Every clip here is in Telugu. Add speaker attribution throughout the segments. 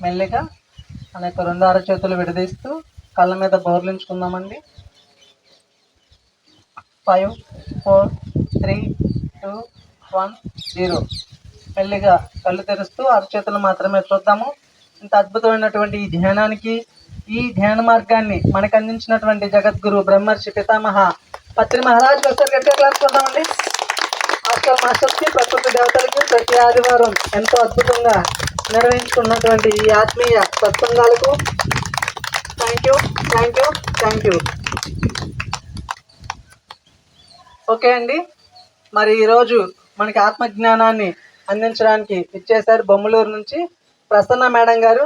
Speaker 1: మెల్లిగా మన యొక్క రెండు అరచేతులు విడదీస్తూ కళ్ళ మీద బోర్లించుకుందామండి. 5, 4, 3, 2, 1, 0. మెల్లిగా కళ్ళు తెరుస్తూ అరచేతులు మాత్రమే చూద్దాము. ఇంత అద్భుతమైనటువంటి ఈ ధ్యానానికి, ఈ ధ్యాన మార్గాన్ని మనకు అందించినటువంటి జగద్గురు బ్రహ్మర్షి పితామహ పత్రి మహారాజ్ ఒకసారి గట్టిగా క్లాస్ కొడదామండి. హాస్టల్ మాస్టర్స్కి, ప్రకృతి దేవతలకి ప్రతి ఆదివారం ఎంతో అద్భుతంగా నిర్వహించుకున్నటువంటి ఈ ఆత్మీయ సత్సంగాలకు thank you, thank you, thank you. Okay అండి, మరి ఈరోజు మనకి ఆత్మజ్ఞానాన్ని అందించడానికి ఇచ్చేశారు బొమ్మలూరు నుంచి ప్రసన్న మేడం గారు.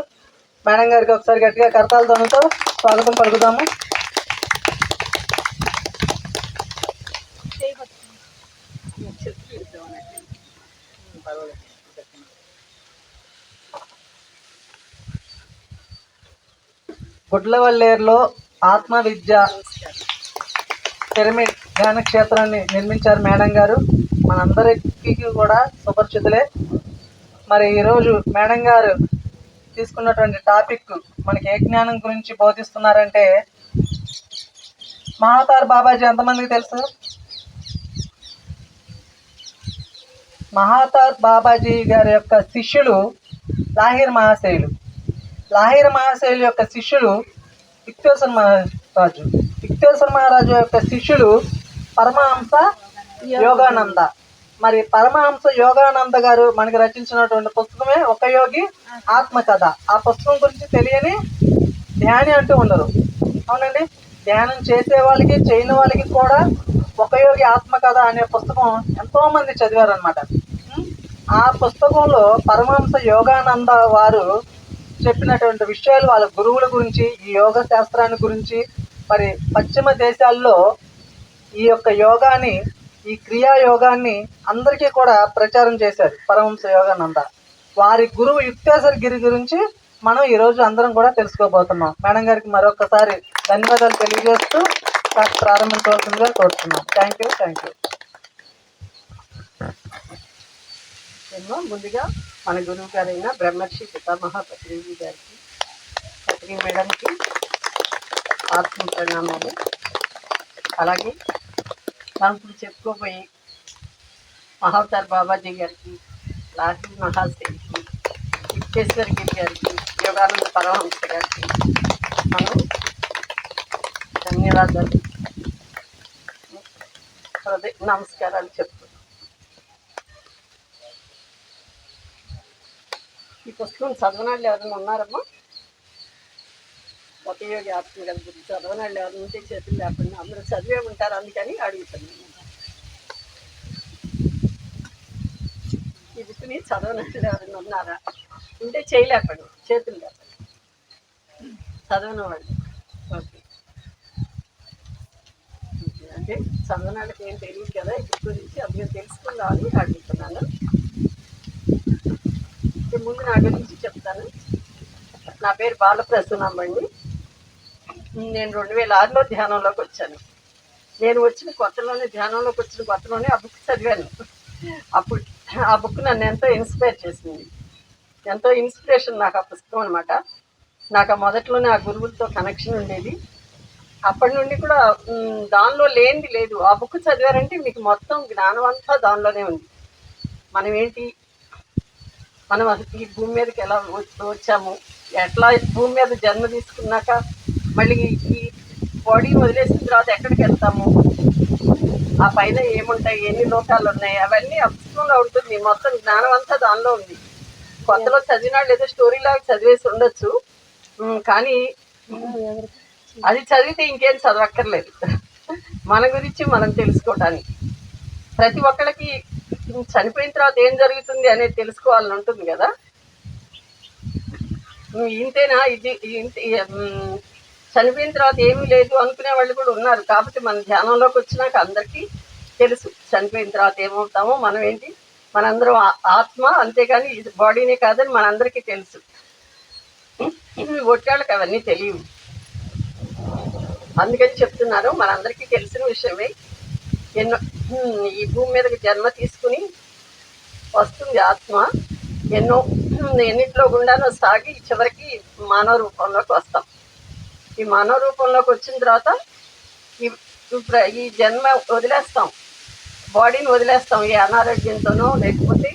Speaker 1: మేడం గారికి ఒకసారి గట్టిగా కరతాల ధ్వనితో స్వాగతం పలుకుదాము. గుడ్లవల్లేరులో ఆత్మ విద్య పిరమిడ్ ధ్యాన క్షేత్రాన్ని నిర్మించారు మేడం గారు. మనందరికీ కూడా సుపరిచితులే. మరి ఈరోజు మేడం గారు తీసుకున్నటువంటి టాపిక్ మనకి ఏ జ్ఞానం గురించి బోధిస్తున్నారంటే, మహాతార్ బాబాజీ ఎంతమందికి తెలుసు? మహాతార్ బాబాజీ గారి యొక్క శిష్యులు లాహిర్ మహాశయులు. లాహిర్ మహాశయులు యొక్క శిష్యులు ఇక్తేశ్వర మహారాజు. ఇక్తేశ్వర మహారాజు యొక్క శిష్యులు పరమహంస యోగానంద. మరి పరమహంస యోగానంద గారు మనకి రచించినటువంటి పుస్తకమే ఒక యోగి ఆత్మకథ. ఆ పుస్తకం గురించి తెలియని ధ్యాని అంటూ ఉండరు. అవునండి, ధ్యానం చేసే వాళ్ళకి చేయని వాళ్ళకి కూడా ఒక యోగి ఆత్మకథ అనే పుస్తకం ఎంతోమంది చదివారనమాట. ఆ పుస్తకంలో పరమహంస యోగానంద వారు చెప్పినటువంటి విషయాలు, వాళ్ళ గురువుల గురించి, ఈ యోగ శాస్త్రాన్ని గురించి, మరి పశ్చిమ దేశాల్లో ఈ యొక్క యోగాని, ఈ క్రియా యోగాన్ని అందరికీ కూడా ప్రచారం చేశారు పరమహంస యోగానంద. వారి గురువు యుక్తేశ్వర గిరి గురించి మనం ఈరోజు అందరం కూడా తెలుసుకోబోతున్నాం. మేడం గారికి మరొకసారి ధన్యవాదాలు తెలియజేస్తూ క్లాస్ ప్రారంభించవలసిందిగా కోరుతున్నాం. Thank you, thank you.
Speaker 2: ముందుగా మన గురువు గారైన బ్రహ్మర్షి పితామహ పత్రిజీ గారికి, పత్రి మేడంకి ఆత్మ ప్రణామాలు. అలాగే మనం ఇప్పుడు చెప్పుకోబోయి మహావతార్ బాబాజీ గారికి, లాహిర్ మహాశయుడికి, విశ్వేశ్వర గిరి గారికి, యోగానంద పరమహంస గారికి మనం ధన్యవాదాలు, నమస్కారాలు చెప్తున్నాం. ఈ పుస్తకం చదవనాళ్ళు ఎవరైనా ఉన్నారమ్మా? ఒక యోగి ఆత్మగల గురించి చదవనాళ్ళు ఎవరైనా ఉంటే చేతులు లేకుండా, అందరూ చదివే ఉంటారు, అందుకని అడుగుతున్నాను. ఈ బుక్ని చదవనాళ్ళు ఎవరైనా ఉన్నారా? ఉంటే చేయలేపండి, చేతులు లేపండి. చదవని వాళ్ళు ఓకే. అంటే చదవనాళ్ళకి ఏం తెలియదు కదా ఈ బుక్ గురించి, అందుకని తెలుసుకుందామని అడుగుతున్నాను. ముందు నా గురించి చెప్తాను. నా పేరు బాలప్రసన్నమ్మ అండి. నేను 2006లో ధ్యానంలోకి వచ్చాను. నేను వచ్చిన కొత్తలోనే, ధ్యానంలోకి వచ్చిన కొత్తలోనే ఆ బుక్ చదివాను. అప్పుడు ఆ బుక్ నన్ను ఎంతో ఇన్స్పైర్ చేసింది. ఎంతో ఇన్స్పిరేషన్ నాకు ఆ పుస్తకం అనమాట. నాకు ఆ మొదట్లోనే ఆ గురువులతో కనెక్షన్ ఉండేది. అప్పటి నుండి కూడా దానిలో లేనిది లేదు. ఆ బుక్ చదివారంటే మీకు మొత్తం జ్ఞానం అంతా దానిలోనే ఉంది. మనం ఏంటి, మనం అసలు ఈ భూమి మీదకి ఎలా వచ్చాము, ఎట్లా భూమి మీద జన్మ తీసుకున్నాక మళ్ళీ ఈ బాడీని వదిలేసిన తర్వాత ఎక్కడికి వెళ్తాము, ఆ పైన ఏముంటాయి, ఎన్ని లోకాలు ఉన్నాయి, అవన్నీ ఆ పుస్తకంలో ఉంటుంది. మొత్తం జ్ఞానం అంతా దానిలో ఉంది. కొత్తలో చదివినాళ్ళు ఏదో స్టోరీ లాగా చదివేసి ఉండొచ్చు, కానీ అది చదివితే ఇంకేం చదవక్కర్లేదు. మన గురించి మనం తెలుసుకోవటానికి ప్రతి ఒక్కరికి చనిపోయిన తర్వాత ఏం జరుగుతుంది అనేది తెలుసుకోవాలని ఉంటుంది కదా. ఇంతేనా, ఇది చనిపోయిన తర్వాత ఏమీ లేదు అనుకునే వాళ్ళు కూడా ఉన్నారు. కాబట్టి మన ధ్యానంలోకి వచ్చినాక అందరికీ తెలుసు చనిపోయిన తర్వాత ఏమవుతామో, మనం ఏంటి, మనందరం ఆత్మ, అంతేగాని బాడీనే కాదని మనందరికీ తెలుసు. ఒట్టాళ్ళకి అవన్నీ తెలియవు, అందుకని చెప్తున్నారు. మనందరికీ తెలిసిన విషయమే. ఎన్నో ఈ భూమి మీదకి జన్మ తీసుకుని వస్తుంది ఆత్మ. ఎన్నో ఎన్నిట్లో గుండానో సాగి చివరికి మానవ రూపంలోకి వస్తాం. ఈ మానవ రూపంలోకి వచ్చిన తర్వాత ఈ జన్మ వదిలేస్తాం, బాడీని వదిలేస్తాం. ఈ అనారోగ్యంతోనో లేకపోతే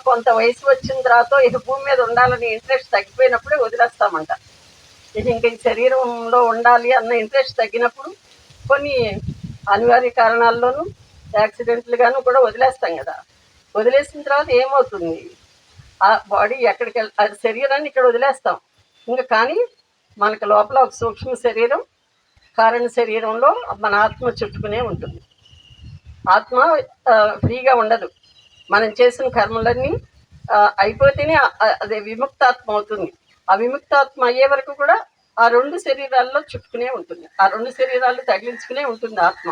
Speaker 2: కొంత వయసు వచ్చిన తర్వాత ఇక భూమి మీద ఉండాలని ఇంట్రెస్ట్ తగ్గిపోయినప్పుడే వదిలేస్తామంట. ఇంకా ఈ శరీరంలో ఉండాలి అన్న ఇంట్రెస్ట్ తగ్గినప్పుడు కొన్ని అనివార్య కారణాల్లోనూ యాక్సిడెంట్లుగాను కూడా వదిలేస్తాం కదా. వదిలేసిన తర్వాత ఏమవుతుంది, ఆ బాడీ ఎక్కడికి అది శరీరాన్ని ఇక్కడ వదిలేస్తాం. ఇంకా కానీ మనకు లోపల ఒక సూక్ష్మ శరీరం, కారణ శరీరంలో మన ఆత్మ చుట్టుకునే ఉంటుంది. ఆత్మ ఫ్రీగా ఉండదు. మనం చేసిన కర్మలన్నీ అయిపోతేనే అదే విముక్తాత్మ అవుతుంది. ఆ విముక్తాత్మ అయ్యే వరకు కూడా ఆ రెండు శరీరాల్లో చుట్టుకునే ఉంటుంది. ఆ రెండు శరీరాలు తగిలించుకునే ఉంటుంది ఆత్మ.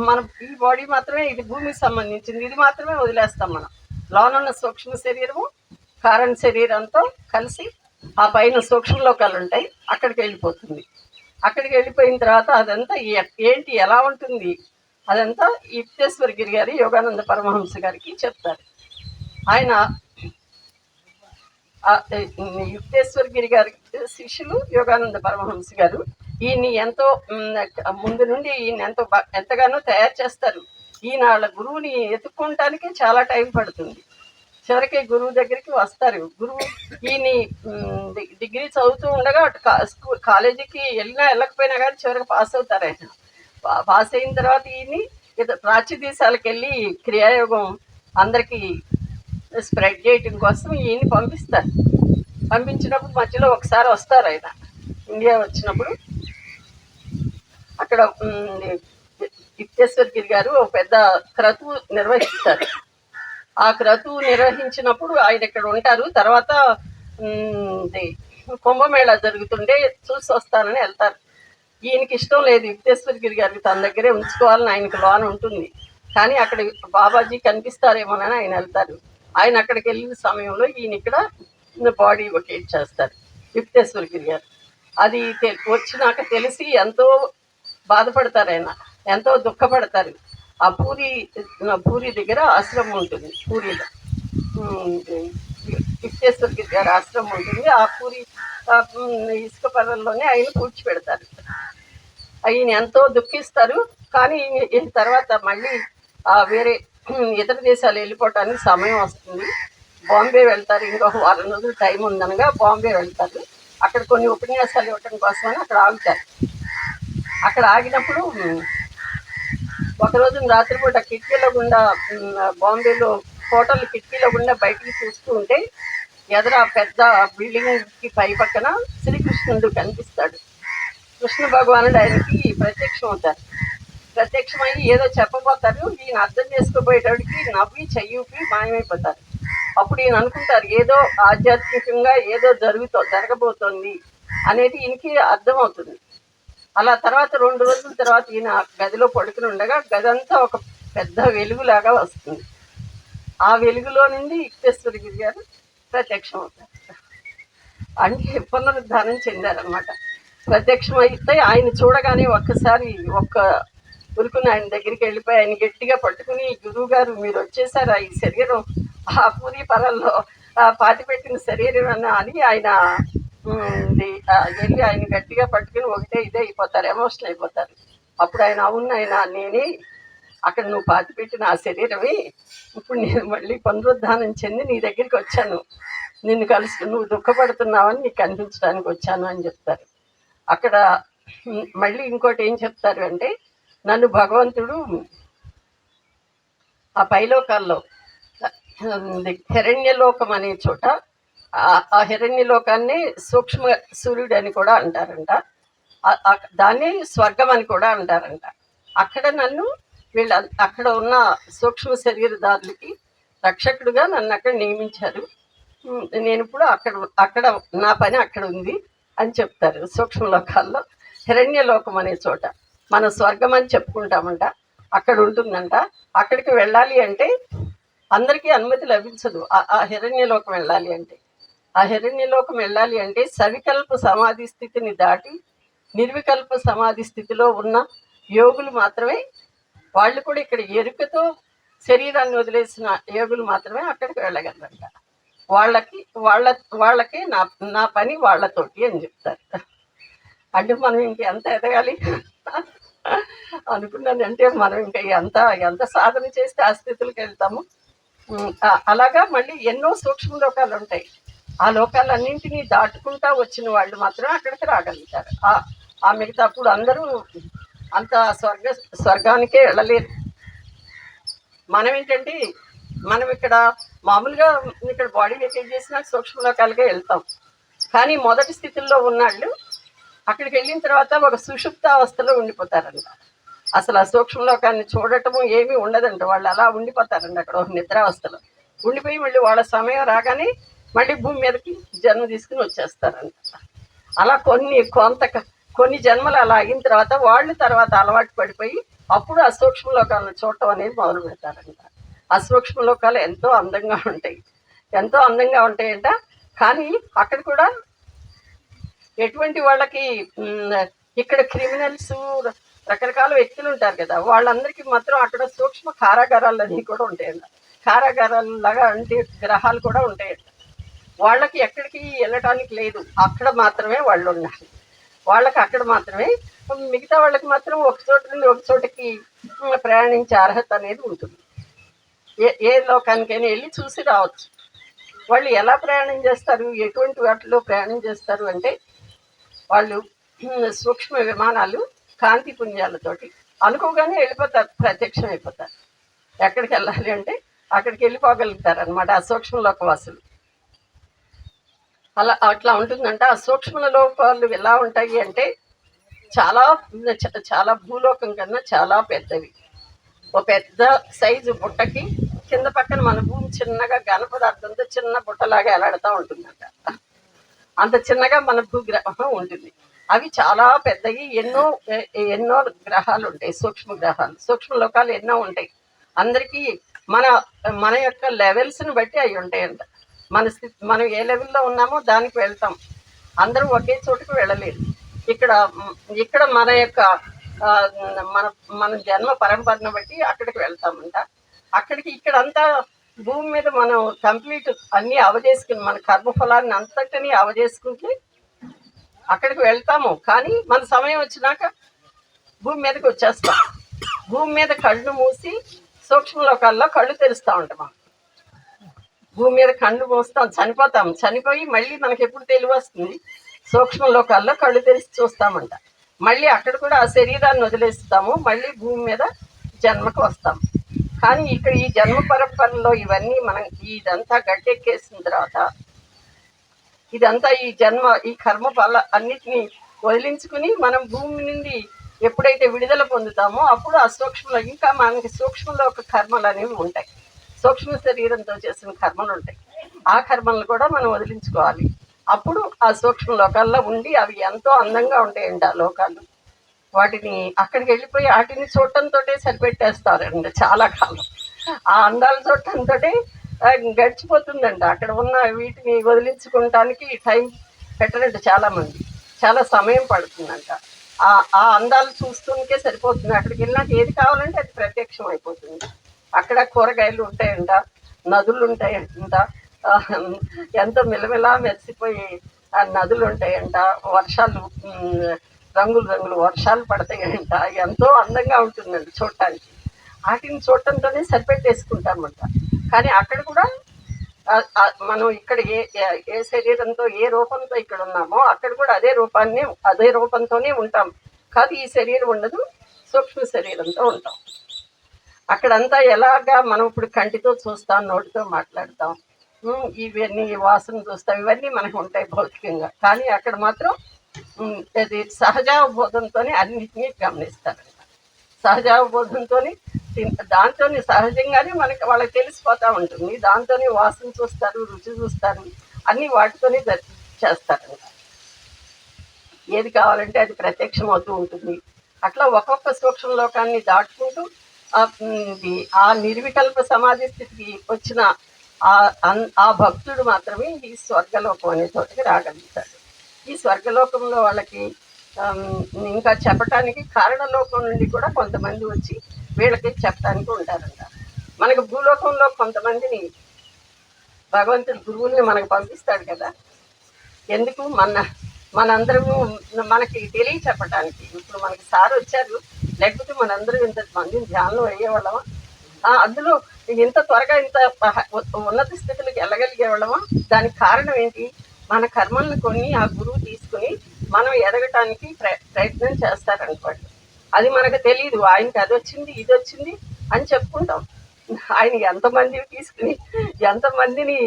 Speaker 2: మనం ఈ బాడీ మాత్రమే, ఇది భూమికి సంబంధించింది, ఇది మాత్రమే వదిలేస్తాం. మనం లోనున్న సూక్ష్మ శరీరము కారణ శరీరంతో కలిసి ఆ పైన సూక్ష్మలోకాలు ఉంటాయి, అక్కడికి వెళ్ళిపోతుంది. అక్కడికి వెళ్ళిపోయిన తర్వాత అదంతా ఏంటి ఎలా ఉంటుంది అదంతా యుక్తేశ్వర గిరి గారి యోగానంద పరమహంస గారికి చెప్తారు. ఆయన యుక్తేశ్వర గిరి గారి శిష్యులు యోగానంద పరమహంస గారు. ఈయన్ని ఎంతో ముందు నుండి ఈయన ఎంతగానో తయారు చేస్తారు. ఈయన వాళ్ళ గురువుని ఎత్తుక్కోవటానికి చాలా టైం పడుతుంది. చివరికి గురువు దగ్గరికి వస్తారు. గురువు ఈయన డిగ్రీ చదువుతూ ఉండగా కాలేజీకి వెళ్ళకపోయినా కానీ చివరికి పాస్ అవుతారు. ఆయన పాస్ అయిన తర్వాత ఈయన్ని ప్రాచ్య దేశాలకు వెళ్ళి క్రియాయోగం అందరికీ స్ప్రెడ్ చేయటం కోసం ఈయన్ని పంపిస్తారు. పంపించినప్పుడు మధ్యలో ఒకసారి వస్తారు. ఆయన ఇండియా వచ్చినప్పుడు అక్కడ యుక్తేశ్వర గిరి గారు ఒక పెద్ద క్రతువు నిర్వహిస్తారు. ఆ క్రతువు నిర్వహించినప్పుడు ఆయన ఇక్కడ ఉంటారు. తర్వాత కుంభమేళా జరుగుతుంటే చూసి వస్తానని వెళ్తారు. ఈయనకి ఇష్టం లేదు, యుక్తేశ్వర గిరి గారికి తన దగ్గరే ఉంచుకోవాలని ఆయనకు లోన ఉంటుంది. కానీ అక్కడ బాబాజీ కనిపిస్తారేమోనని ఆయన వెళ్తారు. ఆయన అక్కడికి వెళ్ళిన సమయంలో ఈయన ఇక్కడ బాడీ వొకేట్ చేస్తారు యుక్తేశ్వర గిరి గారు. అది వచ్చినాక తెలిసి ఎంతో బాధపడతారు, ఆయన ఎంతో దుఃఖపడతారు. ఆ పూరి దగ్గర ఆశ్రమం ఉంటుంది. పూరిలో యుక్తేశ్వర గిరి గారి ఆశ్రమం ఉంటుంది. ఆ పూరి ఇసుక పర్రల్లోనే ఆయన కూర్చిపెడతారు. ఆయన ఎంతో దుఃఖిస్తారు. కానీ ఈయన తర్వాత మళ్ళీ వేరే ఇతర దేశాలు వెళ్ళిపోవటానికి సమయం వస్తుంది. బాంబే వెళ్తారు. ఇంకొక వారం రోజులు టైం ఉందనగా బాంబే వెళ్తారు. అక్కడ కొన్ని ఉపన్యాసాలు ఇవ్వటం కోసమని అక్కడ ఆగుతారు. అక్కడ ఆగినప్పుడు ఒకరోజు రాత్రిపూట కిటికీలో గుండా బాంబేలో హోటల్ కిటికీలో గుండా బయటికి చూస్తూ ఉంటే ఎదుర పెద్ద బిల్డింగ్కి పై పక్కన శ్రీకృష్ణుడు కనిపిస్తాడు. కృష్ణ భగవానుడు ఆయనకి ప్రత్యక్షం అవుతారు. ప్రత్యక్షమయ్యి ఏదో చెప్పబోతారు. ఈయన అర్థం చేసుకోబోయేటోడికి నవ్వి చెయ్యూపి మాయమైపోతారు. అప్పుడు ఈయన అనుకుంటారు ఏదో ఆధ్యాత్మికంగా ఏదో జరగబోతోంది అనేది ఈయనకి అర్థమవుతుంది. అలా తర్వాత 2 రోజుల తర్వాత ఈయన గదిలో పడుకుని ఉండగా గదంతా ఒక పెద్ద వెలుగులాగా వస్తుంది. ఆ వెలుగులో నుండి యుక్తేశ్వర గిరి గారు ప్రత్యక్షం అవుతారు. అంటే పునరుద్ధానం చెందారనమాట. ప్రత్యక్షం అయితే ఆయన చూడగానే ఒక్కసారి ఉరుకుని ఆయన దగ్గరికి వెళ్ళిపోయి ఆయన గట్టిగా పట్టుకుని, గురువు గారు మీరు వచ్చేసారా, ఈ శరీరం ఆ పూరి పరల్లో పాతిపెట్టిన శరీరం అని ఆయన వెళ్ళి ఆయన గట్టిగా పట్టుకుని ఒకటే ఇదే అయిపోతారు, ఎమోషనల్ అయిపోతారు. అప్పుడు ఆయన అవును ఆయన నేనే అక్కడ నువ్వు పాతిపెట్టిన ఆ శరీరమే, ఇప్పుడు నేను మళ్ళీ పునరుద్ధానం చెంది నీ దగ్గరికి వచ్చాను, నిన్ను కలిసి నువ్వు దుఃఖపడుతున్నావని నీకు కనిపించడానికి వచ్చాను అని చెప్తారు. అక్కడ మళ్ళీ ఇంకోటి ఏం చెప్తారు అంటే, నన్ను భగవంతుడు ఆ పైలోకాల్లో హిరణ్యలోకం అనే చోట, ఆ హిరణ్యలోకాన్ని సూక్ష్మ సూర్యుడు అని కూడా అంటారంట, దాన్ని స్వర్గం అని కూడా అంటారంట. అక్కడ నన్ను అక్కడ ఉన్న సూక్ష్మ శరీరదారులకి రక్షకుడుగా నన్ను అక్కడ నియమించారు. నేను ఇప్పుడు అక్కడ నా పని అక్కడ ఉంది అని చెప్తారు. సూక్ష్మలోకాల్లో హిరణ్యలోకం అనే చోట మనం స్వర్గం అని చెప్పుకుంటామంట, అక్కడ ఉంటుందంట. అక్కడికి వెళ్ళాలి అంటే అందరికీ అనుమతి లభించదు. ఆ హిరణ్యలోకం వెళ్ళాలి అంటే, ఆ హిరణ్యలోకం వెళ్ళాలి అంటే సవికల్ప సమాధి స్థితిని దాటి నిర్వికల్ప సమాధి స్థితిలో ఉన్న యోగులు మాత్రమే, వాళ్ళు కూడా ఇక్కడ ఎరుకతో శరీరాన్ని వదిలేసిన యోగులు మాత్రమే అక్కడికి వెళ్ళగలరంట. వాళ్ళకి వాళ్ళ వాళ్ళకి నా నా పని వాళ్ళతోటి అని చెప్తారు. అంటే మనం ఇంకెంత ఎదగాలి అనుకున్నానంటే మనం ఇంకా ఎంత ఎంత సాధన చేస్తే ఆ స్థితులకు వెళ్తాము. అలాగా మళ్ళీ ఎన్నో సూక్ష్మ లోకాలు ఉంటాయి. ఆ లోకాలన్నింటినీ దాటుకుంటా వచ్చిన వాళ్ళు మాత్రం అక్కడికి రాగలుగుతారు. ఆ మిగతా అప్పుడు అందరూ అంత స్వర్గానికే వెళ్ళలేరు. మనం ఏంటంటే మనం ఇక్కడ మామూలుగా ఇక్కడ బాడీ మెయింటైన్ చేసినా సూక్ష్మ లోకాలకే వెళ్తాం. కానీ మొదటి స్థితిలో ఉన్నాళ్ళు అక్కడికి వెళ్ళిన తర్వాత ఒక సుషుప్త అవస్థలో ఉండిపోతారంట. అసలు ఆ సూక్ష్మలోకాన్ని చూడటము ఏమీ ఉండదంట. వాళ్ళు అలా ఉండిపోతారండి అక్కడ ఒక నిద్రావస్థలో ఉండిపోయి మళ్ళీ వాళ్ళ సమయం రాగానే మళ్ళీ భూమి మీదకి జన్మ తీసుకుని వచ్చేస్తారంట. అలా కొన్ని జన్మలు అలా అయిన తర్వాత వాళ్ళు తర్వాత అలవాటు పడిపోయి అప్పుడు ఆ సూక్ష్మలోకాలను చూడటం అనేది మొదలు పెడతారంట. ఆ సూక్ష్మలోకాలు ఎంతో అందంగా ఉంటాయి, ఎంతో అందంగా ఉంటాయంట. కానీ అక్కడ కూడా ఎటువంటి వాళ్ళకి ఇక్కడ క్రిమినల్స్ రకరకాల వ్యక్తులు ఉంటారు కదా, వాళ్ళందరికీ మాత్రం అక్కడ సూక్ష్మ కారాగారాలు అన్నీ కూడా ఉంటాయంట. కారాగారాలు లాగా అంటే గ్రహాలు కూడా ఉంటాయంట. వాళ్ళకి ఎక్కడికి వెళ్ళటానికి లేదు, అక్కడ మాత్రమే వాళ్ళు ఉన్నారు. వాళ్ళకి అక్కడ మాత్రమే, మిగతా వాళ్ళకి మాత్రం ఒక చోట నుండి ఒక చోటకి ప్రయాణించే అర్హత అనేది ఉంటుంది. ఏ లోకానికైనా వెళ్ళి చూసి రావచ్చు. వాళ్ళు ఎలా ప్రయాణం చేస్తారు, ఎటువంటి వాటిలో ప్రయాణం చేస్తారు అంటే వాళ్ళు సూక్ష్మ విమానాలు కాంతి పుంజాలతోటి అనుకోగానే వెళ్ళిపోతారు, ప్రత్యక్షం అయిపోతారు. ఎక్కడికి వెళ్ళాలి అంటే అక్కడికి వెళ్ళిపోగలుగుతారు అనమాట ఆ సూక్ష్మలోక వాసులు. అట్లా ఉంటుందంట. ఆ సూక్ష్మ లోకాలు ఎలా ఉంటాయి అంటే చాలా చాలా భూలోకం కన్నా చాలా పెద్దవి. ఒక పెద్ద సైజు బుట్టకి కింద పక్కన మన భూమి చిన్నగా ఘన పదార్థంతో చిన్న బుట్టలాగా ఎలాడుతూ ఉంటుందంట. అంత చిన్నగా మన భూగ్రహం ఉంటుంది. అవి చాలా పెద్దవి, ఎన్నో గ్రహాలు ఉంటాయి, సూక్ష్మ గ్రహాలు, సూక్ష్మ లోకాలు ఎన్నో ఉంటాయి. అందరికీ మన యొక్క లెవెల్స్ని బట్టి అవి ఉంటాయంట. మనం ఏ లెవెల్లో ఉన్నామో దానికి వెళ్తాం. అందరూ ఒకే చోటుకు వెళ్ళలేరు. ఇక్కడ మన యొక్క మన జన్మ పరంపరను బట్టి అక్కడికి వెళ్తామంట. అక్కడికి ఇక్కడంతా భూమి మీద మనం కంప్లీట్ అన్నీ అవజేసుకుని మన కర్మఫలాన్ని అంతటినీ అవజేసుకుంటే అక్కడికి వెళ్తాము. కానీ మన సమయం వచ్చినాక భూమి మీదకి వచ్చేస్తాం. భూమి మీద కళ్ళు మూసి సూక్ష్మలోకాల్లో కళ్ళు తెరుస్తూ ఉంటాం. భూమి మీద కళ్ళు మూస్తాం, చనిపోతాం. చనిపోయి మళ్ళీ మనకి ఎప్పుడు తెలివి వస్తుంది, సూక్ష్మలోకాల్లో కళ్ళు తెరిచి చూస్తామంట. మళ్ళీ అక్కడ కూడా ఆ శరీరాన్ని వదిలేస్తాము, మళ్ళీ భూమి మీద జన్మకు వస్తాం. కానీ ఇక్కడ ఈ జన్మ పరంపరలో ఇవన్నీ మనం ఇదంతా గట్టెక్కేసిన తర్వాత ఇదంతా ఈ కర్మ ఫల అన్నిటినీ వదిలించుకుని మనం భూమి నుండి ఎప్పుడైతే విడుదల పొందుతామో అప్పుడు ఆ సూక్ష్మలో ఇంకా మనకి సూక్ష్మలో ఒక కర్మలు అనేవి ఉంటాయి. సూక్ష్మ శరీరంతో చేసిన కర్మలు ఉంటాయి. ఆ కర్మలను కూడా మనం వదిలించుకోవాలి. అప్పుడు ఆ సూక్ష్మ లోకాల్లో ఉండి అవి ఎంతో అందంగా ఉంటాయండి ఆ లోకాలు. వాటిని అక్కడికి వెళ్ళిపోయి వాటిని చూడటంతో సరిపెట్టేస్తారండి చాలా కాలం. ఆ అందాలు చూడటంతో గడిచిపోతుందండి. అక్కడ ఉన్న వీటిని వదిలించుకోవటానికి టైం పెట్టరండి చాలామంది, చాలా సమయం పడుతుందంట. ఆ అందాలు చూస్తూనికే సరిపోతుంది. అక్కడికి వెళ్ళినాక ఏది కావాలంటే అది ప్రత్యక్షం అయిపోతుంది. అక్కడ కూరగాయలు ఉంటాయంట, నదులు ఉంటాయంట, ఎంతో మిలమిలా మెరిసిపోయి ఆ నదులు ఉంటాయంట, వర్షాలు రంగులు వర్షాలు పడతాయంట. ఎంతో అందంగా ఉంటుందండి చూడటానికి. వాటిని చూడటంతోనే సరిపెట్టేసుకుంటామంట. కానీ అక్కడ కూడా మనం ఇక్కడ ఏ శరీరంతో ఏ రూపంతో ఇక్కడ ఉన్నామో అక్కడ కూడా అదే రూపంతోనే ఉంటాం. కాదు ఈ శరీరం ఉండదు, సూక్ష్మ శరీరంతో ఉంటాం. అక్కడంతా ఎలాగా మనం ఇప్పుడు కంటితో చూస్తాం, నోటితో మాట్లాడతాం, ఇవన్నీ వాసన చూస్తాం, ఇవన్నీ మనకు ఉంటాయి భౌతికంగా. కానీ అక్కడ మాత్రం అది సహజావబోధంతోనే అన్నిటినీ గమనిస్తారంట. సహజావబోధంతో దాంతో సహజంగానే వాళ్ళకి తెలిసిపోతూ ఉంటుంది. దాంతోనే వాసన చూస్తారు, రుచి చూస్తారు, అన్నీ వాటితోనే చేస్తారంట. ఏది కావాలంటే అది ప్రత్యక్షం అవుతూ ఉంటుంది. అట్లా ఒక్కొక్క సూక్ష్మ లోకాన్ని దాటుకుంటూ ఆ నిర్వికల్ప సమాధి స్థితికి వచ్చిన ఆ భక్తుడు మాత్రమే ఈ స్వర్గలోకం అనే చోటికి రాగలుగుతాడు. ఈ స్వర్గలోకంలో వాళ్ళకి ఇంకా చెప్పటానికి కారణలోకం నుండి కూడా కొంతమంది వచ్చి వీళ్ళకి చెప్పడానికి ఉంటారంట. మనకు భూలోకంలో కొంతమందిని భగవంతుడు గురువుల్ని మనకు పంపిస్తాడు కదా, ఎందుకు మనందరము మనకి తెలియ చెప్పటానికి. ఇప్పుడు మనకి సార్ వచ్చారు, లేకపోతే మనందరం ఇంత మందిని ధ్యానం అయ్యేవాళ్ళమా? అందులో ఇంత త్వరగా ఇంత ఉన్నత స్థితులకు వెళ్ళగలిగే వాళ్ళమా? దానికి కారణం ఏంటి? మన కర్మలను కొన్ని ఆ గురువు తీసుకుని మనం ఎదగటానికి ప్రయత్నం చేస్తారనుకోండి. అది మనకు తెలియదు. ఆయనకి అది వచ్చింది ఇది వచ్చింది అని చెప్పుకుంటాం. ఆయన ఎంతమందిని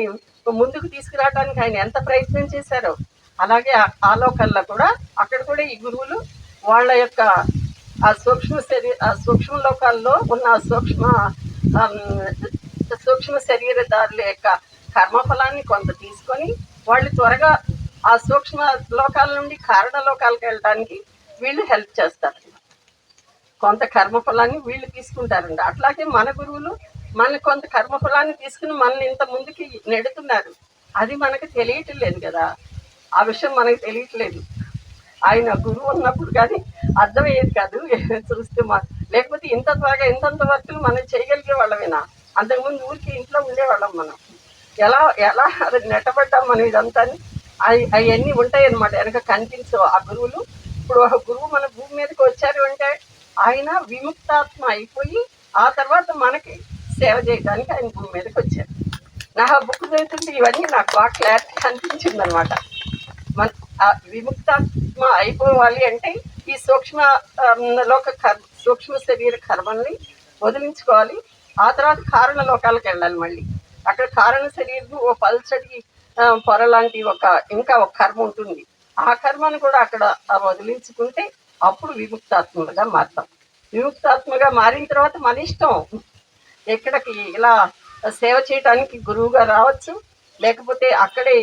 Speaker 2: ముందుకు తీసుకురావడానికి ఆయన ఎంత ప్రయత్నం చేశారో, అలాగే ఆ లోకల్లో కూడా అక్కడ కూడా ఈ గురువులు వాళ్ళ యొక్క ఆ సూక్ష్మ లోకాల్లో ఉన్న సూక్ష్మ శరీరదారుల యొక్క కర్మఫలాన్ని కొంత తీసుకొని వాళ్ళు త్వరగా ఆ సూక్ష్మ లోకాల నుండి కారణ లోకాలకు వెళ్ళడానికి వీళ్ళు హెల్ప్ చేస్తారు. కొంత కర్మఫలాన్ని వీళ్ళు తీసుకుంటారండి. అట్లాగే మన గురువులు మన కొంత కర్మఫలాన్ని తీసుకుని మనల్ని ఇంత ముందుకి నెడుతున్నారు. అది మనకు తెలియటం లేదు కదా, ఆ విషయం మనకు తెలియట్లేదు. ఆయన గురువు ఉన్నప్పుడు కానీ అర్థమయ్యేది కాదు చూస్తే. లేకపోతే ఇంత త్వరగా ఇంతంత వర్కులు మనం చేయగలిగే వాళ్ళమేనా? అంతకుముందు ఊరికి ఇంట్లో ఉండేవాళ్ళం మనం. ఎలా ఎలా అది నెట్టబడ్డాం మనం ఇదంతా. అవన్నీ ఉంటాయన్నమాట, వెనక కనిపించవు ఆ గురువులు. ఇప్పుడు ఒక గురువు మన భూమి మీదకి వచ్చారు అంటే ఆయన విముక్తాత్మ అయిపోయి ఆ తర్వాత మనకి సేవ చేయడానికి ఆయన భూమి మీదకి వచ్చారు. నాకు ఆ బుక్ చదువుతుంటే ఇవన్నీ నాకు బాగా క్లారిటీ అనిపించింది అనమాట. మన విముక్తాత్మ అయిపోవాలి అంటే ఈ సూక్ష్మ శరీర కర్మల్ని వదిలించుకోవాలి. ఆ తర్వాత కారణ లోకాలకు వెళ్ళాలి. మళ్ళీ అక్కడ కారణ శరీరం ఓ పల్చటి పొర లాంటి ఇంకా ఒక కర్మ ఉంటుంది. ఆ కర్మను కూడా అక్కడ వదిలించుకుంటే అప్పుడు విముక్తాత్మగా మారుతాం. విముక్తాత్మగా మారిన తర్వాత మన ఇష్టం, ఎక్కడికి ఇలా సేవ చేయడానికి గురువుగా రావచ్చు, లేకపోతే అక్కడే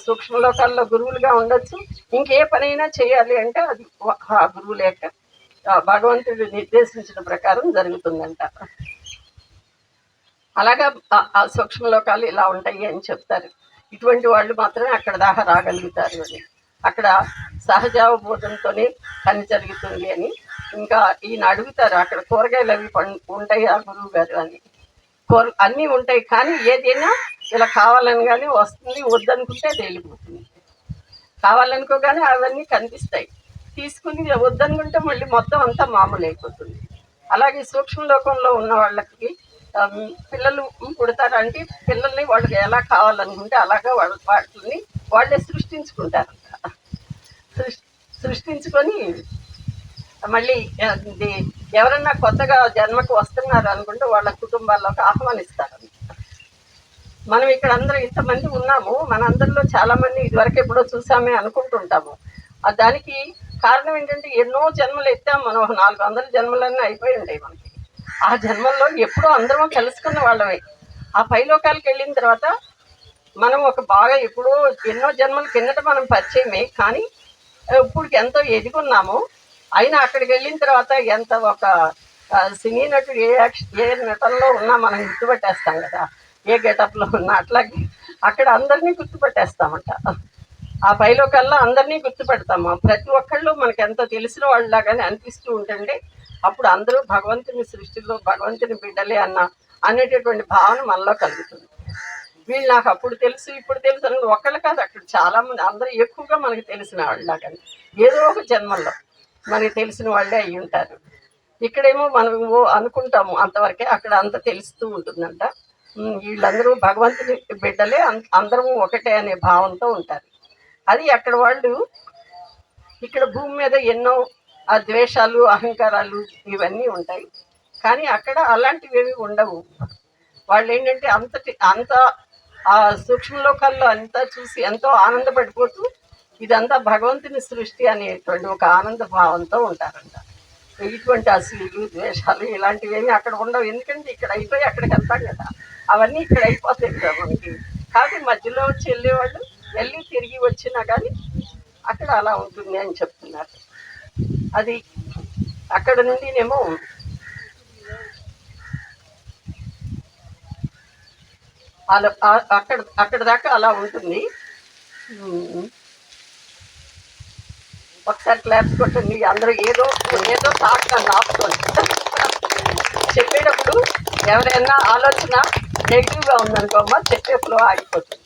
Speaker 2: సూక్ష్మలోకాల్లో గురువులుగా ఉండొచ్చు. ఇంకే పనైనా చేయాలి అంటే అది ఆ గురువు లేక భగవంతుడు నిర్దేశించిన ప్రకారం జరుగుతుందంట. అలాగా ఆ సూక్ష్మలోకాలు ఇలా ఉంటాయి అని చెప్తారు. ఇటువంటి వాళ్ళు మాత్రమే అక్కడ దాకా రాగలుగుతారు అని. అక్కడ సహజావబోధంతోనే పని జరుగుతుంది అని. ఇంకా ఈయన అడుగుతారు, అక్కడ కూరగాయలు అవి ఉంటాయి ఆ గురువు గారు అని. అన్నీ ఉంటాయి, కానీ ఏదైనా ఇలా కావాలని కానీ వస్తుంది, వద్దనుకుంటే అది వెళ్ళిపోతుంది. కావాలనుకోగానే అవన్నీ కనిపిస్తాయి, తీసుకుని వద్దనుకుంటే మళ్ళీ మొత్తం అంతా మామూలు అయిపోతుంది. అలాగే సూక్ష్మలోకంలో ఉన్న వాళ్ళకి పిల్లలు పుడతారంటే పిల్లల్ని వాళ్ళకి ఎలా కావాలనుకుంటే అలాగా వాటిని వాళ్ళే సృష్టించుకుంటారు. సృష్టించుకొని మళ్ళీ ఎవరన్నా కొత్తగా జన్మకు వస్తున్నారు అనుకుంటే వాళ్ళ కుటుంబాల్లోకి ఆహ్వానిస్తారు. మనం ఇక్కడ అందరూ ఇంతమంది ఉన్నాము, మనందరిలో చాలా మంది ఇదివరకు ఎప్పుడో చూసామే అనుకుంటుంటాము. దానికి కారణం ఏంటంటే ఎన్నో జన్మలు ఎత్తాం మనం. 400 జన్మలన్నీ అయిపోయి ఉంటాయి మనకి. ఆ జన్మల్లో ఎప్పుడో అందరం కలుసుకున్న వాళ్ళమే. ఆ పైలోకాలకు వెళ్ళిన తర్వాత మనం బాగా ఎప్పుడో ఎన్నో జన్మల కిందట మనం పరిచయమే, కానీ ఇప్పుడు ఎంతో ఎదుగున్నాము. అయినా అక్కడికి వెళ్ళిన తర్వాత ఎంత సినీ నటుడు ఏ నటనలో ఉన్నా మనం గుర్తుపట్టేస్తాం కదా, ఏ గెటప్లో ఉన్నా. అట్లాగే అక్కడ అందరినీ గుర్తుపట్టేస్తామంట. ఆ పైలోకల్లా అందరినీ గుర్తుపెడతాము. ప్రతి ఒక్కళ్ళు మనకి ఎంతో తెలిసిన వాళ్ళలాగానే అనిపిస్తూ ఉంటుంటే అప్పుడు అందరూ భగవంతుని సృష్టిలో భగవంతుని బిడ్డలే అనేటటువంటి భావన మనలో కలుగుతుంది. వీళ్ళు నాకు అప్పుడు తెలుసు ఇప్పుడు తెలుసు అని ఒక్కళ్ళు కాదు, అక్కడ చాలామంది అందరూ ఎక్కువగా మనకి తెలిసిన వాళ్ళలాగానే ఏదో ఒక జన్మల్లో మనకి తెలిసిన వాళ్ళే అయ్యి ఉంటారు. ఇక్కడేమో మనం అనుకుంటాము అంతవరకే, అక్కడ అంత తెలుస్తూ ఉంటుందంట. వీళ్ళందరూ భగవంతుని బిడ్డలే, అందరము ఒకటే అనే భావంతో ఉంటారు. అది అక్కడ వాళ్ళు. ఇక్కడ భూమి మీద ఎన్నో ద్వేషాలు అహంకారాలు ఇవన్నీ ఉంటాయి, కానీ అక్కడ అలాంటివి ఏవి ఉండవు. వాళ్ళు ఏంటంటే అంత ఆ సూక్ష్మలోకాల్లో అంతా చూసి ఎంతో ఆనందపడిపోతూ ఇదంతా భగవంతుని సృష్టి అనేటువంటి ఒక ఆనంద భావంతో ఉంటారంట. ఇటువంటి అసూలు ద్వేషాలు ఇలాంటివేమీ అక్కడ ఉండవు. ఎందుకంటే ఇక్కడ అయిపోయి అక్కడికి వెళ్తాం కదా, అవన్నీ ఇక్కడ అయిపోతాయి కదా మనకి. కాబట్టి మధ్యలో వచ్చి వెళ్ళేవాళ్ళు వెళ్ళి తిరిగి వచ్చినా కానీ అక్కడ అలా ఉంటుంది అని చెప్తున్నారు. అది అక్కడ నుండినేమో అలా అక్కడ దాకా అలా ఉంటుంది. ఒకసారి క్లాప్స్ కొట్టండి అందరూ. ఏదో థాట్ నన్ను ఆపుకోండి. చెప్పేటప్పుడు ఎవరైనా ఆలోచన నెగిటివ్గా ఉందనుకో అమ్మ చెప్పే ఫ్లో ఆగిపోతుంది.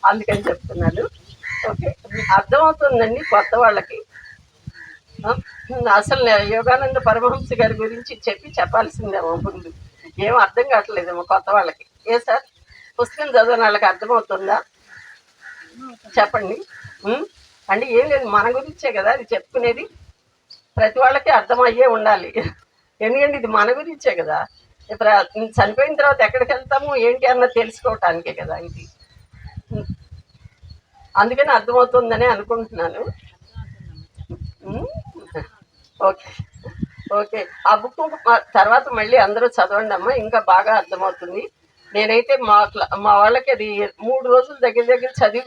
Speaker 2: అందుకని చెప్తున్నాను. ఓకే, అర్థమవుతుందండి కొత్త వాళ్ళకి. అసలు యోగానంద పరమహంస గారి గురించి చెప్పాల్సిందేమో ముందు. ఏం అర్థం కావట్లేదేమో కొత్త వాళ్ళకి. ఏ సార్, పుస్తకం చదివిన వాళ్ళకి అర్థమవుతుందా చెప్పండి. అంటే ఏం లేదు, మన గురించే కదా అది చెప్పుకునేది. ప్రతి వాళ్ళకి అర్థమయ్యే ఉండాలి. ఎందుకంటే ఇది మన గురించే కదా. చనిపోయిన తర్వాత ఎక్కడికి వెళ్తాము ఏంటి అన్నది తెలుసుకోవటానికే కదా ఇది. అందుకని అర్థమవుతుందని అనుకుంటున్నాను. ఓకే ఓకే, ఆ బుక్ తర్వాత మళ్ళీ అందరూ చదవండి అమ్మా, ఇంకా బాగా అర్థమవుతుంది. నేనైతే మా వాళ్ళకి అది 3 రోజులు దగ్గర చదివి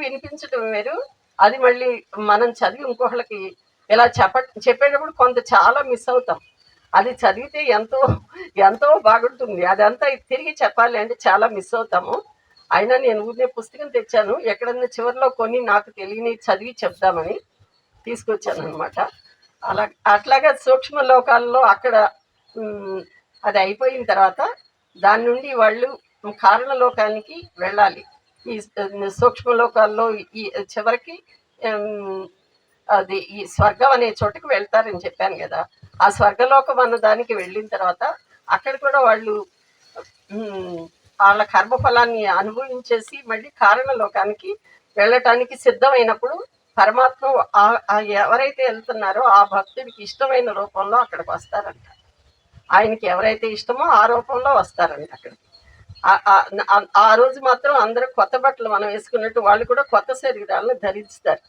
Speaker 2: వినిపించడం వేరు. అది మళ్ళీ మనం చదివి ఇంకొకళ్ళకి ఇలా చెప్పేటప్పుడు చాలా మిస్ అవుతాం. అది చదివితే ఎంతో ఎంతో బాగుంటుంది. అదంతా తిరిగి చెప్పాలి అంటే చాలా మిస్ అవుతాము. అయినా నేను ఊరినే పుస్తకం తెచ్చాను, ఎక్కడన్నా చివరిలో కొన్ని నాకు తెలియని చదివి చెప్దామని తీసుకొచ్చాను అనమాట. అట్లాగా సూక్ష్మ లోకాల్లో అక్కడ అది అయిపోయిన తర్వాత దాని నుండి వాళ్ళు కారణ లోకానికి వెళ్ళాలి. ఈ సూక్ష్మ లోకాల్లో ఈ చివరికి అది ఈ స్వర్గం అనే చోటుకి వెళ్తారని చెప్పాను కదా. ఆ స్వర్గలోకం అన్న దానికి వెళ్ళిన తర్వాత అక్కడ కూడా వాళ్ళు వాళ్ళ కర్మఫలాన్ని అనుభవించేసి మళ్ళీ కారణ లోకానికి వెళ్ళటానికి సిద్ధమైనప్పుడు పరమాత్మ ఎవరైతే వెళ్తున్నారో ఆ భక్తుడికి ఇష్టమైన రూపంలో అక్కడికి వస్తారంట. ఆయనకి ఎవరైతే ఇష్టమో ఆ రూపంలో వస్తారంట అక్కడికి. ఆ రోజు మాత్రం అందరూ కొత్త బట్టలు మనం వేసుకున్నట్టు వాళ్ళు కూడా కొత్త శరీరాలను ధరిస్తారు.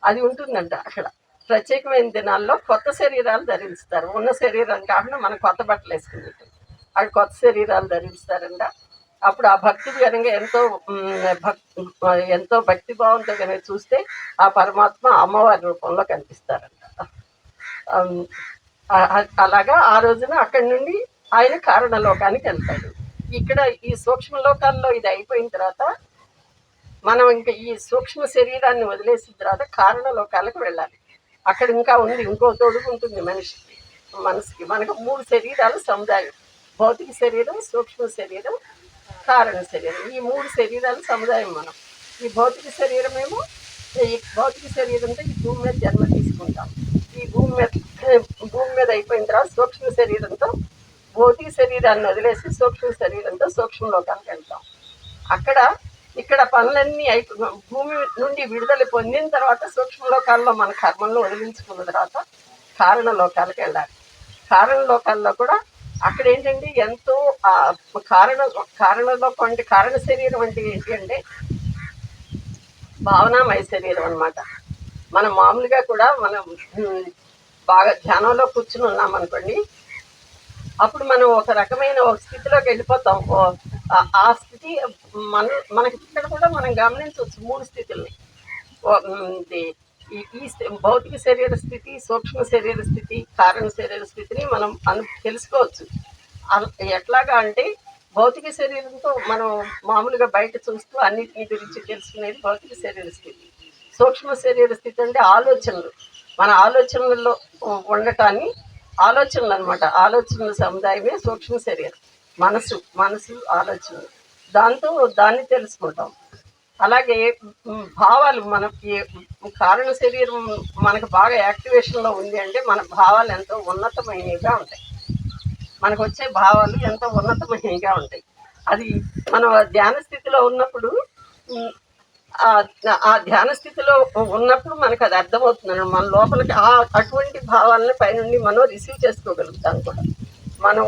Speaker 2: అది ఉంటుందంట అక్కడ. ప్రత్యేకమైన దినాల్లో కొత్త శరీరాలు ధరిస్తారు. ఉన్న శరీరం కాకుండా మనం కొత్త బట్టలు వేసుకున్నట్టు అక్కడ కొత్త శరీరాలు ధరిస్తారంట. అప్పుడు ఆ భక్తుడు కనుక ఎంతో భక్తి భావంతో కనుక చూస్తే ఆ పరమాత్మ అమ్మవారి రూపంలో కనిపిస్తారంట. అలాగా ఆ రోజున అక్కడి నుండి ఆయన కారణలోకానికి వెళ్తాడు. ఇక్కడ ఈ సూక్ష్మ లోకాల్లో ఇది అయిపోయిన తర్వాత మనం ఇంకా ఈ సూక్ష్మ శరీరాన్ని వదిలేసిన తర్వాత కారణ లోకాలకు వెళ్ళాలి. అక్కడ ఇంకా ఉంది, ఇంకో తొడుగు ఉంటుంది మనసుకి. మనకు 3 శరీరాలు సముదాయం: భౌతిక శరీరం, సూక్ష్మ శరీరం, కారణ శరీరం. ఈ 3 శరీరాలు సముదాయం. మనం ఈ భౌతిక శరీరంతో ఈ భూమి మీద జన్మ తీసుకుంటాం. ఈ భూమి మీద అయిపోయిన తర్వాత సూక్ష్మ శరీరంతో భౌతిక శరీరాన్ని వదిలేసి సూక్ష్మ శరీరంతో సూక్ష్మ లోకానికి వెళ్తాం. ఇక్కడ పనులన్నీ భూమి నుండి విడుదల పొందిన తర్వాత సూక్ష్మ లోకాల్లో మన కర్మలను వదిలించుకున్న తర్వాత కారణ లోకాలకు వెళ్ళాలి. కారణ లోకాల్లో కూడా అక్కడ ఏంటంటే ఎంతో కారణలోకం అంటే కారణ శరీరం అంటే ఏంటి అంటే భావనామయ శరీరం అనమాట. మనం మామూలుగా కూడా మనం బాగా ధ్యానంలో కూర్చుని ఉన్నాం అనుకోండి, అప్పుడు మనం ఒక రకమైన ఒక స్థితిలోకి వెళ్ళిపోతాం. ఆ స్థితి మనకి ఇక్కడ కూడా మనం గమనించవచ్చు 3 స్థితుల్ని. ఈ భౌతిక శరీర స్థితి, సూక్ష్మ శరీర స్థితి, కారణ శరీర స్థితిని మనం తెలుసుకోవచ్చు. ఎట్లాగా అంటే భౌతిక శరీరంతో మనం మామూలుగా బయట చూస్తూ అన్నిటిని గురించి తెలుసుకునేది భౌతిక శరీర స్థితి. సూక్ష్మ శరీర స్థితి అంటే ఆలోచనలు, మన ఆలోచనలలో ఉండటాన్ని ఆలోచనలు అనమాట. ఆలోచనల సముదాయమే సూక్ష్మ శరీరం. మనసు ఆలోచనలు, దాన్ని తెలుసుకుంటాం. అలాగే భావాలు, మనకి కారణ శరీరం మనకు బాగా యాక్టివేషన్లో ఉంది అంటే మన భావాలు ఎంతో ఉన్నతమైనవిగా ఉంటాయి. మనకు వచ్చే భావాలు ఎంతో ఉన్నతమైనవిగా ఉంటాయి. అది మనం ధ్యాన స్థితిలో ఉన్నప్పుడు ఆ ధ్యాన స్థితిలో ఉన్నప్పుడు మనకు అది అర్థమవుతుంది. మన లోపలికి అటువంటి భావాలను పైనుండి మనం రిసీవ్ చేసుకోగలుగుతాం కూడా. మనం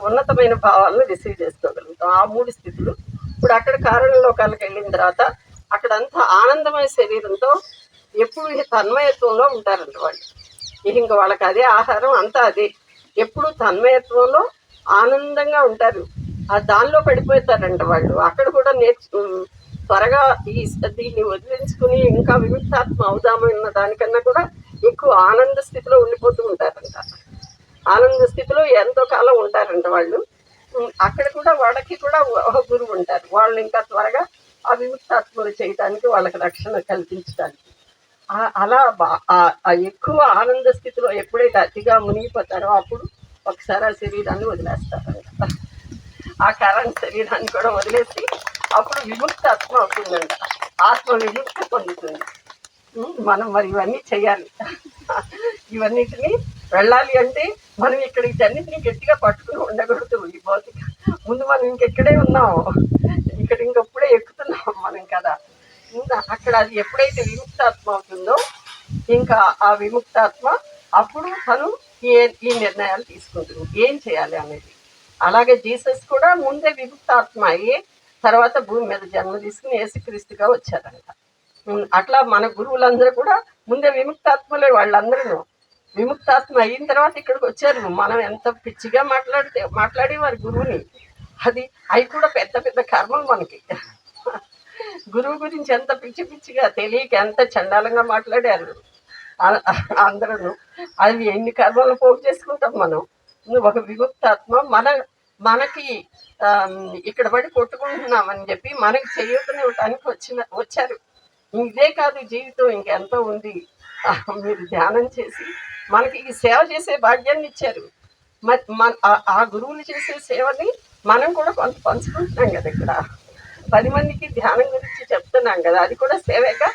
Speaker 2: ఉన్నతమైన భావాలను రిసీవ్ చేసుకోగలుగుతాం. ఆ 3 స్థితులు. ఇప్పుడు అక్కడ కారణ లోకాలకు వెళ్ళిన తర్వాత అక్కడంతా ఆనందమయ శరీరంతో ఎప్పుడు తన్మయత్వంలో ఉంటారంట వాళ్ళు. ఇంకా వాళ్ళకి అదే ఆహారం, అంతా అదే. ఎప్పుడు తన్మయత్వంలో ఆనందంగా ఉంటారు. దానిలో పడిపోతారంట వాళ్ళు. అక్కడ కూడా త్వరగా దీన్ని వదిలించుకుని ఇంకా విముక్తాత్మ అవుదామన్న దానికన్నా కూడా ఎక్కువ ఆనంద స్థితిలో ఉండిపోతూ ఉంటారంట. ఆనంద స్థితిలో ఎంతో కాలం ఉంటారంట వాళ్ళు. అక్కడ కూడా వాళ్ళకి కూడా ఒక గురువు ఉంటారు. వాళ్ళు ఇంకా త్వరగా ఆ విముక్తాత్మలు చేయడానికి, వాళ్ళకి రక్షణ కల్పించడానికి. అలా ఎక్కువ ఆనంద స్థితిలో ఎప్పుడైతే అతిగా మునిగిపోతారో అప్పుడు ఒకసారి ఆ శరీరాన్ని వదిలేస్తారంట. ఆ కారణ శరీరాన్ని కూడా వదిలేసి అప్పుడు విముక్త ఆత్మ అవుతుందంట. ఆత్మ విముక్తి పొందుతుంది. మనం మరి ఇవన్నీ చేయాలి. ఇవన్నిటిని వెళ్ళాలి అంటే మనం ఇక్కడ వీటన్నిటిని గట్టిగా పట్టుకుని ఉండకూడదు. ఈ భౌతిక ముందు మనం ఇంకెక్కడే ఉన్నాం, ఇక్కడ ఇంకప్పుడే ఎక్కుతున్నాం మనం కదా. అక్కడ అది ఎప్పుడైతే విముక్తాత్మ అవుతుందో ఇంకా ఆ విముక్తాత్మ అప్పుడు తను ఈ నిర్ణయాలు తీసుకుంటుంది ఏం చేయాలి అనేది. అలాగే జీసస్ కూడా ముందే విముక్తాత్మ అయ్యి తర్వాత భూమి మీద జన్మ తీసుకుని యేసుక్రీస్తుగా వచ్చారంట. అట్లా మన గురువులందరూ కూడా ముందే విముక్తాత్మలే. వాళ్ళందరూ విముక్తాత్మ అయిన తర్వాత ఇక్కడికి వచ్చారు. మనం ఎంత పిచ్చిగా మాట్లాడి వారి గురువుని, అది అవి కూడా పెద్ద పెద్ద కర్మలు మనకి. గురువు గురించి ఎంత పిచ్చి పిచ్చిగా తెలియక ఎంత చండాలంగా మాట్లాడారు అందరూ. అది ఎన్ని కర్మలు పోగు చేసుకుంటాం మనం. ఒక విముక్తాత్మ మనకి ఇక్కడ పడి కొట్టుకుంటున్నామని చెప్పి మనకి చేయటనివ్వటానికి వచ్చారు. ఇదే కాదు జీవితం, ఇంకెంతో ఉంది. మీరు ధ్యానం చేసి మనకి ఈ సేవ చేసే భాగ్యాన్ని ఇచ్చారు. ఆ గురువులు చేసే సేవని మనం కూడా కొంత పంచుకుంటున్నాం కదా. ఇక్కడ 10 మందికి ధ్యానం గురించి చెప్తున్నాం కదా, అది కూడా సేవేగా.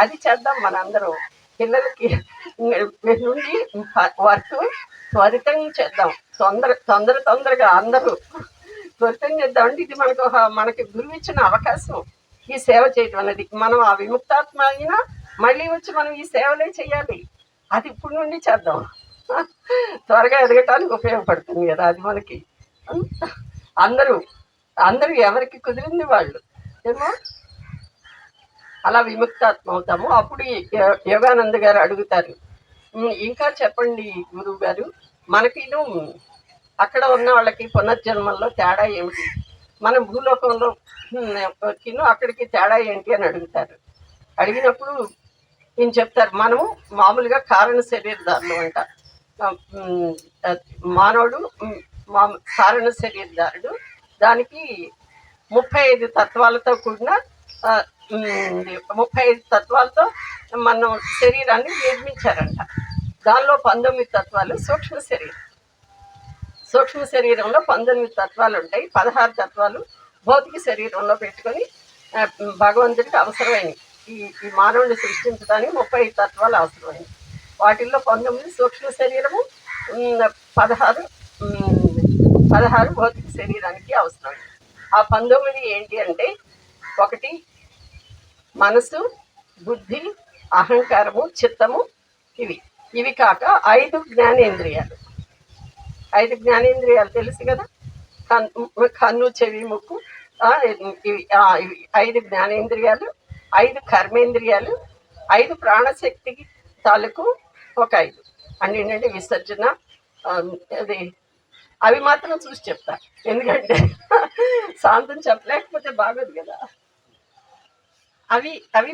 Speaker 2: అది చేద్దాం మనందరం. పిల్లలకి నుండి వర్క్ త్వరితంగా చేద్దాం. తొందరగా అందరూ త్వరితంగా చేద్దాం. అంటే ఇది మనకి గురువు ఇచ్చిన అవకాశం ఈ సేవ చేయటం అనేది. మనం ఆ విముక్తాత్మ అయినా మళ్ళీ వచ్చి మనం ఈ సేవలే చేయాలి. అది ఇప్పుడు నుండి చేద్దాం. త్వరగా ఎదగటానికి ఉపయోగపడుతుంది కదా అది మనకి. అందరూ ఎవరికి కుదిరింది వాళ్ళు ఏమో అలా విముక్తాత్మ అవుతాము. అప్పుడు యోగానంద గారు అడుగుతారు, ఇంకా చెప్పండి గురువు గారు, మనకిను అక్కడ ఉన్న వాళ్ళకి పునర్జన్మల్లో తేడా ఏమిటి, మన భూలోకంలో అక్కడికి తేడా ఏంటి అని అడుగుతారు. అడిగినప్పుడు ఈయన చెప్తారు, మనము మామూలుగా కారణ శరీరదారులు అంట. మానవుడు కారణ శరీరదారుడు. దానికి 35 తత్వాలతో కూడిన 35 తత్వాలతో మనం శరీరాన్ని నిర్మించారంట. దానిలో 19 తత్వాలు సూక్ష్మ శరీరం. సూక్ష్మ శరీరంలో 19 తత్వాలు ఉంటాయి. 16 తత్వాలు భౌతిక శరీరంలో పెట్టుకొని భగవంతుడికి అవసరమైనవి. ఈ మానవుడిని సృష్టించడానికి 35 తత్వాలు అవసరమైనవి. వాటిల్లో 19 సూక్ష్మ శరీరము, 16 భౌతిక శరీరానికి అవసరమైనవి. ఆ 19 ఏంటి అంటే, 1 మనసు, బుద్ధి, అహంకారము, చిత్తము. ఇవి కాక 5 జ్ఞానేంద్రియాలు. 5 జ్ఞానేంద్రియాలు తెలుసు కదా, కన్ను, చెవి, ముక్కు. 5 జ్ఞానేంద్రియాలు, 5 కర్మేంద్రియాలు, 5 ప్రాణశక్తికి తాలూకు ఒక 5 అన్నింటి విసర్జన. అది అవి మాత్రం చూసి చెప్తా, ఎందుకంటే శాంతం చెప్పలేకపోతే బాగోదు కదా. అవి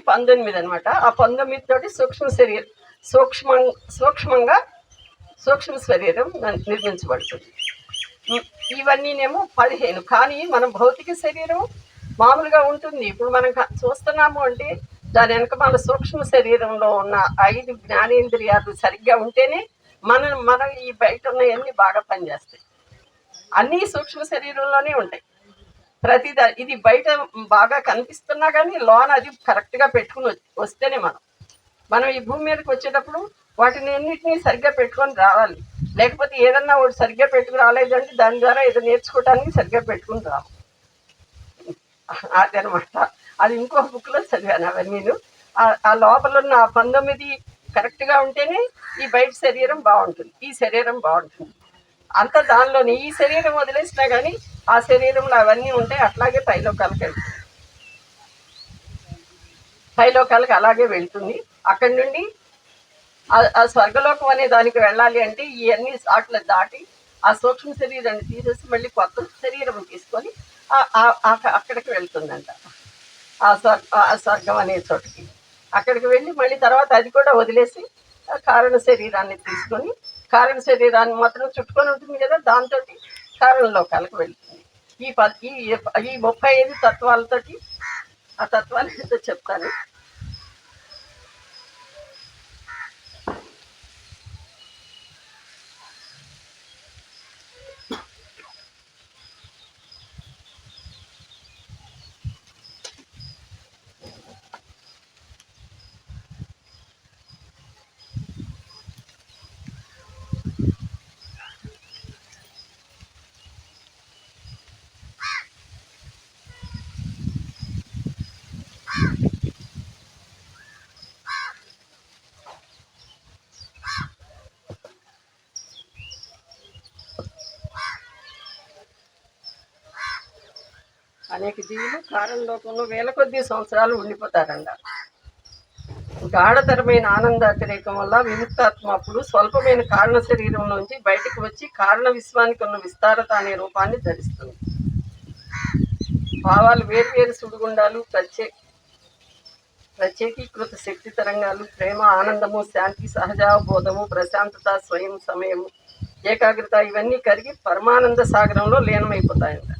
Speaker 2: 19 అనమాట. ఆ 19 తోటి సూక్ష్మంగా సూక్ష్మ శరీరం నిర్మించబడుతుంది. ఇవన్నీనేమో 15. కానీ మన భౌతిక శరీరం మామూలుగా ఉంటుంది. ఇప్పుడు మనం చూస్తున్నాము అంటే దాని వెనక మన సూక్ష్మ శరీరంలో ఉన్న 5 జ్ఞానేంద్రియాలు సరిగ్గా ఉంటేనే మనం ఈ బయట ఉన్నవన్నీ బాగా పనిచేస్తాయి. అన్నీ సూక్ష్మ శరీరంలోనే ఉంటాయి. ఇది బయట బాగా కనిపిస్తున్నా కానీ లోన అది కరెక్ట్గా పెట్టుకుని వస్తేనే మనం ఈ భూమి మీదకి వచ్చేటప్పుడు వాటిని అన్నింటినీ సరిగ్గా పెట్టుకొని రావాలి. లేకపోతే ఏదన్నా ఒకటి సరిగ్గా పెట్టుకుని రాలేదంటే దాని ద్వారా ఏదో నేర్చుకోవడానికి సరిగ్గా పెట్టుకుని రావు. అదనమాట. అది ఇంకో బుక్లో చదివాను అవన్నీను. ఆ లోపల ఉన్న 19 కరెక్ట్గా ఉంటేనే ఈ బయట శరీరం బాగుంటుంది, ఈ శరీరం బాగుంటుంది. అంత దానిలోని ఈ శరీరం వదిలేసినా కానీ ఆ శరీరంలో అవన్నీ ఉంటాయి. అట్లాగే పైలోకాలకి అలాగే వెళ్తుంది. అక్కడి నుండి ఆ స్వర్గలోకం అనే దానికి వెళ్ళాలి అంటే ఇవన్నీ సాట్లు దాటి ఆ సూక్ష్మ శరీరాన్ని తీసేసి మళ్ళీ కొత్త శరీరం తీసుకొని అక్కడికి వెళ్తుందంట. ఆ స్వర్గం అనే చోటుకి అక్కడికి వెళ్ళి మళ్ళీ తర్వాత అది కూడా వదిలేసి కారణ శరీరాన్ని తీసుకొని, కారణ శరీరాన్ని మాత్రం చుట్టుకొని ఉంటుంది కదా, దాంతో కారణలోకాలకు వెళ్తుంది. ఈ 35 తత్వాలతోటి ఆ తత్వాలు ఏదో చెప్తాను. అనేక జీవులు కారణలోకంలో వేల కొద్ది సంవత్సరాలు ఉండిపోతారంట. గాఢతరమైన ఆనందాతిరేకం వల్ల విముక్తాత్మ అప్పుడు స్వల్పమైన కారణ శరీరంలోంచి బయటకు వచ్చి కారణ విశ్వానికి ఉన్న విస్తారత అనే రూపాన్ని ధరిస్తుంది. భావాలు వేర్వేరు సుడిగుండాలు, ప్రత్యేకీకృత శక్తి తరంగాలు, ప్రేమ, ఆనందము, శాంతి, సహజావబోధము, ప్రశాంతత, స్వయం సమయము, ఏకాగ్రత ఇవన్నీ కరిగి పరమానంద సాగరంలో లీనమైపోతాయంట.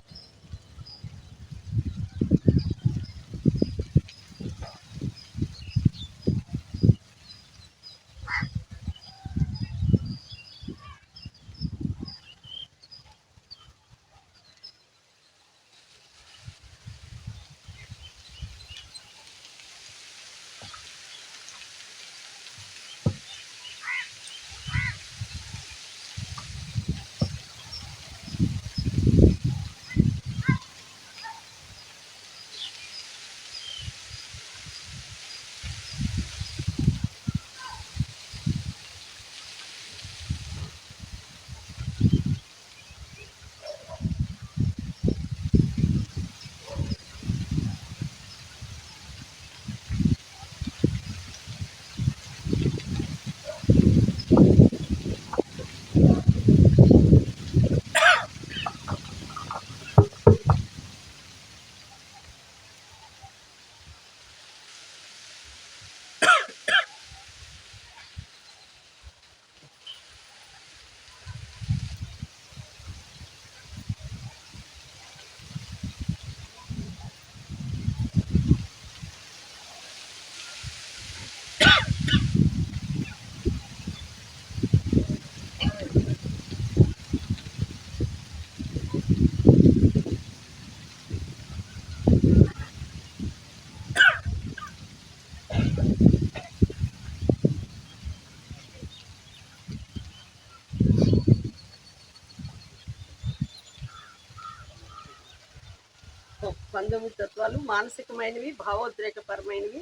Speaker 2: పంతొమ్మిది తత్వాలు మానసికమైనవి, భావోద్రేకపరమైనవి,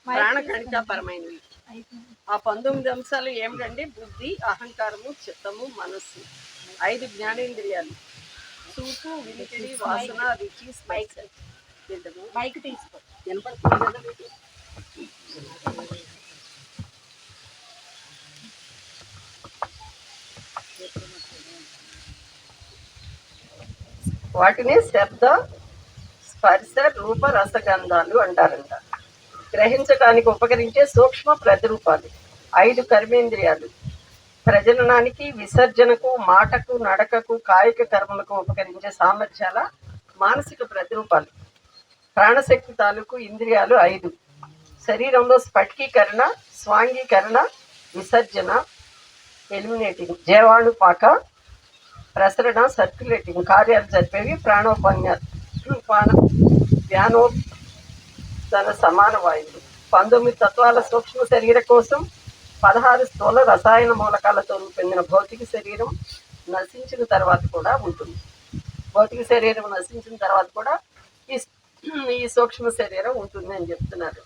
Speaker 2: ప్రాణకణికాపరమైనవి. ఆ 19 అంశాలు ఏమిటంటే బుద్ధి, అహంకారము, చిత్తము, మనస్సు. 5 జ్ఞానేంద్రియాలు: చూపు, వినికిడి, వాసన, రుచి, స్పర్శ. మైక్ తీసుకో. వినపడుతుంది కదా మీకు? వాటిని శబ్ద, స్పర్శ, రూప, రసగంధాలు అంటారంట. గ్రహించడానికి ఉపకరించే సూక్ష్మ ప్రతిరూపాలు. 5 కర్మేంద్రియాలు: ప్రజననానికి, విసర్జనకు, మాటకు, నడకకు, కాయిక కర్మలకు ఉపకరించే సామర్థ్యాల మానసిక ప్రతిరూపాలు. ప్రాణశక్తి తాలూకు ఇంద్రియాలు 5: శరీరంలో స్ఫటికీకరణ, స్వాంగీకరణ, విసర్జన, ఎలిమినేటింగ్, జీవాణుపాక, ప్రసరణ, సర్క్యులేటింగ్ కార్యాలు జరిపేవి వ్యానోదన సమాన వాయువులు. 19 తత్వాల సూక్ష్మ శరీర కోసం 16 స్థూల రసాయన మూలకాలతో రూపొందిన భౌతిక శరీరం నశించిన తర్వాత కూడా ఉంటుంది. భౌతిక శరీరం నశించిన తర్వాత కూడా ఈ సూక్ష్మ శరీరం ఉంటుంది అని చెప్తున్నారు.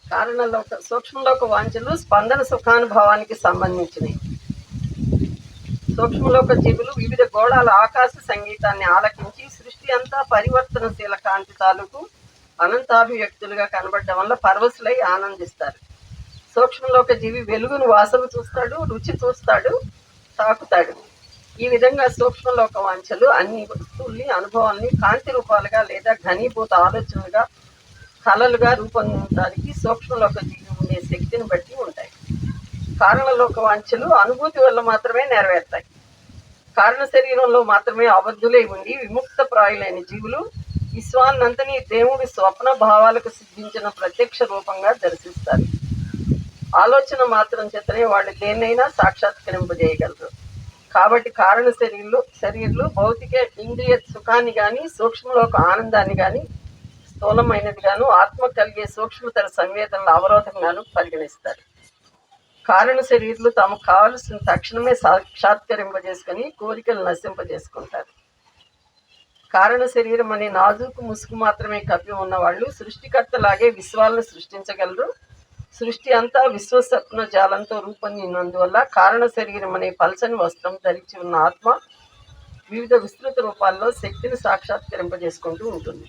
Speaker 2: కారణలోక సూక్ష్మలోక వాంఛలు స్పందన సుఖానుభవానికి సంబంధించినవి. సూక్ష్మలోక జీవులు వివిధ గోళాల ఆకాశ సంగీతాన్ని ఆలకించి సృష్టి అంతా పరివర్తనశీల కాంతి తాలూకు అనంతాభివ్యక్తులుగా కనబడడం వల్ల పరవశులై ఆనందిస్తారు. సూక్ష్మలోక జీవి వెలుగును వాసన చూస్తాడు, రుచి చూస్తాడు, తాకుతాడు. ఈ విధంగా సూక్ష్మలోక వాంఛలు అన్ని వస్తువుల్ని, అనుభవాల్ని కాంతి రూపాలుగా లేదా ఘనీభూత ఆలోచనలుగా, కళలుగా రూపొందించడానికి సూక్ష్మలోక జీవి ఉండే శక్తిని బట్టి ఉంటాయి. కారణలోక వాంఛలు అనుభూతి వల్ల మాత్రమే నెరవేరుతాయి. కారణ శరీరంలో మాత్రమే అబద్ధులై ఉండి విముక్త ప్రాయులైన జీవులు విశ్వాన్నంతని దేవుడి స్వప్న భావాలకు సిద్ధించిన ప్రత్యక్ష రూపంగా దర్శిస్తారు. ఆలోచన మాత్రం చేతనే వాళ్ళు దేన్నైనా సాక్షాత్కరింపజేయగలరు. కాబట్టి కారణ శరీరులు భౌతిక ఇంద్రియ సుఖాన్ని కానీ, సూక్ష్మలోక ఆనందాన్ని కానీ స్థూలమైనది గాను, ఆత్మ కలిగే సూక్ష్మతర సంవేదనల అవరోధంగాను పరిగణిస్తారు. కారణ శరీరులు తమకు కావలసిన తక్షణమే సాక్షాత్కరింపజేసుకొని కోరికలు నశింపజేసుకుంటారు. కారణ శరీరం అనే నాజూకు ముసుగు మాత్రమే కప్పి ఉన్న వాళ్ళు సృష్టికర్తలాగే విశ్వాలను సృష్టించగలరు. సృష్టి అంతా విశ్వస్వప్న జాలంతో రూపొందినందువల్ల కారణ శరీరం అనే పల్చని వస్త్రం ధరించి ఉన్న ఆత్మ వివిధ విస్తృత రూపాల్లో శక్తిని సాక్షాత్కరింపజేసుకుంటూ ఉంటుంది.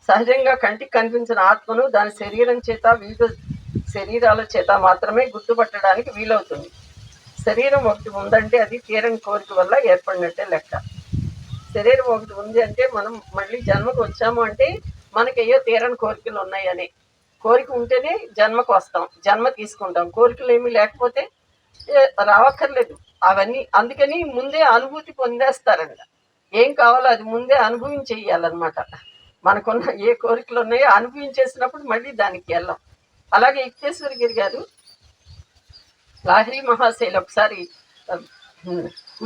Speaker 2: సహజంగా కంటికి కనిపించిన ఆత్మను దాని శరీరం చేత వివిధ శరీరాల చేత మాత్రమే గుర్తుపట్టడానికి వీలవుతుంది. శరీరం ఒకటి ఉందంటే అది తీరని కోరిక వల్ల ఏర్పడినట్టే లెక్క. శరీరం ఒకటి ఉంది అంటే మనం మళ్ళీ జన్మకు వచ్చాము అంటే మనకయ్యో తీరని కోరికలు ఉన్నాయని. కోరిక ఉంటేనే జన్మకు వస్తాం, జన్మ తీసుకుంటాం. కోరికలు ఏమీ లేకపోతే రావక్కర్లేదు అవన్నీ. అందుకని ముందే అనుభూతి పొందేస్తారంట. ఏం కావాలో అది ముందే అనుభవించేయాలన్నమాట. మనకున్న ఏ కోరికలు ఉన్నాయో అనుభవించేసినప్పుడు మళ్ళీ దానికి వెళ్ళాం. అలాగే యుక్తేశ్వరగిరి గారు లాహిరి మహాశైలు ఒకసారి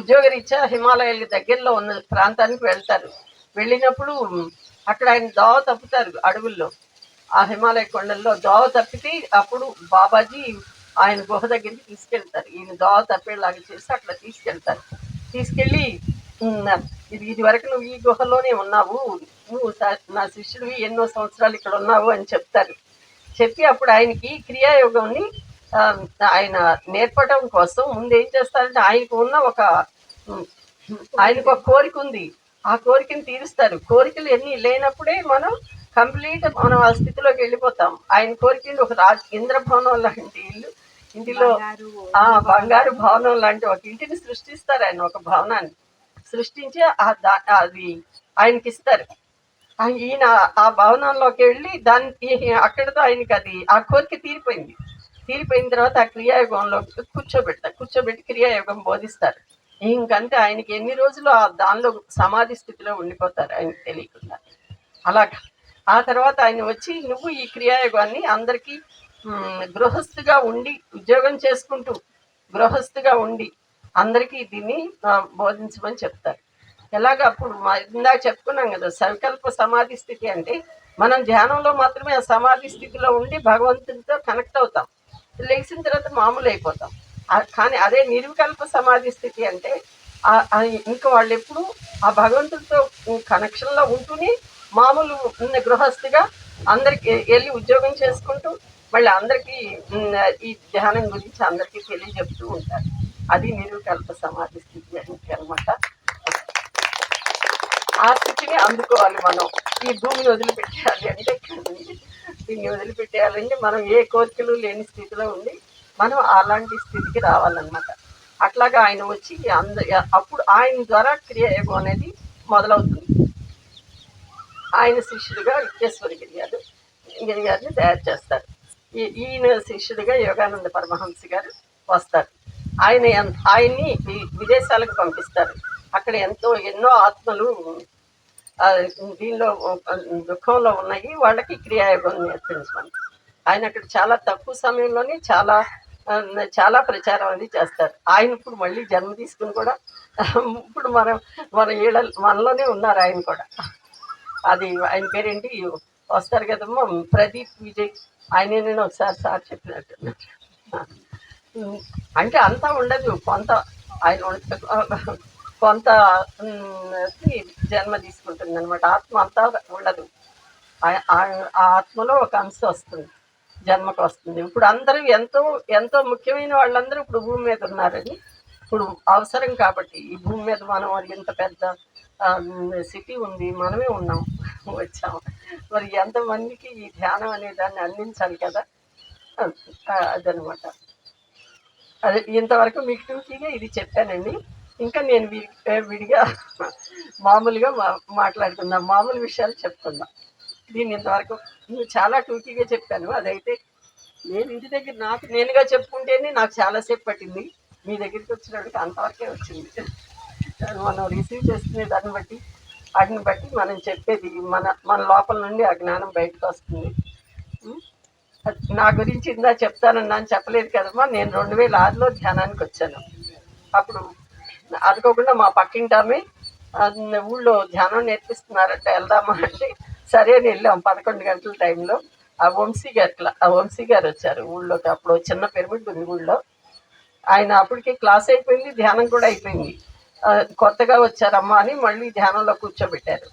Speaker 2: ఉద్యోగరీత్యా హిమాలయాల దగ్గరలో ఉన్న ప్రాంతానికి వెళ్తారు. వెళ్ళినప్పుడు అక్కడ ఆయన దోవ తప్పుతారు అడవుల్లో. ఆ హిమాలయ కొండల్లో దోవ తప్పితే అప్పుడు బాబాజీ ఆయన గుహ దగ్గరికి తీసుకెళ్తారు. ఈయన దోవ తప్పేలాగా చేసి అట్లా తీసుకెళ్ళి ఇది వరకు నువ్వు ఈ గుహలోనే ఉన్నావు, నువ్వు నా శిష్యుడివి, ఎన్నో సంవత్సరాలు ఇక్కడ ఉన్నావు అని చెప్తారు. చెప్పి అప్పుడు ఆయనకి క్రియాయోగాన్ని ఆయన నేర్పడం కోసం ముందు ఏం చేస్తారంటే ఆయనకు ఒక కోరిక ఉంది, ఆ కోరికను తీరుస్తారు. కోరికలు ఎన్ని లేనప్పుడే మనం కంప్లీట్ మనం ఆ స్థితిలోకి వెళ్ళిపోతాం. ఆయన కోరిక ఒక ఇంద్రభవనం లాంటి ఇంటిలో బంగారు భవనం లాంటి ఒక ఇంటిని సృష్టిస్తారు. ఆయన ఒక భవనాన్ని సృష్టించి అది ఆయనకి ఇస్తారు. ఈయన ఆ భవనంలోకి వెళ్ళి అక్కడితో ఆయనకి అది ఆ కోరిక తీరిపోయిన తర్వాత ఆ క్రియాయోగంలో కూర్చోబెట్టి క్రియాయోగం బోధిస్తారు. ఇంకంటే ఆయనకి ఎన్ని రోజులు దానిలో సమాధి స్థితిలో ఉండిపోతారు ఆయనకి తెలియకుండా. అలాగా ఆ తర్వాత ఆయన వచ్చి నువ్వు ఈ క్రియాయోగాన్ని అందరికీ గృహస్థుగా ఉండి ఉద్యోగం చేసుకుంటూ గృహస్థుగా ఉండి అందరికీ దీన్ని బోధించమని చెప్తారు. ఎలాగ అప్పుడు ఇందాక చెప్పుకున్నాం కదా, సంకల్ప సమాధి స్థితి అంటే మనం ధ్యానంలో మాత్రమే ఆ సమాధి స్థితిలో ఉండి భగవంతుడితో కనెక్ట్ అవుతాం, లేచిన తర్వాత మామూలు అయిపోతాం. కానీ అదే నిర్వికల్ప సమాధి స్థితి అంటే ఇంకా వాళ్ళు ఎప్పుడు ఆ భగవంతుడితో కనెక్షన్లో ఉంటూనే మామూలు గృహస్థిగా అందరికి వెళ్ళి ఉద్యోగం చేసుకుంటూ మళ్ళీ అందరికీ ఈ ధ్యానం గురించి అందరికీ తెలియజెప్తూ ఉంటారు. అది నిర్వికల్ప సమాధి స్థితి అనమాట. ఆ స్థితిని అందుకోవాలి మనం. ఈ భూమిని వదిలిపెట్టేయాలి అంటే దీన్ని వదిలిపెట్టేయాలంటే మనం ఏ కోరికలు లేని స్థితిలో ఉండి మనం అలాంటి స్థితికి రావాలన్నమాట. అట్లాగా ఆయన వచ్చి అప్పుడు ఆయన ద్వారా క్రియాయోగం అనేది మొదలవుతుంది. ఆయన శిష్యుడిగా యుక్తేశ్వరగిరి గారిని తయారు చేస్తారు. ఈయన శిష్యుడిగా యోగానంద పరమహంస గారు వస్తారు. ఆయన్ని విదేశాలకు పంపిస్తారు. అక్కడ ఎన్నో ఆత్మలు దీనిలో దుఃఖంలో ఉన్నాయి, వాళ్ళకి క్రియాయోగం నేర్పించమని. ఆయన అక్కడ చాలా తక్కువ సమయంలోనే చాలా ప్రచారం అనేది చేస్తారు. ఆయన ఇప్పుడు మళ్ళీ జన్మ తీసుకుని కూడా ఇప్పుడు మనలోనే ఉన్నారు ఆయన కూడా. అది ఆయన పేరేంటి వస్తారు కదమ్మా, ప్రదీప్ విజయ్. ఆయనే నేను ఒకసారి సార్ చెప్పినట్టు. అంటే అంతా ఉండదు, కొంత జన్మ తీసుకుంటుంది అనమాట. ఆత్మ అంతా ఉండదు, ఆ ఆత్మలో ఒక అంశ వస్తుంది, జన్మకు వస్తుంది. ఇప్పుడు అందరూ ఎంతో ముఖ్యమైన వాళ్ళందరూ ఇప్పుడు భూమి మీద ఉన్నారని, ఇప్పుడు అవసరం కాబట్టి ఈ భూమి మీద మనం ఇంత పెద్ద సిటీ ఉంది, మనమే ఉన్నాం, వచ్చాము. మరి ఎంతమందికి ఈ ధ్యానం అనే దాన్ని అందించాలి కదా, అదనమాట. అదే ఇంతవరకు మీకు టూకీగా ఇది చెప్పానండి. ఇంకా నేను విడిగా మామూలుగా మాట్లాడుకుందాం, మామూలు విషయాలు చెప్పుకుందాం. దీన్ని ఇంతవరకు చాలా టూకీగా చెప్పాను. అదైతే నేను ఇంటి దగ్గర నాకు నేనుగా చెప్పుకుంటేనే నాకు చాలాసేపు పట్టింది. మీ దగ్గరికి వచ్చినప్పటికి అంతవరకే వచ్చింది. మనం రిసీవ్ చేసుకునే వాటిని బట్టి మనం చెప్పేది మన లోపల నుండి ఆ జ్ఞానం బయటకు వస్తుంది. నా గురించి ఇందా చెప్తానని చెప్పలేదు కదమ్మా. నేను 2006లో ధ్యానానికి వచ్చాను. అప్పుడు అనుకోకుండా మా పక్కింటామే ఊళ్ళో ధ్యానం నేర్పిస్తున్నారంటే వెళ్దామా అంటే సరే అని వెళ్ళాం. 11 గంటల టైంలో ఆ వంశీ గారు వచ్చారు ఊళ్ళోకి. అప్పుడు చిన్న పిరమిడ్ ఉంది ఊళ్ళో. ఆయన అప్పటికి క్లాస్ అయిపోయింది, ధ్యానం కూడా అయిపోయింది. కొత్తగా వచ్చారమ్మా అని మళ్ళీ ధ్యానంలో కూర్చోబెట్టారు.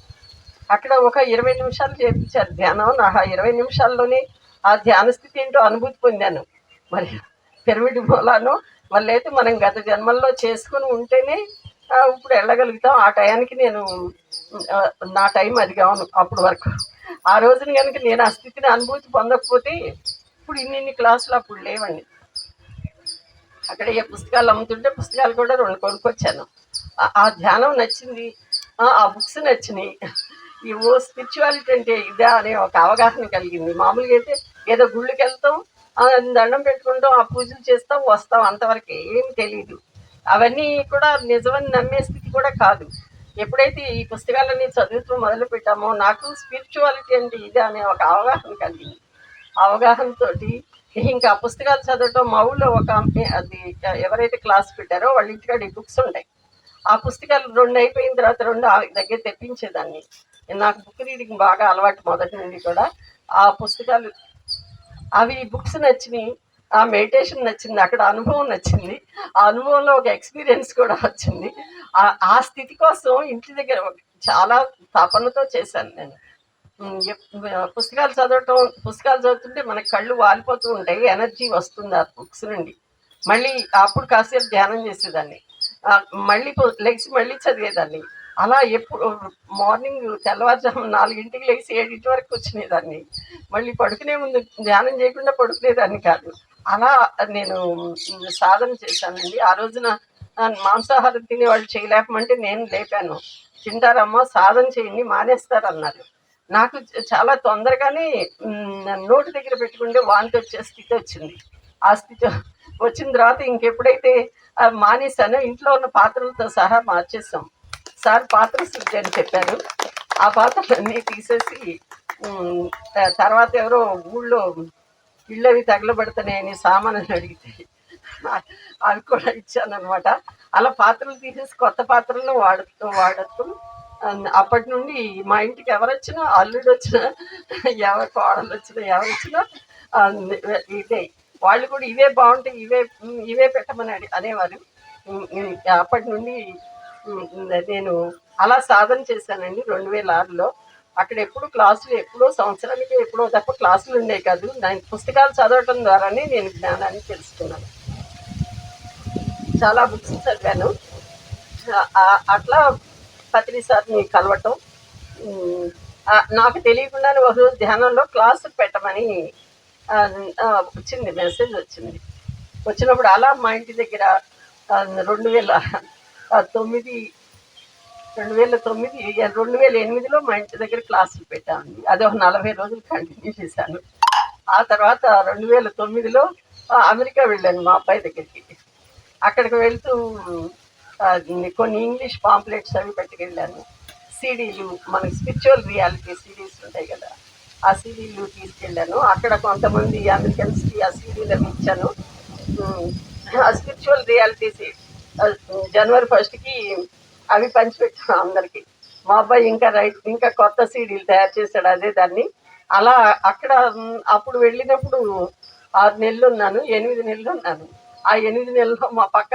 Speaker 2: అక్కడ ఒక 20 నిమిషాలు చేయించారు ధ్యానం. నా 20 నిమిషాల్లోనే ఆ ధ్యాన స్థితి ఏంటో అనుభూతి పొందాను. మరి పిరమిడ్ మూలానో మళ్ళీ అయితే మనం గత జన్మల్లో చేసుకుని ఉంటేనే ఇప్పుడు వెళ్ళగలుగుతాం. ఆ టయానికి నేను ఆ, నా టైం అది కాను అప్పటి వరకు. ఆ రోజున కనుక నేను ఆ స్థితిని అనుభూతి పొందకపోతే ఇప్పుడు ఇన్ని క్లాసులు అప్పుడు లేవండి. అక్కడ ఏ పుస్తకాలు అమ్ముతుంటే పుస్తకాలు కూడా 2 కొనుక్కొచ్చాను. ఆ ధ్యానం నచ్చింది. ఆ బుక్స్ నచ్చినాయి. స్పిరిచువాలిటీ అంటే ఇదా అనే ఒక అవగాహన కలిగింది. మామూలుగా అయితే ఏదో గుళ్ళకెళ్తాం, దండం పెట్టుకుంటాం, ఆ పూజలు చేస్తాం, వస్తాం, అంతవరకే. ఏమి తెలీదు. అవన్నీ కూడా నిజమని నమ్మే స్థితి కూడా కాదు. ఎప్పుడైతే ఈ పుస్తకాలన్నీ చదువుతూ మొదలు పెట్టామో నాకు స్పిరిచువాలిటీ అంటే ఇదే అనే ఒక అవగాహన కలిగింది. అవగాహనతోటి ఇంకా పుస్తకాలు చదవటం. మా ఊళ్ళో ఒక అది ఎవరైతే క్లాస్ పెట్టారో వాళ్ళ ఇంటికాడ ఈ బుక్స్ ఉంటాయి. ఆ పుస్తకాలు 2 అయిపోయిన తర్వాత 2 ఆ దగ్గర తెప్పించేదాన్ని. నాకు బుక్ రీడింగ్ బాగా అలవాటు మొదటి నుండి కూడా. ఆ పుస్తకాలు అవి బుక్స్ నచ్చినాయి. ఆ మెడిటేషన్ నచ్చింది. అక్కడ అనుభవం నచ్చింది. ఆ అనుభవంలో ఒక ఎక్స్పీరియన్స్ కూడా వచ్చింది. ఆ స్థితి కోసం ఇంటి దగ్గర చాలా తపనతో చేశాను నేను. పుస్తకాలు చదువుతుంటే మనకి కళ్ళు వాలిపోతూ ఉంటాయి. ఎనర్జీ వస్తుంది ఆ బుక్స్ నుండి. మళ్ళీ అప్పుడు కాసేపు ధ్యానం చేసేదాన్ని. మళ్ళీ లెగ్సి మళ్ళీ చదివేదాన్ని. అలా ఎప్పుడు మార్నింగ్ తెల్లవారుజాము 4కి లేచి 7 వరకు కూర్చునేదాన్ని. మళ్ళీ పడుకునే ముందు ధ్యానం చేయకుండా పడుకునేదాన్ని కాదు. అలా నేను సాధన చేశానండి. ఆ రోజున మాంసాహారం తినే వాళ్ళు చేయలేకమంటే నేను లేపాను. తింటారమ్మా, సాధన చేయండి, మానేస్తారన్నారు. నాకు చాలా తొందరగానే నోటి దగ్గర పెట్టుకుంటే వాంతి వచ్చే స్థితి వచ్చింది. ఆ స్థితి వచ్చిన తర్వాత ఇంకెప్పుడైతే మానేశానో ఇంట్లో ఉన్న పాత్రలతో సహా మార్చేసాం. సార్ పాత్ర శుద్ధి అని చెప్పారు. ఆ పాత్రలన్నీ తీసేసి తర్వాత ఎవరో ఊళ్ళో ఇళ్ళు అవి తగలబడుతున్నాయని సామాన్లు అడిగితే అవి కూడా ఇచ్చానమాట. అలా పాత్రలు తీసేసి కొత్త పాత్రలను వాడుతూ అప్పటి నుండి మా ఇంటికి ఎవరొచ్చినా, అల్లుడు వచ్చినా, ఎవరి కోడలు వచ్చినా, ఎవరొచ్చినా ఇదే వాళ్ళు కూడా ఇవే బాగుంటాయి, ఇవే పెట్టమని అనేవారు. అప్పటి నుండి నేను అలా సాధన చేశానండి. 2006లో అక్కడ ఎప్పుడు క్లాసులు ఎప్పుడో సంవత్సరానికి ఎప్పుడో తప్ప క్లాసులు ఉండేవి కాదు. దాని పుస్తకాలు చదవటం ద్వారానే నేను జ్ఞానాన్ని తెలుసుకున్నాను. చాలా బుక్స్ చదివాను. అట్లా పత్రి సార్ని కలవటం. నాకు తెలియకుండానే ఒక రోజు ధ్యానంలో క్లాసులు పెట్టమని వచ్చింది, మెసేజ్ వచ్చింది. వచ్చినప్పుడు అలా మా ఇంటి దగ్గర 2008లో మా ఇంటి దగ్గర క్లాసులు పెట్టామండి. అది ఒక 40 రోజులు కంటిన్యూ చేశాను. ఆ తర్వాత 2009లో అమెరికా వెళ్ళాను మా అబ్బాయి దగ్గరికి. అక్కడికి వెళ్తూ కొన్ని ఇంగ్లీష్ పాంప్లెట్స్ అవి పట్టుకెళ్ళాను. సీడీలు, మనకి స్పిరిచువల్ రియాలిటీ సీడీస్ ఉంటాయి కదా, ఆ సీడీలు తీసుకెళ్ళాను. అక్కడ కొంతమంది అమెరికన్స్కి ఆ సీడీలు అవి ఇచ్చాను. ఆ స్పిరిచువల్ రియాలిటీ జనవరి 1కి అవి పంచిపెట్టాను అందరికి. మా అబ్బాయి ఇంకా కొత్త సీడీలు తయారు చేశాడు అదే దాన్ని. అలా అక్కడ అప్పుడు వెళ్ళినప్పుడు 6 నెలలు ఉన్నాను, 8 నెలలు ఉన్నాను. ఆ 8 నెలల్లో మా పక్క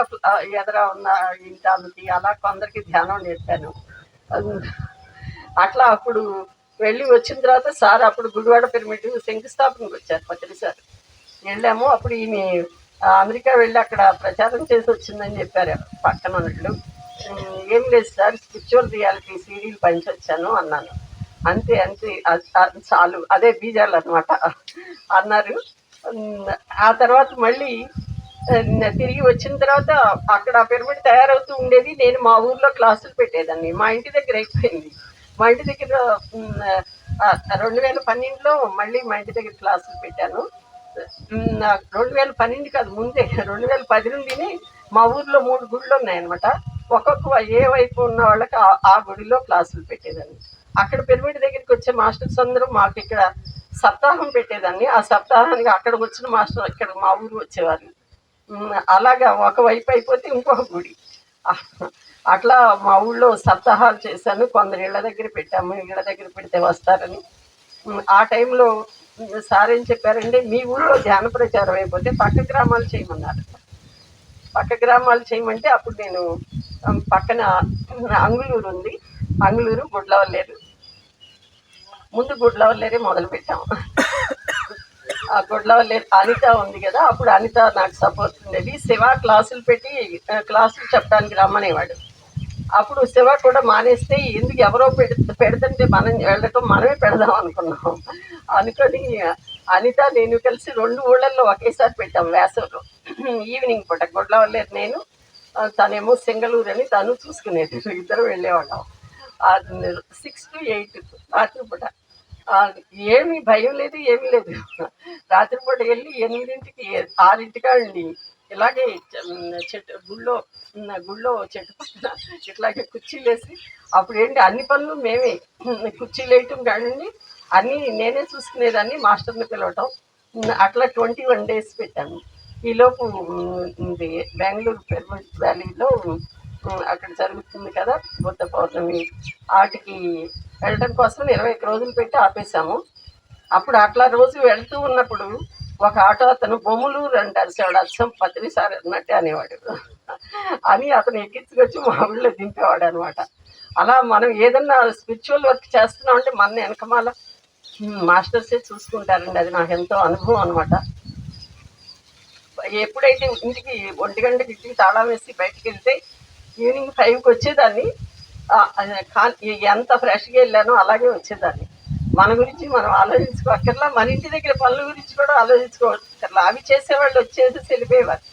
Speaker 2: ఎదర ఉన్న ఇంటానికి అలా కొందరికి ధ్యానం నేర్పాను. అట్లా అప్పుడు వెళ్ళి వచ్చిన తర్వాత సార్ అప్పుడు గుడివాడ పిరమిడ్ శంకుస్థాపనకు వచ్చారు పత్రి సార్. వెళ్ళాము. అప్పుడు ఈమె అమెరికా వెళ్ళి అక్కడ ప్రచారం చేసి వచ్చిందని చెప్పారు పక్కన ఉన్నట్లు. ఏం లేదు సార్, స్పిరిచువల్ రియాలిటీ సీడీలు పంచొచ్చాను అన్నాను. అంతే చాలు, అదే బీజాలు అనమాట అన్నారు. ఆ తర్వాత మళ్ళీ తిరిగి వచ్చిన తర్వాత అక్కడ పిరమిడ్ తయారవుతూ ఉండేది. నేను మా ఊర్లో క్లాసులు పెట్టేదాన్ని. మా ఇంటి దగ్గర అయిపోయింది. మా ఇంటి దగ్గర 2012లో మళ్ళీ మా ఇంటి దగ్గర క్లాసులు పెట్టాను. 2012 కాదు, ముందే 2010 నుండి మా ఊర్లో 3 గుళ్ళు ఉన్నాయన్నమాట. ఒక్కొక్క ఏ వైపు ఉన్న వాళ్ళకి ఆ గుడిలో క్లాసులు పెట్టేదాన్ని. అక్కడ పిరమిడ్ దగ్గరికి వచ్చే మాస్టర్స్ అందరూ మాకు ఇక్కడ సప్తాహం పెట్టేదాన్ని. ఆ సప్తాహానికి అక్కడికి వచ్చిన మాస్టర్ ఇక్కడ మా ఊరు వచ్చేవారు. అలాగా ఒకవైపు అయిపోతే ఇంకొక గుడి. అట్లా మా ఊళ్ళో సప్తాహాలు చేశాను. కొందరు ఇళ్ళ దగ్గర పెట్టాము, ఇళ్ళ దగ్గర పెడితే వస్తారని. ఆ టైంలో సార్ ఏం చెప్పారంటే, మీ ఊళ్ళో ధ్యాన ప్రచారం అయిపోతే పక్క గ్రామాలు చేయమన్నారు. పక్క గ్రామాలు చేయమంటే అప్పుడు నేను పక్కన అంగుళూరు ఉంది, అంగుళూరు గుడ్లవల్లేరు, ముందు గుడ్లవల్లేరే మొదలు పెట్టాము. గొడ్లవల్లి అనిత ఉంది కదా, అప్పుడు అనిత నాకు సపోర్ట్ ఉండేది. శివ క్లాసులు పెట్టి క్లాసులు చెప్పడానికి రమ్మనేవాడు. అప్పుడు శివ కూడా మానేస్తే ఎందుకు ఎవరో పెడుతుంటే మనం వెళ్ళటం మనమే పెడదాం అనుకున్నాం. అనుకొని అనిత నేను కలిసి 2 ఊళ్ళల్లో ఒకేసారి పెట్టాం వేసవిలో. ఈవినింగ్ పూట గొడ్లవల్లి నేను, తనేమో సింగళూరు అని తను చూసుకునేది. ఇద్దరు వెళ్ళేవాళ్ళం 6 to 8 రాత్రిపూట. ఏమీ భయం లేదు, ఏమీ లేదు. రాత్రిపూట వెళ్ళి 8ంటికి 6ంటికా అండి ఇలాగే చెట్టు గుళ్ళో చెట్టు పక్కన ఇట్లాగే కుర్చీలు వేసి, అప్పుడు ఏంటి అన్ని పనులు మేమే, కుర్చీలు వేయటం కానివ్వండి అన్నీ నేనే చూసుకునేదాన్ని, మాస్టర్ని పిలవటం. అట్లా 21 days పెట్టాను. ఈలోపు ఇది బెంగళూరు పెర్మిట్ వ్యాలీలో అక్కడ జరుగుతుంది కదా బుద్ధ పౌర్ణమి, వాటికి వెళ్ళడం కోసం 21 రోజులు పెట్టి ఆపేశాము. అప్పుడు అట్లా రోజు వెళ్తూ ఉన్నప్పుడు ఒక ఆటో అతను బొమ్మలూరు అంటారు సార్, అచ్చం పత్రిసారి అన్నట్టే అనేవాడు. అని అతను ఎక్కించుకొచ్చి మా ఊళ్ళో దింపేవాడు అనమాట. అలా మనం ఏదన్నా స్పిరిచువల్ వర్క్ చేస్తున్నాం అంటే మన వెనకమాల మాస్టర్సే చూసుకుంటారండి. అది నాకు ఎంతో అనుభవం అనమాట. ఎప్పుడైతే ఇంటికి 1 గంటకి ఇంటికి తాళం వేసి బయటికి వెళ్తే ఈవినింగ్ 5కి వచ్చేదాన్ని. ఎంత ఫ్రెష్గా వెళ్ళానో అలాగే వచ్చేదాన్ని. మన గురించి మనం ఆలోచించుకోక్కర్లా, మన ఇంటి దగ్గర పనుల గురించి కూడా ఆలోచించుకోక్కర్లా. అవి చేసేవాళ్ళు వచ్చేసి వెళ్ళిపోయేవారు.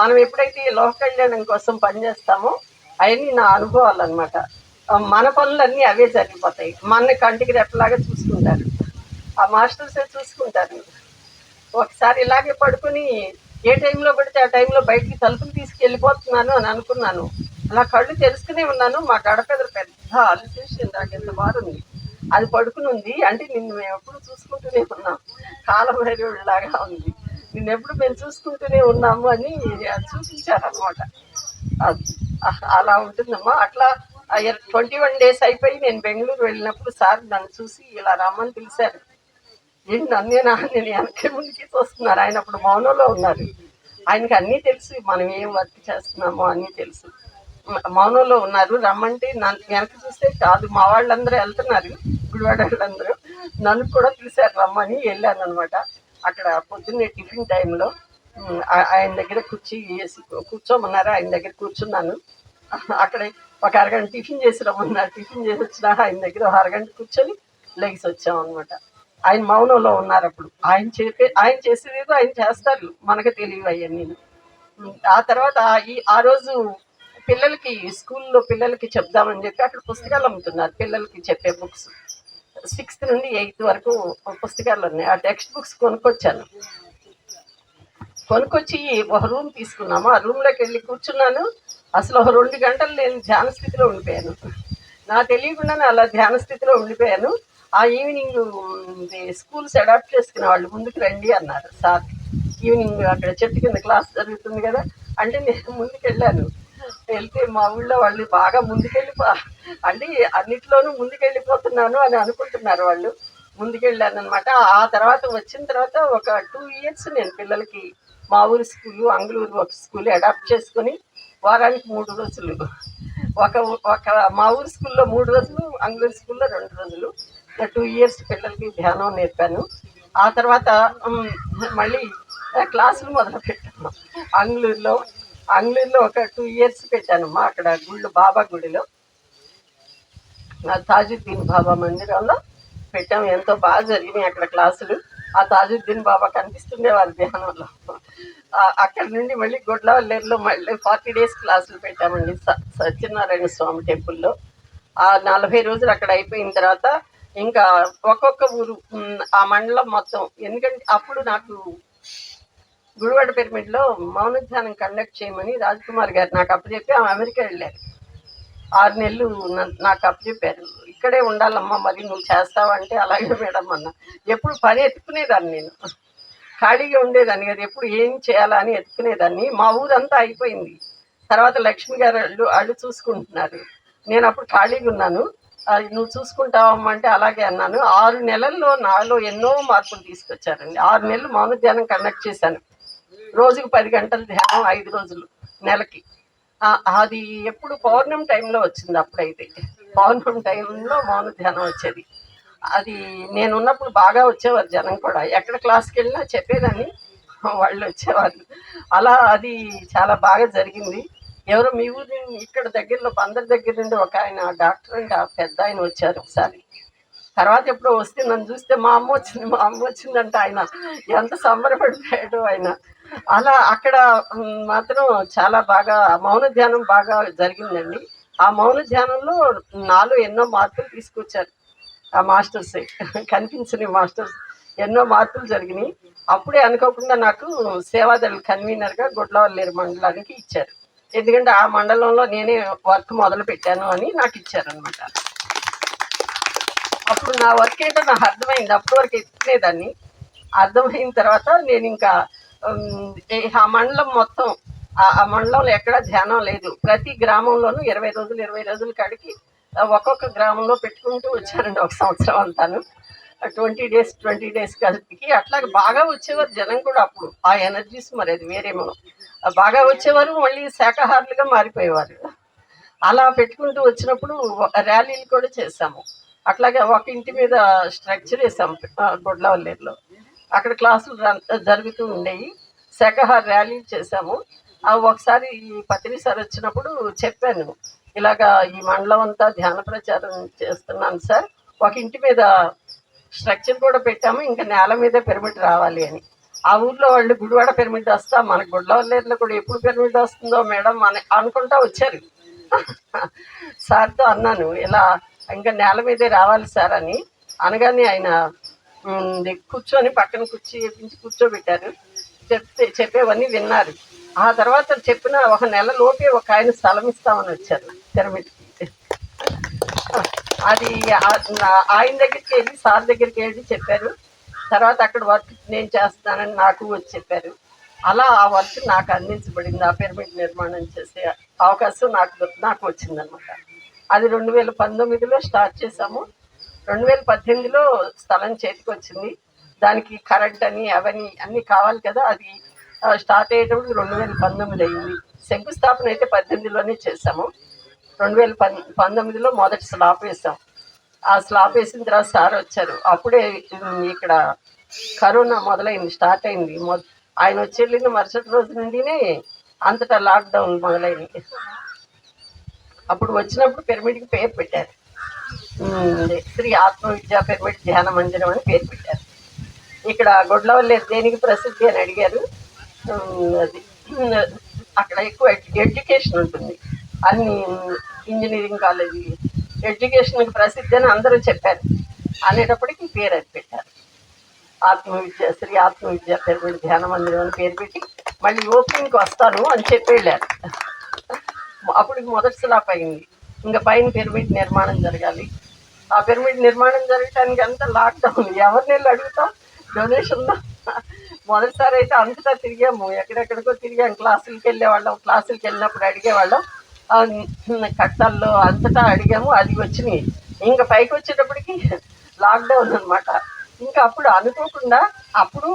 Speaker 2: మనం ఎప్పుడైతే లోక కళ్యాణం కోసం పనిచేస్తామో అవన్నీ నా అనుభవాలు అనమాట. మన పనులన్నీ అవే జరిగిపోతాయి. మన కంటికి రెప్పలాగా చూసుకుంటారు, ఆ మాస్టర్సే చూసుకుంటారు. ఒకసారి ఇలాగే పడుకుని ఏ టైంలో పడితే ఆ టైంలో బయటికి తలుపులు తీసుకెళ్ళిపోతున్నాను అని అనుకున్నాను. అలా కళ్ళు తెరుచుకునే ఉన్నాను. మా గడప ఎదురు పెద్ద అలిసేషన్ నాకు ఎంత బాగుంది. అది పడుకుని ఉంది. అంటే నిన్ను మేము ఎప్పుడు చూసుకుంటూనే ఉన్నాం, కాలభైరవుడిలాగా ఉంది, నిన్నెప్పుడు మేము చూసుకుంటూనే ఉన్నాము అని చూపించారనమాట. అలా ఉంటుందమ్మా. అట్లా 21 days అయిపోయి నేను బెంగళూరు వెళ్ళినప్పుడు సార్ నన్ను చూసి ఇలా రమ్మని పిలిచారు. ఏంటి నన్నేనా, నేను వెనక్కి ముందుకి చూస్తున్నారు. ఆయన అప్పుడు మౌనంలో ఉన్నారు. ఆయనకి అన్నీ తెలుసు, మనం ఏం వర్క్ చేస్తున్నామో అన్నీ తెలుసు. మౌనంలో ఉన్నారు. రమ్మంటే నన్ను వెనక్కి చూస్తే కాదు, మా వాళ్ళందరూ వెళ్తున్నారు, గుడివాడ వాళ్ళందరూ నన్ను కూడా పిలిచారు రమ్మని. వెళ్ళాను అనమాట. అక్కడ పొద్దున్నే టిఫిన్ టైంలో ఆయన దగ్గర కుర్చీ వేసి కూర్చోమన్నారు. ఆయన దగ్గర కూర్చున్నాను. అక్కడ ఒక అరగంట టిఫిన్ చేసి రమ్మన్నారు. టిఫిన్ చేసి వచ్చినా ఆయన దగ్గర ఒక అరగంట కూర్చొని లెగిసి వచ్చాం అనమాట. ఆయన మౌనంలో ఉన్నారు. అప్పుడు ఆయన చేసేదేదో ఆయన చేస్తారు, మనకు తెలియవు అవన్నీ. ఆ తర్వాత ఆ రోజు పిల్లలకి స్కూల్లో పిల్లలకి చెప్దామని చెప్పి అక్కడ పుస్తకాలు అమ్ముతున్నారు, పిల్లలకి చెప్పే బుక్స్. 6th నుండి 8th వరకు పుస్తకాలు ఉన్నాయి. ఆ టెక్స్ట్ బుక్స్ కొనుక్కొచ్చి ఒక రూమ్ తీసుకున్నాము. ఆ రూమ్లోకి వెళ్ళి కూర్చున్నాను. అసలు ఒక 2 గంటలు నేను ధ్యాన స్థితిలో ఉండిపోయాను. నాకు తెలియకుండానే అలా ధ్యాన స్థితిలో ఉండిపోయాను. ఆ ఈవినింగ్ స్కూల్స్ అడాప్ట్ చేసుకునే వాళ్ళు ముందుకు రండి అన్నారు సార్. ఈవినింగ్ అక్కడ చెట్టు కింద క్లాస్ జరుగుతుంది కదా, అంటే నేను ముందుకు వెళ్ళాను. వెళ్తే మా ఊళ్ళో వాళ్ళు బాగా అంటే అన్నిట్లోనూ ముందుకెళ్ళిపోతున్నాను అని అనుకుంటున్నారు వాళ్ళు. ముందుకెళ్ళాను అనమాట. ఆ తర్వాత వచ్చిన తర్వాత ఒక 2 years నేను పిల్లలకి మా ఊరి స్కూలు, అంగుళూరు ఒక స్కూల్ అడాప్ట్ చేసుకొని వారానికి 3 రోజులు, ఒక మా ఊరి స్కూల్లో 3 రోజులు, అంగుళూరు స్కూల్లో 2 రోజులు 2 years పిల్లలకి ధ్యానం నేర్పాను. ఆ తర్వాత మళ్ళీ క్లాసులు మొదలుపెట్టాను అంగుళూరులో ఒక 2 years పెట్టానమ్మా. అక్కడ బాబా గుడిలో, తాజుద్దీన్ బాబా మందిరంలో పెట్టాము. ఎంతో బాగా జరిగినాయి అక్కడ క్లాసులు. ఆ తాజుద్దీన్ బాబా కనిపిస్తుండేవారు ధ్యానంలో. అక్కడ నుండి మళ్ళీ గొడ్లవల్లేరులో మళ్ళీ 40 days క్లాసులు పెట్టామండి సత్యనారాయణ స్వామి టెంపుల్లో. ఆ 40 రోజులు అక్కడ అయిపోయిన తర్వాత ఇంకా ఒక్కొక్క ఊరు, ఆ మండలం మొత్తం. ఎందుకంటే అప్పుడు నాకు గుడివాడ పిరమిడ్లో మౌన ధ్యానం కండక్ట్ చేయమని రాజ్కుమార్ గారు నాకు అప్పచెప్పి ఆమె అమెరికా వెళ్ళారు. 6 నెలలు నాకు అప్పచెప్పారు. ఇక్కడే ఉండాలమ్మా, మరి నువ్వు చేస్తావంటే అలాగే మేడం అన్న. ఎప్పుడు పని ఎత్తుకునేదాన్ని, నేను ఖాళీగా ఉండేదాన్ని కదా, ఎప్పుడు ఏం చేయాలా అని ఎత్తుకునేదాన్ని. మా ఊరంతా అయిపోయింది. తర్వాత లక్ష్మి గారు వాళ్ళు చూసుకుంటున్నారు. నేను అప్పుడు ఖాళీగా ఉన్నాను. అది నువ్వు చూసుకుంటావమ్మా అంటే అలాగే అన్నాను. 6 నెలల్లో నాలో ఎన్నో మార్పులు తీసుకొచ్చారండి. 6 నెలలు మౌన ధ్యానం కండక్ట్ చేశాను. రోజుకు 10 గంటలు ధ్యానం, 5 రోజులు నెలకి. అది ఎప్పుడు పౌర్ణమి టైంలో వచ్చింది. అప్పుడైతే పౌర్ణమి టైంలో మౌన ధ్యానం వచ్చేది. అది నేనున్నప్పుడు బాగా వచ్చేవారు జనం కూడా. ఎక్కడ క్లాస్‌కి వెళ్ళినా చెప్పేదాన్ని. వాళ్ళు వచ్చేవారు. అలా అది చాలా బాగా జరిగింది. ఎవరో మీ ఊరు ఇక్కడ దగ్గరలో బందర్ దగ్గర నుండి ఒకాయన డాక్టర్ అంట పెద్దాయన వచ్చారు ఒకసారి. తర్వాత ఎప్పుడో వస్తే నన్ను చూస్తే మా అమ్మ వచ్చింది, మా అమ్మ వచ్చిందంట ఆయన. ఎంత సంబరపడిపోయాడో ఆయన. అలా అక్కడ మాత్రం చాలా బాగా మౌన ధ్యానం బాగా జరిగిందండి. ఆ మౌన ధ్యానంలో నాలో ఎన్నో మార్పులు తీసుకొచ్చారు ఆ మాస్టర్సే. కనిపించని మాస్టర్స్ ఎన్నో మార్పులు జరిగినాయి. అప్పుడే అనుకోకుండా నాకు సేవాదళ కన్వీనర్‌గా గుడ్లవల్లేరు మండలానికి ఇచ్చారు. ఎందుకంటే ఆ మండలంలో నేనే వర్క్ మొదలుపెట్టాను అని నాకిచ్చారనమాట. అప్పుడు నా వర్క్ ఏంటో నాకు అర్థమైంది. అప్పటి వరకు ఎత్తుకునేదాన్ని. అర్థమైన తర్వాత నేనింకా ఆ మండలం మొత్తం ఆ మండలంలో ఎక్కడా ధ్యానం లేదు. ప్రతి గ్రామంలోనూ 20 రోజులు, 20 రోజుల కాడికి ఒక్కొక్క గ్రామంలో పెట్టుకుంటూ వచ్చానండి ఒక సంవత్సరం అంతాను. 20 డేస్, 20 డేస్ కలిపి అట్లాగే బాగా వచ్చేవారు జనం కూడా అప్పుడు. ఆ ఎనర్జీస్ మరి అది వేరేమో. బాగా వచ్చేవారు, మళ్ళీ శాకాహారులుగా మారిపోయేవారు. అలా పెట్టుకుంటూ వచ్చినప్పుడు ర్యాలీలు కూడా చేశాము. అట్లాగే ఒక ఇంటి మీద స్ట్రక్చర్ వేసాము గుడ్లవల్లేరులో. అక్కడ క్లాసులు జరుగుతూ ఉండేవి. శాకాహార ర్యాలీలు చేశాము. ఒకసారి పత్రి సార్ వచ్చినప్పుడు చెప్పాను, ఇలాగా ఈ మండలం అంతా ధ్యాన ప్రచారం చేస్తున్నాను సార్, ఒక ఇంటి మీద స్ట్రక్చర్ కూడా పెట్టాము, ఇంకా నేల మీద పిరమిడ్ రావాలి అని. ఆ ఊర్లో వాళ్ళు గుడివాడ పిరమిడ్ వస్తా, మన గుడ్లవల్లేరులో కూడా ఎప్పుడు పిరమిడ్ వస్తుందో మేడం అని అనుకుంటా వచ్చారు. సార్తో అన్నాను, ఇలా ఇంకా నేల మీదే రావాలి సార్ అని. అనగానే ఆయన కూర్చొని పక్కన కుర్చీ వేపించి కూర్చోబెట్టారు. చెప్పేవన్నీ విన్నారు. ఆ తర్వాత చెప్పిన ఒక నెల లోపే ఒక ఆయన స్థలం ఇస్తామని వచ్చారు పిరమిడ్కి. అది ఆయన దగ్గరికి వెళ్ళి సార్ దగ్గరికి వెళ్ళి చెప్పారు. తర్వాత అక్కడ వర్క్ నేను చేస్తానని నాకు వచ్చి చెప్పారు. అలా ఆ వర్క్ నాకు అందించబడింది. ఆ పిరమిడ్ నిర్మాణం చేసే అవకాశం నాకు వచ్చిందనమాట. అది 2019లో స్టార్ట్ చేసాము. 2018లో స్థలం చేతికి వచ్చింది. దానికి కరెంట్ అని అవన్నీ అన్నీ కావాలి కదా. అది స్టార్ట్ అయ్యేటప్పుడు 2019 అయింది. శంకుస్థాపన అయితే 18లోనే చేసాము. 2019లో మొదటి స్లాబ్ వేసాం. ఆ స్లాబ్ వేసిన తర్వాత సార్ వచ్చారు. అప్పుడే ఇక్కడ కరోనా మొదలైంది, స్టార్ట్ అయింది. ఆయన వచ్చి వెళ్ళిన మరుసటి రోజు నుండినే అంతటా లాక్డౌన్ మొదలైంది. అప్పుడు వచ్చినప్పుడు పిరమిడ్కి పేరు పెట్టారు, శ్రీ ఆత్మవిద్యా పిరమిడ్ ధ్యాన మందిరం అని పేరు పెట్టారు. ఇక్కడ గుడ్లవల్లేరు దేనికి ప్రసిద్ధి అని అడిగారు. అది అక్కడ ఎక్కువ ఎడ్యుకేషన్ ఉంటుంది. అన్ని ఇంజనీరింగ్ కాలేజీ ఎడ్యుకేషన్కి ప్రసిద్ధి అని అందరూ చెప్పారు. అనేటప్పటికి పేరు అది పెట్టారు, ఆత్మవిద్య, శ్రీ ఆత్మవిద్యా పిరమిడ్ ధ్యాన మందిరం అని పేరు పెట్టి మళ్ళీ ఓపెనింగ్కి వస్తాను అని చెప్పి వెళ్ళారు. అప్పుడు మొదటి స్లాప్ అయింది. ఇంకా పైన పిరమిడ్ నిర్మాణం జరగాలి. ఆ పిరమిడ్ నిర్మాణం జరగడానికి అంతా లాక్డౌన్. ఎవరిని వెళ్ళి అడుగుతాం డొనేషన్లో. మొదటిసారి అయితే అంతటా తిరిగాము, ఎక్కడెక్కడికో తిరిగాము. క్లాసులకి వెళ్ళేవాళ్ళం, క్లాసులకి వెళ్ళినప్పుడు అడిగేవాళ్ళం, కట్టాల్లో అంతటా అడిగాము, అది వచ్చినాయి. ఇంకా పైకి వచ్చేటప్పటికి లాక్డౌన్ అనమాట. ఇంకా అప్పుడు అనుకోకుండా అప్పుడు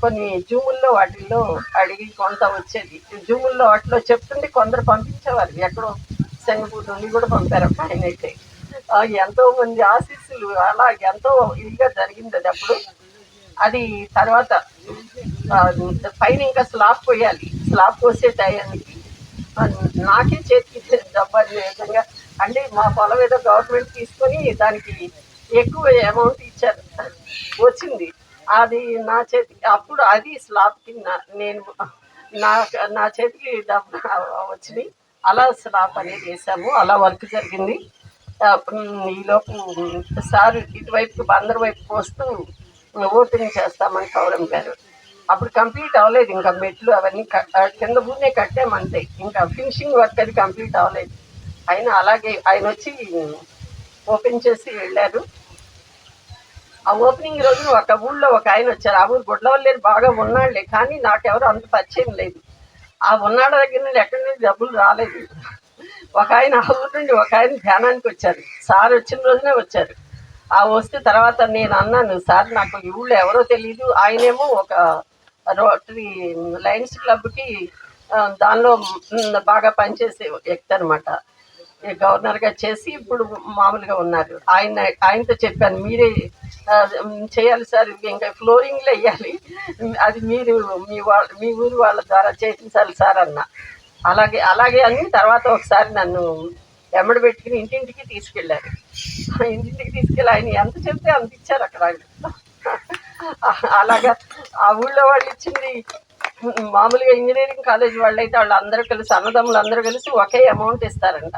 Speaker 2: కొన్ని జూముల్లో వాటిల్లో అడిగి కొంత వచ్చేది. జూముల్లో వాటిలో చెప్తుంటే కొందరు పంపించేవారు. ఎక్కడో సింగపూర్ నుండి కూడా పంపారు ఆయన అయితే. ఎంతో మంది ఆశీస్సులు అలా ఎంతో ఇదిగా జరిగింది అది అప్పుడు. అది తర్వాత పైన ఇంకా స్లాబ్ పోయాలి. స్లాబ్ పోసే టయానికి నాకే చేతికి డబ్బాలు విధంగా అంటే మా పొలం ఏదో గవర్నమెంట్ తీసుకొని దానికి ఎక్కువ అమౌంట్ ఇచ్చారు, వచ్చింది. అది నా చేతికి అప్పుడు అది స్లాబ్కి నేను నా చేతికి డబ్బు వచ్చింది. అలా స్లాబ్ అనేది వేసాము. అలా వర్క్ జరిగింది. ఈలోపు సార్ ఇటువైపు బందర్ వైపు వస్తూ ఓపెనింగ్ చేస్తామని కౌరంపారు. అప్పుడు కంప్లీట్ అవ్వలేదు. ఇంకా మెట్లు అవన్నీ కింద ఊరినే కట్టామంతే. ఇంకా ఫినిషింగ్ వర్క్ అది కంప్లీట్ అవ్వలేదు. అయినా అలాగే ఆయన వచ్చి ఓపెన్ చేసి వెళ్ళారు. ఆ ఓపెనింగ్ రోజు ఒక ఊళ్ళో ఒక ఆయన వచ్చారు. ఆ ఊరు గుడ్లవల్లేరు బాగా ఉన్నాళ్లే, కానీ నాకెవరు అంత పరిచయం లేదు. ఆ ఉన్నాళ్ళ దగ్గర నుండి ఎక్కడి నుండి డబ్బులు రాలేదు. ఒక ఆయన ఆ ఊరు నుండి ఒక ఆయన ధ్యానానికి వచ్చారు. సార్ వచ్చిన రోజునే వచ్చారు. వస్తే తర్వాత నేను అన్నాను, సార్ నాకు ఈ ఊళ్ళో ఎవరో తెలియదు. ఆయనేమో ఒక రోటరీ లయన్స్ క్లబ్కి దానిలో బాగా పనిచేసే వ్యక్తి అనమాట. గవర్నర్గా చేసి ఇప్పుడు మామూలుగా ఉన్నారు. ఆయనతో చెప్పాను, మీరే చేయాలి సార్, ఇంకా ఫ్లోరింగ్లో వేయాలి, అది మీరు మీ ఊరు వాళ్ళ ద్వారా చేయించాలి సార్ అన్న. అలాగే అలాగే అని తర్వాత ఒకసారి నన్ను ఎమ్మడి పెట్టుకుని ఇంటింటికి తీసుకెళ్ళారు. ఇంటింటికి తీసుకెళ్ళి ఆయన ఎంత చెప్తే అంత ఇచ్చారు అక్కడ. అలాగా ఆ ఊళ్ళో వాళ్ళు ఇచ్చింది మామూలుగా ఇంజనీరింగ్ కాలేజ్ వాళ్ళు అయితే వాళ్ళు అందరూ కలిసి అన్నదమ్ములు అందరూ కలిసి ఒకే అమౌంట్ ఇస్తారంట.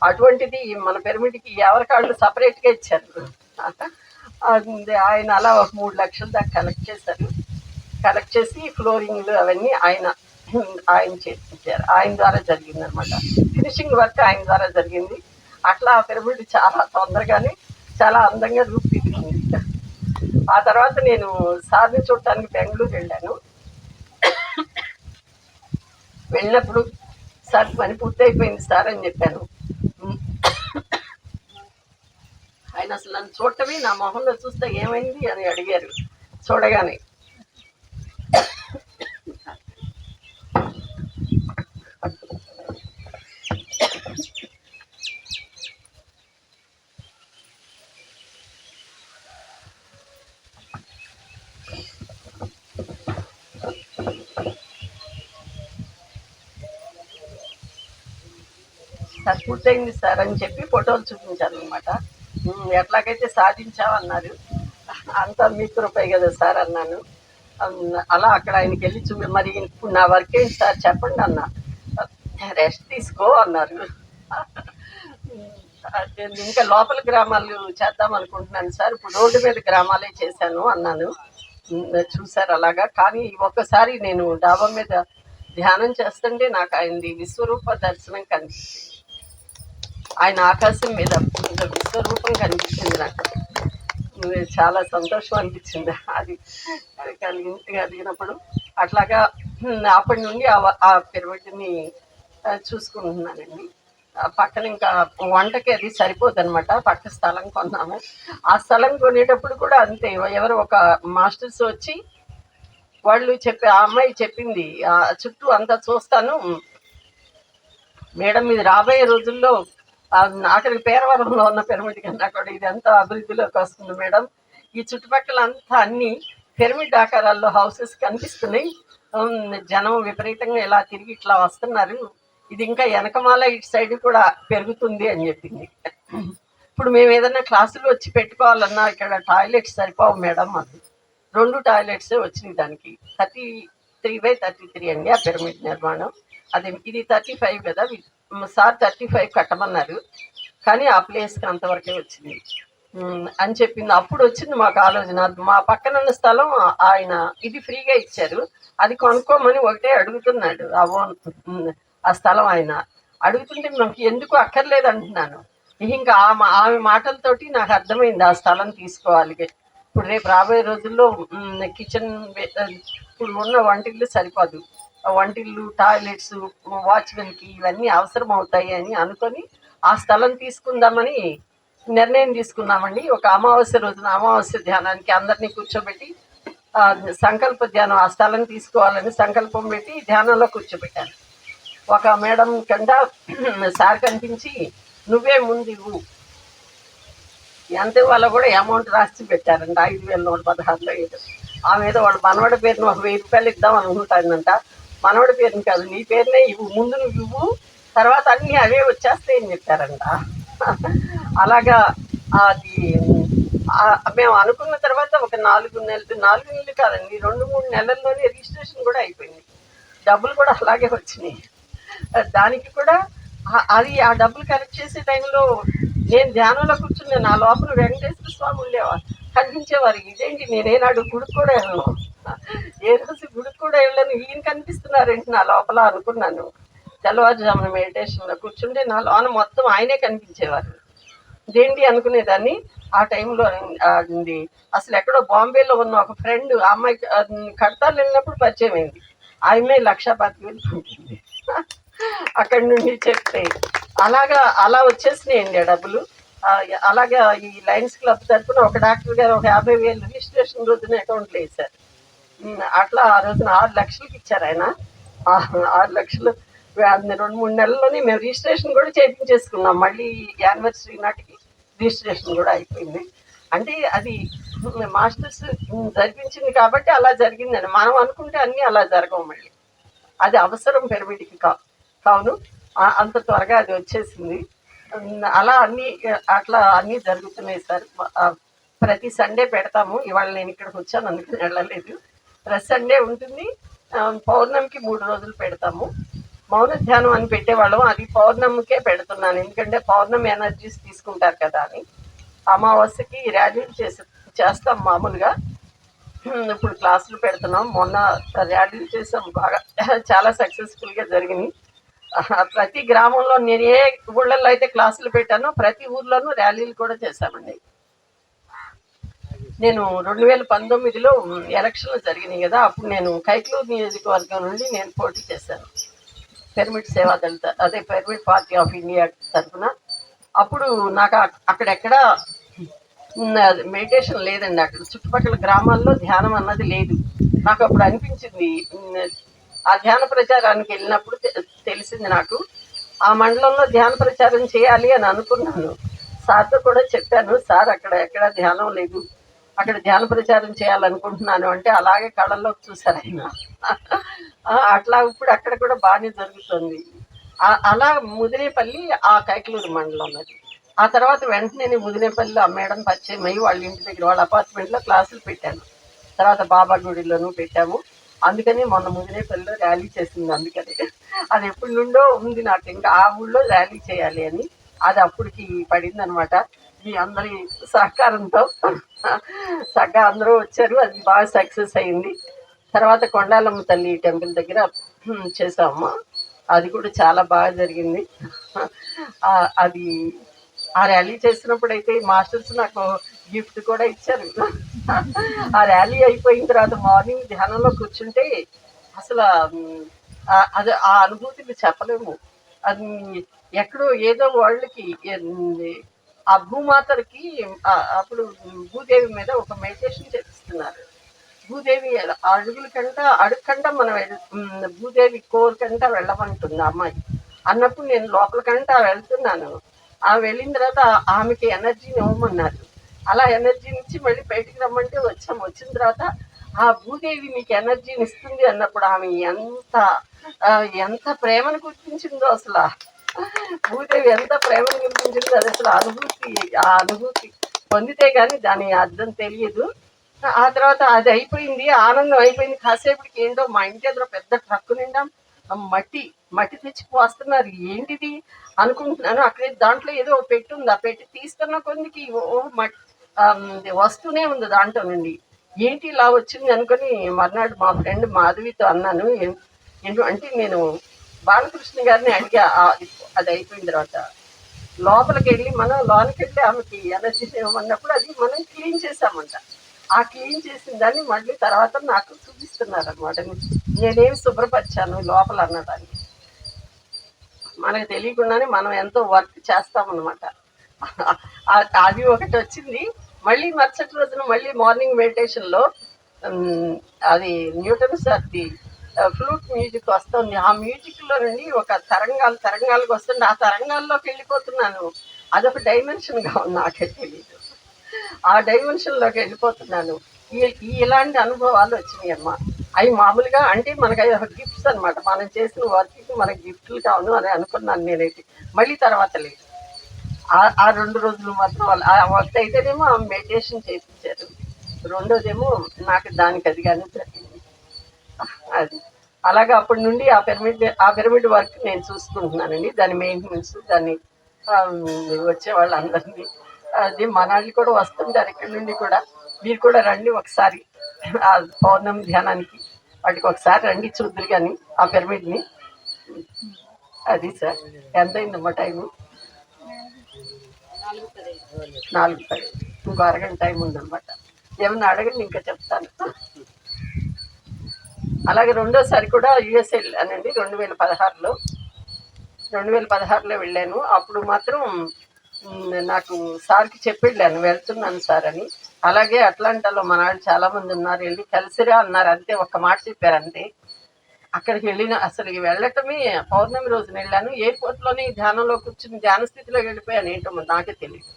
Speaker 2: అటువంటిది మన పిరమిడ్కి ఎవరికాళ్ళు సపరేట్గా ఇచ్చారు. ఆయన అలా ఒక 3 లక్షల దాకా కలెక్ట్ చేసి ఫ్లోరింగ్లు అవన్నీ ఆయన చేయించారు. ఆయన ద్వారా జరిగింది అనమాట. ఫినిషింగ్ వర్క్ ఆయన ద్వారా జరిగింది. అట్లా ఆ పిరమిడ్ చాలా తొందరగానే చాలా అందంగా రూపుదిద్దుకుంది. ఆ తర్వాత నేను సార్ని చూడటానికి బెంగళూరు వెళ్ళినప్పుడు సార్ పని పూర్తయిపోయింది సార్ అని చెప్పాను. ఆయన అసలు నన్ను చూడటమే, నా మొహంలో చూస్తే ఏమైంది అని అడిగారు. చూడగానే సార్ పూర్తయింది సార్ అని చెప్పి ఫోటోలు చూపించాను అనమాట. ఎట్లాగైతే సాధించామన్నారు. అంతా మీ కృపే కదా సార్ అన్నాను. అలా అక్కడ ఆయనకి వెళ్ళి మరి ఇప్పుడు నా వర్క్ ఏంటి సార్ చెప్పండి అన్న. రెస్ట్ తీసుకో అన్నారు. ఇంకా లోపల గ్రామాలు చేద్దాం అనుకుంటున్నాను సార్, ఇప్పుడు రోడ్డు మీద గ్రామాలే చేశాను అన్నాను. చూసారు అలాగా. కానీ ఒక్కసారి నేను డాబా మీద ధ్యానం చేస్తుంటే నాకు ఆయనది విశ్వరూప దర్శనం కనిపించింది. ఆయన ఆకాశం మీద విశ్వరూపం కనిపించింది. నాకు చాలా సంతోషం అనిపించింది అది కలిగినప్పుడు. అట్లాగా అప్పటి నుండి ఆ పిరమిడ్ని చూసుకుంటున్నానండి. పక్కన ఇంకా వంటకి అది సరిపోదు అనమాట. పక్క స్థలం కొన్నాము. ఆ స్థలం కొనేటప్పుడు కూడా అంతే, ఎవరు ఒక మాస్టర్స్ వచ్చి వాళ్ళు ఆ అమ్మాయి చెప్పింది, చుట్టూ అంతా చూస్తాను మేడం, ఇది రాబోయే రోజుల్లో అక్కడికి పేరవరంలో ఉన్న పిరమిడ్ కన్నా కూడా ఇది అంతా అభివృద్ధిలోకి వస్తుంది మేడం. ఈ చుట్టుపక్కల అంతా అన్ని పిరమిడ్ ఆకారాల్లో హౌసెస్ కనిపిస్తున్నాయి. జనం విపరీతంగా ఇలా తిరిగి ఇట్లా వస్తున్నారు. ఇది ఇంకా వెనకమాల ఇటు సైడ్ కూడా పెరుగుతుంది అని చెప్పింది. ఇప్పుడు మేము ఏదైనా క్లాసులు వచ్చి పెట్టుకోవాలన్నా ఇక్కడ టాయిలెట్స్ సరిపోవు మేడం. అది 2 టాయిలెట్సే వచ్చినాయి. దానికి 33/33 అండి ఆ పిరమిడ్ నిర్మాణం. అదే ఇది 35 కదా, సార్ 35 కట్టమన్నారు. కానీ ఆ ప్లేస్కి అంతవరకే వచ్చింది అని చెప్పింది. అప్పుడు వచ్చింది మాకు ఆలోచన. మా పక్కన ఉన్న స్థలం ఆయన ఇది ఫ్రీగా ఇచ్చారు, అది కొనుక్కోమని ఒకటే అడుగుతున్నాడు. ఆ స్థలం ఆయన అడుగుతుంటే నాకు ఎందుకు అక్కర్లేదు అంటున్నాను. ఇంకా ఆమె మాటలతోటి నాకు అర్థమైంది ఆ స్థలం తీసుకోవాలి. ఇప్పుడు రేపు రాబోయే రోజుల్లో కిచెన్ ఇప్పుడు ఉన్న వంటిల్లు సరిపోదు, వంటిల్లు టాయిలెట్స్ వాచ్మెన్కి ఇవన్నీ అవసరం అవుతాయి అని అనుకొని ఆ స్థలం తీసుకుందామని నిర్ణయం తీసుకున్నామండి. ఒక అమావాస్య రోజున అమావాస్య ధ్యానానికి అందరినీ కూర్చోబెట్టి సంకల్ప ధ్యానం, ఆ స్థలం తీసుకోవాలని సంకల్పం పెట్టి ధ్యానంలో కూర్చోబెట్టాను. ఒక మేడం కంట సార్ కనిపించి, నువ్వే ముందు ఇవ్వు ఎంత ఇవ్వాలో కూడా అమౌంట్ రాసి పెట్టారంట. 5,116లో ఏదో. ఆ మీద వాడు మనవడి పేరుని ఒక 1000 రూపాయలు ఇద్దాం అనుకుంటానంట. మనవడి పేరుని కాదు, నీ పేరునే ఇవ్వు, ముందు నువ్వు ఇవ్వు, తర్వాత అన్నీ అవే వచ్చేస్తాయని చెప్పారంట. అలాగా అది మేము అనుకున్న తర్వాత ఒక 4 నెలలు కాదండి, 2-3 నెలల్లోనే రిజిస్ట్రేషన్ కూడా అయిపోయింది. డబ్బులు కూడా అలాగే వచ్చినాయి. దానికి కూడా అది ఆ డబ్బులు కలెక్ట్ చేసే టైంలో నేను ధ్యానంలో కూర్చుని నా లోపల వెంకటేశ్వర స్వామి ఉండేవారు, కనిపించేవారు. ఇదేంటి, నేనేనాడు గుడికి కూడా వెళ్ళను, ఏ రోజు గుడికి కూడా వెళ్ళను, ఈయన కనిపిస్తున్నారేంటి నా లోపల అనుకున్నాను. తెల్లవారుజామున మెడిటేషన్లో కూర్చుంటే నా లోన మొత్తం ఆయనే కనిపించేవారు. ఇదేంటి అనుకునేదాన్ని. ఆ టైంలో అసలు ఎక్కడో బాంబేలో ఉన్న ఒక ఫ్రెండ్, ఆ అమ్మాయి కడతాలు వెళ్ళినప్పుడు పరిచయం అయింది. ఆ అమ్మాయి 1,25,000 ఉంటుంది. అక్కడి నుండి చెప్తే అలా వచ్చేసినాయండి ఆ డబ్బులు. అలాగా ఈ లయన్స్ క్లబ్ తరఫున ఒక డాక్టర్ గారు ఒక 50,000 రిజిస్ట్రేషన్ రోజున అకౌంట్లో వేశారు. అట్లా ఆ రోజున 6 లక్షలకి ఇచ్చారు ఆయన. 6 లక్షలు రెండు మూడు నెలల్లోనే మేము రిజిస్ట్రేషన్ కూడా చేయించేసుకున్నాం. మళ్ళీ యానివర్సరీ నాటికి రిజిస్ట్రేషన్ కూడా అయిపోయింది. అంటే అది మాస్టర్స్ జరిపించింది కాబట్టి అలా జరిగిందండి. మనం అనుకుంటే అన్నీ అలా జరగవు మళ్ళీ. అది అవసరం పిరమిడ్కి కావును అంత త్వరగా అది వచ్చేసింది. అలా అట్లా అన్నీ జరుగుతున్నాయి సార్. ప్రతి సండే పెడతాము. ఇవాళ నేను ఇక్కడికి వచ్చాను అందుకని వెళ్ళలేదు. ప్రతి సండే ఉంటుంది. పౌర్ణమికి 3 రోజులు పెడతాము. మౌన ధ్యానం అని పెట్టేవాళ్ళం, అది పౌర్ణమికే పెడుతున్నాను. ఎందుకంటే పౌర్ణమి ఎనర్జీస్ తీసుకుంటారు కదా అని. అమావాస్యకి ర్యాలీలు చేస్తాం మామూలుగా. ఇప్పుడు క్లాసులు పెడుతున్నాం. మొన్న ర్యాలీలు చేసాం, బాగా చాలా సక్సెస్ఫుల్గా జరిగినాయి. ప్రతి గ్రామంలో నేను ఏ ఊళ్ళల్లో అయితే క్లాసులు పెట్టానో ప్రతి ఊర్లోనూ ర్యాలీలు కూడా చేశామండి. నేను 2019లో ఎలక్షన్లు జరిగినాయి కదా, అప్పుడు నేను కైక్లూరు నియోజకవర్గం నుండి నేను పోటీ చేశాను పిరమిడ్ సేవాదళ, అదే పిరమిడ్ పార్టీ ఆఫ్ ఇండియా తరఫున. అప్పుడు నాకు అక్కడెక్కడ మెడిటేషన్ లేదండి. అక్కడ చుట్టుపక్కల గ్రామాల్లో ధ్యానం అన్నది లేదు. నాకు అప్పుడు అనిపించింది, ఆ ధ్యాన ప్రచారానికి వెళ్ళినప్పుడు తెలిసింది నాకు, ఆ మండలంలో ధ్యాన ప్రచారం చేయాలి అని అనుకున్నాను. సార్తో కూడా చెప్పాను, సార్ అక్కడ ఎక్కడ ధ్యానం లేదు, అక్కడ ధ్యాన ప్రచారం చేయాలనుకుంటున్నాను అంటే అలాగే కళ్ళల్లోకి చూశారు ఆయన. అట్లా ఇప్పుడు అక్కడ కూడా బాగానే జరుగుతుంది. అలా ముదినేపల్లి ఆ కైకలూరు మండలం అది. ఆ తర్వాత వెంటనే ముదినేపల్లిలో మేడం పరిచయం అయ్యి వాళ్ళ ఇంటి దగ్గర వాళ్ళ అపార్ట్మెంట్లో క్లాసులు పెట్టాను. తర్వాత బాబా గుడిలోనూ పెట్టాము. అందుకని మొన్న ముదినేపల్లిలో ర్యాలీ చేసింది. అందుకని అది ఎప్పటి నుండో ఉంది నాకు, ఇంకా ఆ ఊళ్ళో ర్యాలీ చేయాలి అని. అది అప్పటికి పడింది అనమాట. మీ అందరి సహకారంతో చక్కగా అందరూ వచ్చారు. అది బాగా సక్సెస్ అయింది. తర్వాత కొండాలమ్మ తల్లి టెంపుల్ దగ్గర చేసాము. అది కూడా చాలా బాగా జరిగింది. అది ఆ ర్యాలీ చేసినప్పుడు అయితే మాస్టర్స్ నాకు గిఫ్ట్ కూడా ఇచ్చారు. ఆ ర్యాలీ అయిపోయిన తర్వాత మార్నింగ్ ధ్యానంలో కూర్చుంటే అసలు అది ఆ అనుభూతిని చెప్పలేము. అది ఎక్కడో ఏదో వాళ్ళకి ఆ భూమాతకి అప్పుడు భూదేవి మీద ఒక మెడిటేషన్ చేపిస్తున్నారు. భూదేవి అడుగుకంట మనం భూదేవి కోరికంట వెళ్ళమంటుంది ఆ అమ్మాయి. అన్నప్పుడు నేను లోపలికంట వెళ్తున్నాను. వెళ్ళిన తర్వాత ఆమెకి ఎనర్జీని ఇవ్వమన్నారు. అలా ఎనర్జీని ఇచ్చి మళ్ళీ బయటికి రమ్మంటే వచ్చాము. వచ్చిన తర్వాత ఆ భూదేవి మీకు ఎనర్జీని ఇస్తుంది అన్నప్పుడు ఆమె ఎంత ప్రేమను గుర్తించిందో అసలు. భూదేవి ఎంత ప్రేమను గుర్తించిందో అది అసలు ఆ అనుభూతి పొందితే కానీ దాని అర్థం తెలియదు. ఆ తర్వాత అది అయిపోయింది, ఆనందం అయిపోయింది. కాసేపటికి ఏంటో మా ఇంటి ఎదురు పెద్ద ట్రక్కు నిండా మట్టి తెచ్చి పోస్తున్నారు. ఏంటిది అనుకుంటున్నాను. అక్కడే దాంట్లో ఏదో పెట్టి ఉంది. ఆ పెట్టి తీస్తున్న కొద్దికి వస్తూనే ఉంది దాంట్లో నుండి. ఏంటి ఇలా వచ్చింది అనుకుని మర్నాడు మా ఫ్రెండ్ మాధవితో అన్నాను. అంటే నేను బాలకృష్ణ గారిని అడిగా. అది అయిపోయిన తర్వాత లోపలికి వెళ్ళి ఆమెకి ఎనర్జీ ఇవ్వమన్నప్పుడు అది మనం క్లీన్ చేసామంట. ఆ క్లీన్ చేసిన దాన్ని మళ్ళీ తర్వాత నాకు చూపిస్తున్నారు అనమాట. నేనేమి శుభ్రపరిచాను లోపల అన్నదాన్ని. మనకు తెలియకుండానే మనం ఎంతో వర్క్ చేస్తామన్నమాట. అది ఒకటి వచ్చింది. మళ్ళీ మరుసటి రోజున మళ్ళీ మార్నింగ్ మెడిటేషన్లో అది న్యూటన్ సార్ది ఫ్లూట్ మ్యూజిక్ వస్తుంది. ఆ మ్యూజిక్లో నుండి ఒక తరంగాలకు వస్తుంది. ఆ తరంగాల్లోకి వెళ్ళిపోతున్నాను. అదొక డైమెన్షన్గా ఉంది, నాకే తెలియదు. ఆ డైమెన్షన్లోకి వెళ్ళిపోతున్నాను. ఇలాంటి అనుభవాలు వచ్చినాయి అమ్మ. అవి మామూలుగా అంటే మనకు అవి గిఫ్ట్స్ అనమాట. మనం చేసిన వర్క్కి మనకి గిఫ్ట్లు కావును అని అనుకున్నాను నేనైతే. మళ్ళీ తర్వాత లేదు. ఆ 2 రోజులు మాత్రం ఆ వర్క్ అయితేనేమో మెడిటేషన్ చేయించారు. రెండోదేమో నాకు దానికి అది కానీ జరిగింది. అది అలాగా అప్పటి నుండి ఆ పిరమిడ్ వర్క్ నేను చూసుకుంటున్నానండి. దాని మెయింటెనెన్స్, దాన్ని వచ్చే వాళ్ళందరినీ, అది మనాళ్ళు కూడా వస్తుంటారు ఇక్కడి నుండి కూడా. మీరు కూడా రండి ఒకసారి ఆ పౌర్ణమి ధ్యానానికి, వాటికి ఒకసారి రండి చూద్దరు కానీ ఆ పిరమిడ్ని. అది సార్ ఎంత అయిందమ్మా టైము? 4:10. ఇంకో అరగంట టైం ఉందన్నమాట. ఏమన్నా అడగండి, ఇంకా చెప్తాను. అలాగే రెండోసారి కూడా యుఎస్ఏ వెళ్ళానండి 2016లో వెళ్ళాను. అప్పుడు మాత్రం నాకు సార్కి చెప్పి వెళ్ళాను, వెళ్తున్నాను సార్ అని. అలాగే అట్లాంటాలో మన వాళ్ళు చాలామంది ఉన్నారు, వెళ్ళి కలిసిరా అన్నారు. అంతే, ఒక్క మాట చెప్పారు అంతే. అక్కడికి అసలు వెళ్ళటమే పౌర్ణమి రోజున వెళ్ళాను. ఎయిర్పోర్ట్లోనే ధ్యానంలో కూర్చుని ధ్యాన స్థితిలో వెళ్ళిపోయాను, ఏంటో మరి నాకే తెలియదు.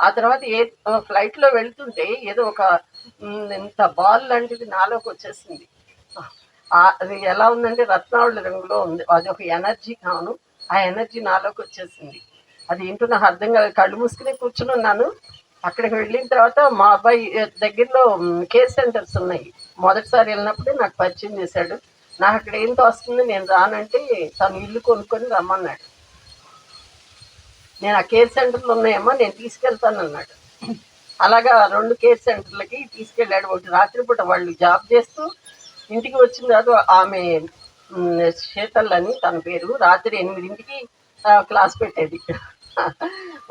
Speaker 2: ఆ తర్వాత ఫ్లైట్లో వెళ్తుంటే ఏదో ఒక ఇంత బాల్ లాంటిది నాలోకి వచ్చేసింది. అది ఎలా ఉందంటే రత్నావళి రంగులో ఉంది. అది ఒక ఎనర్జీ కాను, ఆ ఎనర్జీ నాలోకి వచ్చేసింది. అది ఏంటో నాకు అర్థం కాదు. కళ్ళు మూసుకుని కూర్చుని ఉన్నాను. అక్కడికి వెళ్ళిన తర్వాత మా అబ్బాయి దగ్గరలో కేర్ సెంటర్స్ ఉన్నాయి. మొదటిసారి వెళ్ళినప్పుడే నాకు పరిచయం చేశాడు. నాకు అక్కడ ఏం తోస్తుంది, నేను రానంటే తను ఇల్లు కొనుక్కొని రమ్మన్నాడు. నేను ఆ కేర్ సెంటర్లు ఉన్నాయమ్మా, నేను తీసుకెళ్తాను అన్నాడు. అలాగా 2 కేర్ సెంటర్లకి తీసుకెళ్ళాడు. ఒకటి రాత్రిపూట వాళ్ళు జాబ్ చేస్తూ ఇంటికి వచ్చిన తర్వాత ఆమె శీతల్ అని తన పేరు, రాత్రి 8ంటికి క్లాస్ పెట్టేది.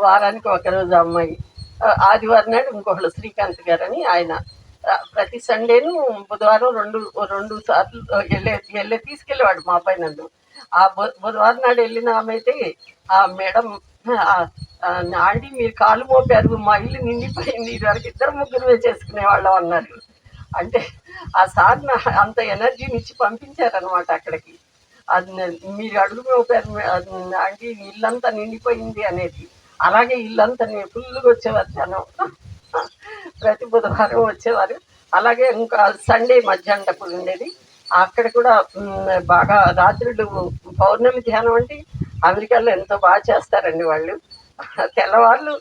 Speaker 2: వారానికి ఒకరోజు అమ్మాయి. ఆదివారం నాడు ఇంకొకళ్ళు శ్రీకాంత్ గారు అని ఆయన ప్రతి సండేను బుధవారం రెండు సార్లు తీసుకెళ్ళేవాడు మా అబ్బాయి నన్ను. ఆ బుధవారం నాడు వెళ్ళిన ఆమె అయితే ఆ మేడం ఆంటీ మీరు కాలు మోపారు, మా ఇల్లు నిండిపోయింది, ఇదివరకు 2-3 చేసుకునేవాళ్ళం అన్నారు. అంటే ఆ సార్ అంత ఎనర్జీని ఇచ్చి పంపించారనమాట అక్కడికి. అది మీరు అడుగు మోపారు ఆంటీ, ఇల్లంతా నిండిపోయింది అనేది. అలాగే ఇల్లంతా ఫుల్గా వచ్చేవారు జనం. ప్రతి బుధవారం వచ్చేవారు. అలాగే ఇంకా సండే మధ్యాహ్నప్పుడు ఉండేది. అక్కడ కూడా బాగా రాత్రులు పౌర్ణమి ధ్యానం అంటే అమెరికాలో ఎంతో బాగా చేస్తారండి వాళ్ళు. తెల్లవాళ్ళు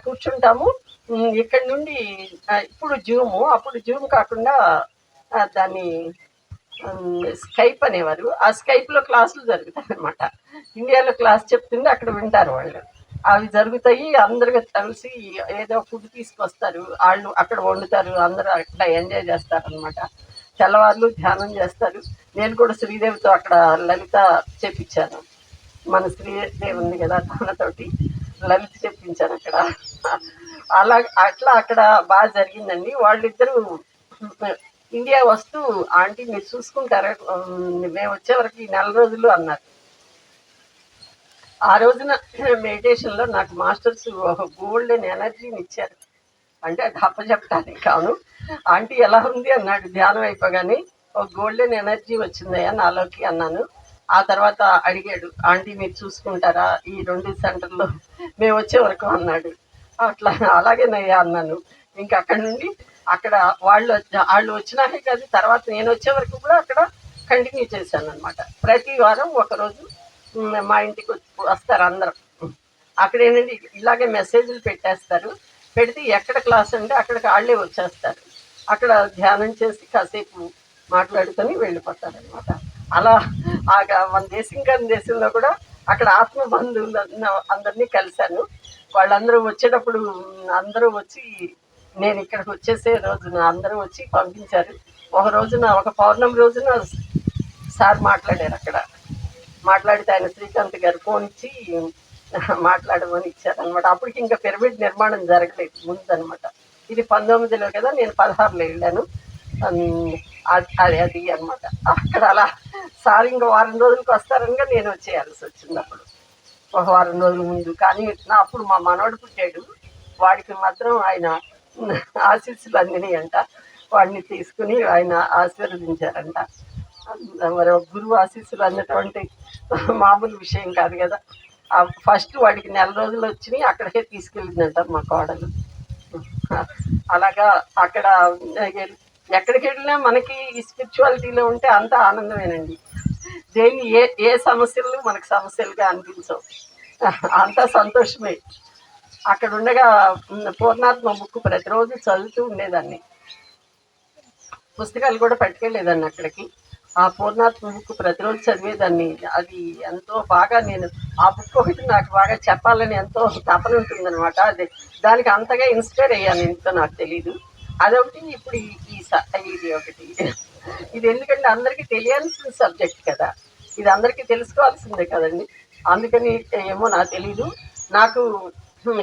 Speaker 2: కూర్చుంటాము. ఇక్కడ నుండి ఇప్పుడు జూము, అప్పుడు జూమ్ కాకుండా దాన్ని స్కైప్ అనేవారు. ఆ స్కైప్లో క్లాసులు జరుగుతాయి అనమాట. ఇండియాలో క్లాస్ చెప్తుంటే అక్కడ వింటారు వాళ్ళు. అవి జరుగుతాయి. అందరూ కలిసి ఏదో ఫుడ్ తీసుకొస్తారు, వాళ్ళు అక్కడ వండుతారు, అందరూ అట్లా ఎంజాయ్ చేస్తారు అనమాట. తెల్లవారులు ధ్యానం చేస్తారు. నేను కూడా శ్రీదేవితో అక్కడ లలిత చెప్పించాను. మన శ్రీదేవి ఉంది కదా, తనతోటి లలిత చెప్పించాను అక్కడ. అట్లా అక్కడ బాగా జరిగిందండి. వాళ్ళిద్దరూ ఇండియా వస్తూ ఆంటీ మీరు చూసుకుంటారా, మేము వచ్చే వరకు 4 రోజులు అన్నారు. ఆ రోజున మెడిటేషన్లో నాకు మాస్టర్స్ ఒక గోల్డెన్ ఎనర్జీని ఇచ్చారు. అంటే అది అప్పచెప్పడానికి కాను. ఆంటీ ఎలా ఉంది అన్నాడు ధ్యానం అయిపోగానే. ఒక గోల్డెన్ ఎనర్జీ వచ్చిందయ్యా నాలోకి అన్నాను. ఆ తర్వాత అడిగాడు, ఆంటీ మీరు చూసుకుంటారా ఈ 2 సెంటర్లో మేము వచ్చే వరకు అన్నాడు. అట్లా అలాగేనయ్యా అన్నాను. ఇంకా అక్కడి నుండి అక్కడ వాళ్ళు వచ్చినాకే కాదు, తర్వాత నేను వచ్చే వరకు కూడా అక్కడ కంటిన్యూ చేశాను అనమాట. ప్రతి వారం ఒకరోజు మా ఇంటికి వస్తారు అందరం. అక్కడ ఏంటంటే ఇలాగే మెసేజ్లు పెట్టేస్తారు. పెడితే ఎక్కడ క్లాస్ అంటే అక్కడికి వాళ్ళే వచ్చేస్తారు. అక్కడ ధ్యానం చేసి కాసేపు మాట్లాడుకొని వెళ్ళిపోతారనమాట. అలా మన దేశంలో కూడా అక్కడ ఆత్మ బంధువులు అందరినీ కలిశాను. వాళ్ళందరూ వచ్చేటప్పుడు అందరూ వచ్చి నేను ఇక్కడికి వచ్చేసే రోజున అందరూ వచ్చి పంపించారు. ఒక రోజున ఒక పౌర్ణమి రోజున సార్ మాట్లాడారు అక్కడ. మాట్లాడితే ఆయన శ్రీకాంత్ గారు ఫోన్ ఇచ్చి మాట్లాడమని ఇచ్చారనమాట. అప్పటికి ఇంకా పిరమిడ్ నిర్మాణం జరగలేదు ముందనమాట. ఇది 19లో కదా, నేను 16లో వెళ్ళాను. అది అనమాట. అక్కడ అలా సార్ ఇంకా వారం రోజులకు వస్తారనగా నేను వచ్చేయాల్సి వచ్చింది. ఒక వారం రోజుల ముందు. కానీ అప్పుడు మా మనవడు పుట్టాడు. వాడికి మాత్రం ఆయన ఆశీస్సులు అందినాయంట. వాడిని తీసుకుని ఆయన ఆశీర్వదించారంట. మరి గురువు ఆశీస్సులు అన్నటువంటి మామూలు విషయం కాదు కదా. ఫస్ట్ వాడికి 4 రోజులు వచ్చినాయి, అక్కడికే తీసుకెళ్ళిందంట మా కోడలు. అలాగా అక్కడ ఎక్కడికి వెళ్ళినా మనకి ఈ స్పిరిచువాలిటీలో ఉంటే అంతా ఆనందమేనండి. దేన్ని ఏ సమస్యలు మనకు సమస్యలుగా అనిపించవు, అంతా సంతోషమే. అక్కడ ఉండగా పూర్ణాత్మ బుక్ ప్రతిరోజు చదువుతూ ఉండేదాన్ని. పుస్తకాలు కూడా పట్టుకెళ్ళేదాన్ని అక్కడికి. ఆ పూర్ణాత్మ బుక్ ప్రతిరోజు చదివేదాన్ని. అది ఎంతో బాగా నేను ఆ బుక్ ఒకటి నాకు బాగా చెప్పాలని ఎంతో తపన ఉంటుందన్నమాట. అది దానికి అంతగా ఇన్స్పైర్ అయ్యాను, ఎంతో నాకు తెలీదు. అదొకటి. ఇప్పుడు ఇది ఒకటి. ఇది ఎందుకంటే అందరికీ తెలియాల్సిన సబ్జెక్ట్ కదా, ఇది అందరికీ తెలుసుకోవాల్సిందే కదండి. అందుకని ఏమో నాకు తెలీదు. నాకు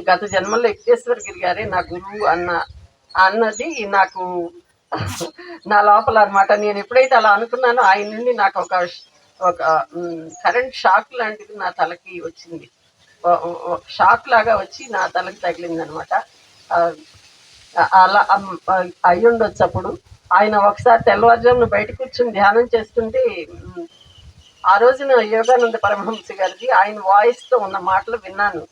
Speaker 2: గత జన్మల్లో వెంకటేశ్వరగిరి గారే నా గురువు అన్నది నాకు నా లోపల అనమాట. నేను ఎప్పుడైతే అలా అనుకున్నానో ఆయన నుండి నాకు ఒక కరెంట్ షాక్ లాంటిది నా తలకి వచ్చింది. షాక్ లాగా వచ్చి నా తలకి తగిలింది అనమాట. అలా అయ్యుండొచ్చు అప్పుడు. ఆయన ఒకసారి తెల్లవారుజామున బయట కూర్చొని ధ్యానం చేస్తుంటే ఆ రోజున యోగానంద పరమహంస గారిది ఆయన వాయిస్తో ఉన్న మాటలు విన్నాను.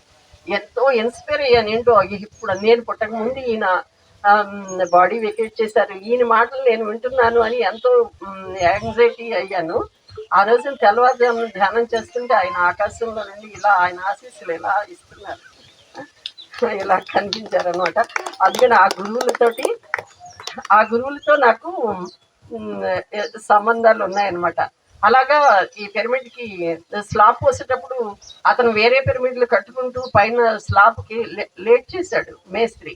Speaker 2: ఎంతో ఇన్స్పైర్ అయ్యాను. ఏంటో ఇప్పుడు నేను పుట్టక ముందు ఈయన బాడీ వెకేట్ చేశారు, ఈయన మాటలు నేను వింటున్నాను అని ఎంతో యాంగ్జైటీ అయ్యాను. ఆ రోజున తెల్లవారుజామున ధ్యానం చేస్తుంటే ఆయన ఆకాశంలో నుండి ఇలా ఆయన ఆశీస్సులు ఇలా ఇస్తున్నారు, ఇలా కనిపించారనమాట. అందుకని ఆ గురువులతో నాకు సంబంధాలు ఉన్నాయన్నమాట. అలాగా ఈ పిరమిడ్కి స్లాబ్ పోసేటప్పుడు అతను వేరే పిరమిడ్లు కట్టుకుంటూ పైన స్లాబ్కి లేట్ చేశాడు మేస్త్రి.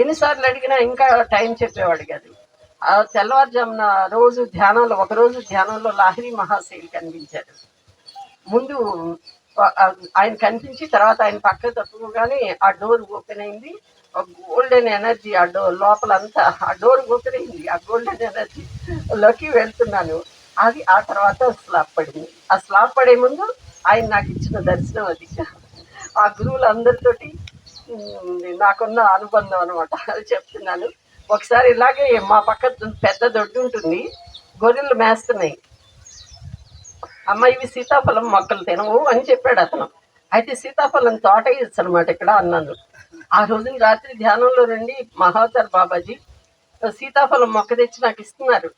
Speaker 2: ఎన్నిసార్లు అడిగినా ఇంకా టైం చెప్పేవాడు కాదు. ఆ తెల్లవారుజామున ఒకరోజు ధ్యానంలో లాహిరి మహాశయులు కనిపించారు. ముందు ఆయన కనిపించి తర్వాత ఆయన పక్క తప్పుగానే ఆ డోర్ ఓపెన్ అయింది. గోల్డెన్ ఎనర్జీ ఆ డోర్ లోపలంతా ఆ డోర్ ఓపెన్ అయింది. ఆ గోల్డెన్ ఎనర్జీలోకి వెళ్తున్నాను. అది ఆ తర్వాత స్లాబ్ పడింది. ఆ స్లాబ్ పడే ముందు ఆయన నాకు ఇచ్చిన దర్శనం అది. ఆ గురువులందరితోటి నాకున్న అనుబంధం అనమాట, అది చెప్తున్నాను. ఒకసారి ఇలాగే మా పక్క పెద్ద దొడ్డు ఉంటుంది, గొర్రెలు మేస్తున్నాయి. అమ్మ ఇవి సీతాఫలం మొక్కలు తినవు అని చెప్పాడు అతను. అయితే సీతాఫలం తోట వేయచ్చు అనమాట ఇక్కడ అన్నాను. ఆ రోజున రాత్రి ధ్యానంలో నుండి మహావతార్ బాబాజీ సీతాఫలం మొక్క తెచ్చి నాకు ఇస్తున్నారు.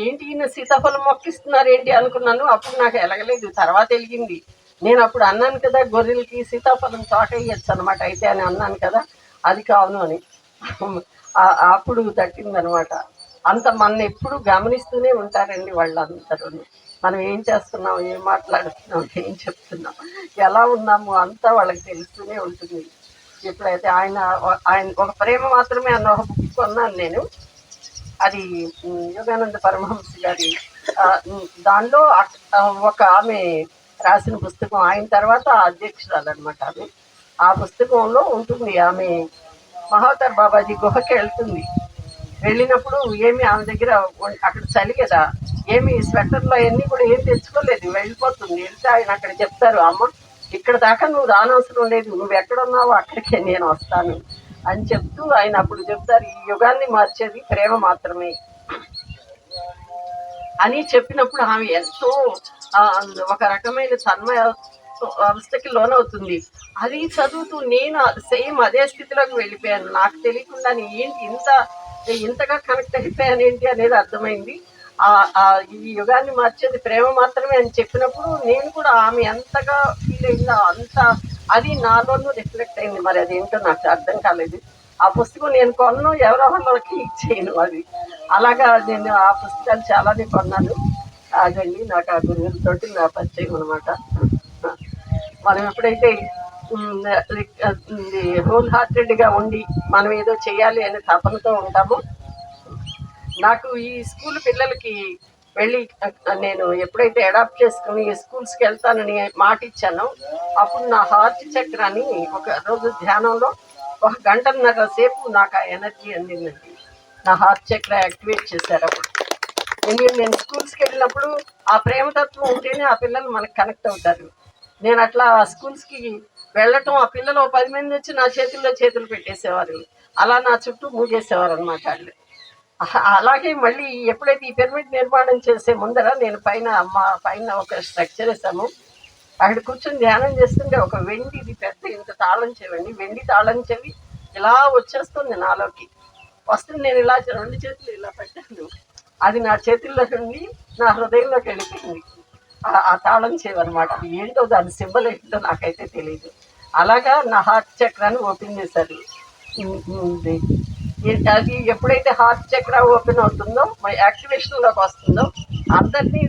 Speaker 2: ఏంటి ఈయన సీతాఫలం మొక్క ఇస్తున్నారు ఏంటి అనుకున్నాను. అప్పుడు నాకు ఎలగలేదు, తర్వాత వెలిగింది. నేను అప్పుడు అన్నాను కదా గొర్రెలకి సీతాఫలం తోట వేయచ్చు అనమాట అయితే అని అన్నాను కదా, అది కావును అని. అప్పుడు తట్టిందనమాట. అంత మన ఎప్పుడు గమనిస్తూనే ఉంటారండి వాళ్ళందరూ. మనం ఏం చేస్తున్నాం, ఏం మాట్లాడుతున్నాం, ఏం చెప్తున్నాం, ఎలా ఉన్నాము అంతా వాళ్ళకి తెలుస్తూనే ఉంటుంది. ఎప్పుడైతే ఆయన ఒక ప్రేమ మాత్రమే అన్న ఒక బుక్ కొన్నాను నేను. అది యోగానంద పరమహంస గారి దానిలో ఒక ఆమె రాసిన పుస్తకం. ఆయన తర్వాత అధ్యక్షురాలు అనమాట ఆమె. ఆ పుస్తకంలో ఉంటుంది ఆమె మహావతార్ బాబాజీ గుహకి వెళ్తుంది. వెళ్ళినప్పుడు ఏమి ఆమె దగ్గర అక్కడ చలి కదా, ఏమి స్వెటర్లో అవన్నీ కూడా ఏం తెచ్చుకోలేదు, వెళ్ళిపోతుంది. వెళ్తే ఆయన అక్కడ చెప్తారు, అమ్మ ఇక్కడ దాకా నువ్వు రానవసరం లేదు, నువ్వు ఎక్కడున్నావో అక్కడికే నేను వస్తాను అని చెప్తూ ఆయన అప్పుడు చెప్తారు, ఈ యుగాన్ని మార్చేది ప్రేమ మాత్రమే అని చెప్పినప్పుడు ఆమె ఎంతో ఒక రకమైన తన్మయ అవస్థకి లోనవుతుంది. అది చదువుతూ నేను సేమ్ అదే స్థితిలోకి వెళ్ళిపోయాను. నాకు తెలియకుండా ఏంటి ఇంతగా కనెక్ట్ అయిపోయాను ఏంటి అనేది అర్థమైంది. ఈ యుగాన్ని మార్చేది ప్రేమ మాత్రమే అని చెప్పినప్పుడు నేను కూడా ఆమె ఎంతగా ఫీల్ అయిందో అది నాలోనూ రిఫ్లెక్ట్ అయింది. మరి అదేంటో నాకు అర్థం కాలేదు. ఆ పుస్తకం నేను కొన్నాను, ఎవరో వాళ్ళకి ఇచ్చేయను. అది అలాగా నేను ఆ పుస్తకాలు చాలానే కొన్నాను. అదండి నాకు ఆ గురువులతోటి నా పరిచయం అనమాట. మనం ఎప్పుడైతే హోల్ హార్టెడ్గా ఉండి మనం ఏదో చేయాలి అనే తపనతో ఉంటామో, నాకు ఈ స్కూల్ పిల్లలకి వెళ్ళి నేను ఎప్పుడైతే అడాప్ట్ చేసుకుని స్కూల్స్కి వెళ్తానని మాట ఇచ్చానో అప్పుడు నా హార్ట్ చక్రాన్ని ఒక రోజు ధ్యానంలో 1 గంటన్నర సేపు నాకు ఆ ఎనర్జీ అందిందండి. నా హార్ట్ చక్ర యాక్టివేట్ చేశారు అప్పుడు. నేను స్కూల్స్కి వెళ్ళినప్పుడు ఆ ప్రేమతత్వం ఉంటేనే ఆ పిల్లలు మనకు కనెక్ట్ అవుతారు. నేను అట్లా స్కూల్స్కి వెళ్ళటం, ఆ పిల్లలు 10 మంది వచ్చి నా చేతులు పెట్టేసేవారు, అలా నా చుట్టూ మూగేసేవారు అనమాట వాళ్ళు. అలాగే మళ్ళీ ఎప్పుడైతే ఈ పిరమిడ్ నిర్మాణం చేసే ముందర నేను పైన ఒక స్ట్రక్చర్ వేసాము. అక్కడ కూర్చొని ధ్యానం చేస్తుంటే ఒక వెండిది పెద్ద ఇంత తాళం చెవండి, వెండి తాళం చెవి ఇలా వచ్చేస్తుంది నాలోకి. వస్తుంది, నేను ఇలా 2 చేతులు ఇలా పెట్టాను, అది నా చేతుల్లో నుండి నా హృదయంలోకి వెళ్ళిపోయింది. ఆ తాళం చెవి అనమాట. అది ఏంటో దాని సింబల్ ఏంటో నాకైతే తెలియదు. అలాగా నా హార్ట్ చక్రాన్ని ఓపెన్ చేశారు. అది ఎప్పుడైతే హార్ట్ చక్ర ఓపెన్ అవుతుందో యాక్టివేషన్లోకి వస్తుందో అందరినీ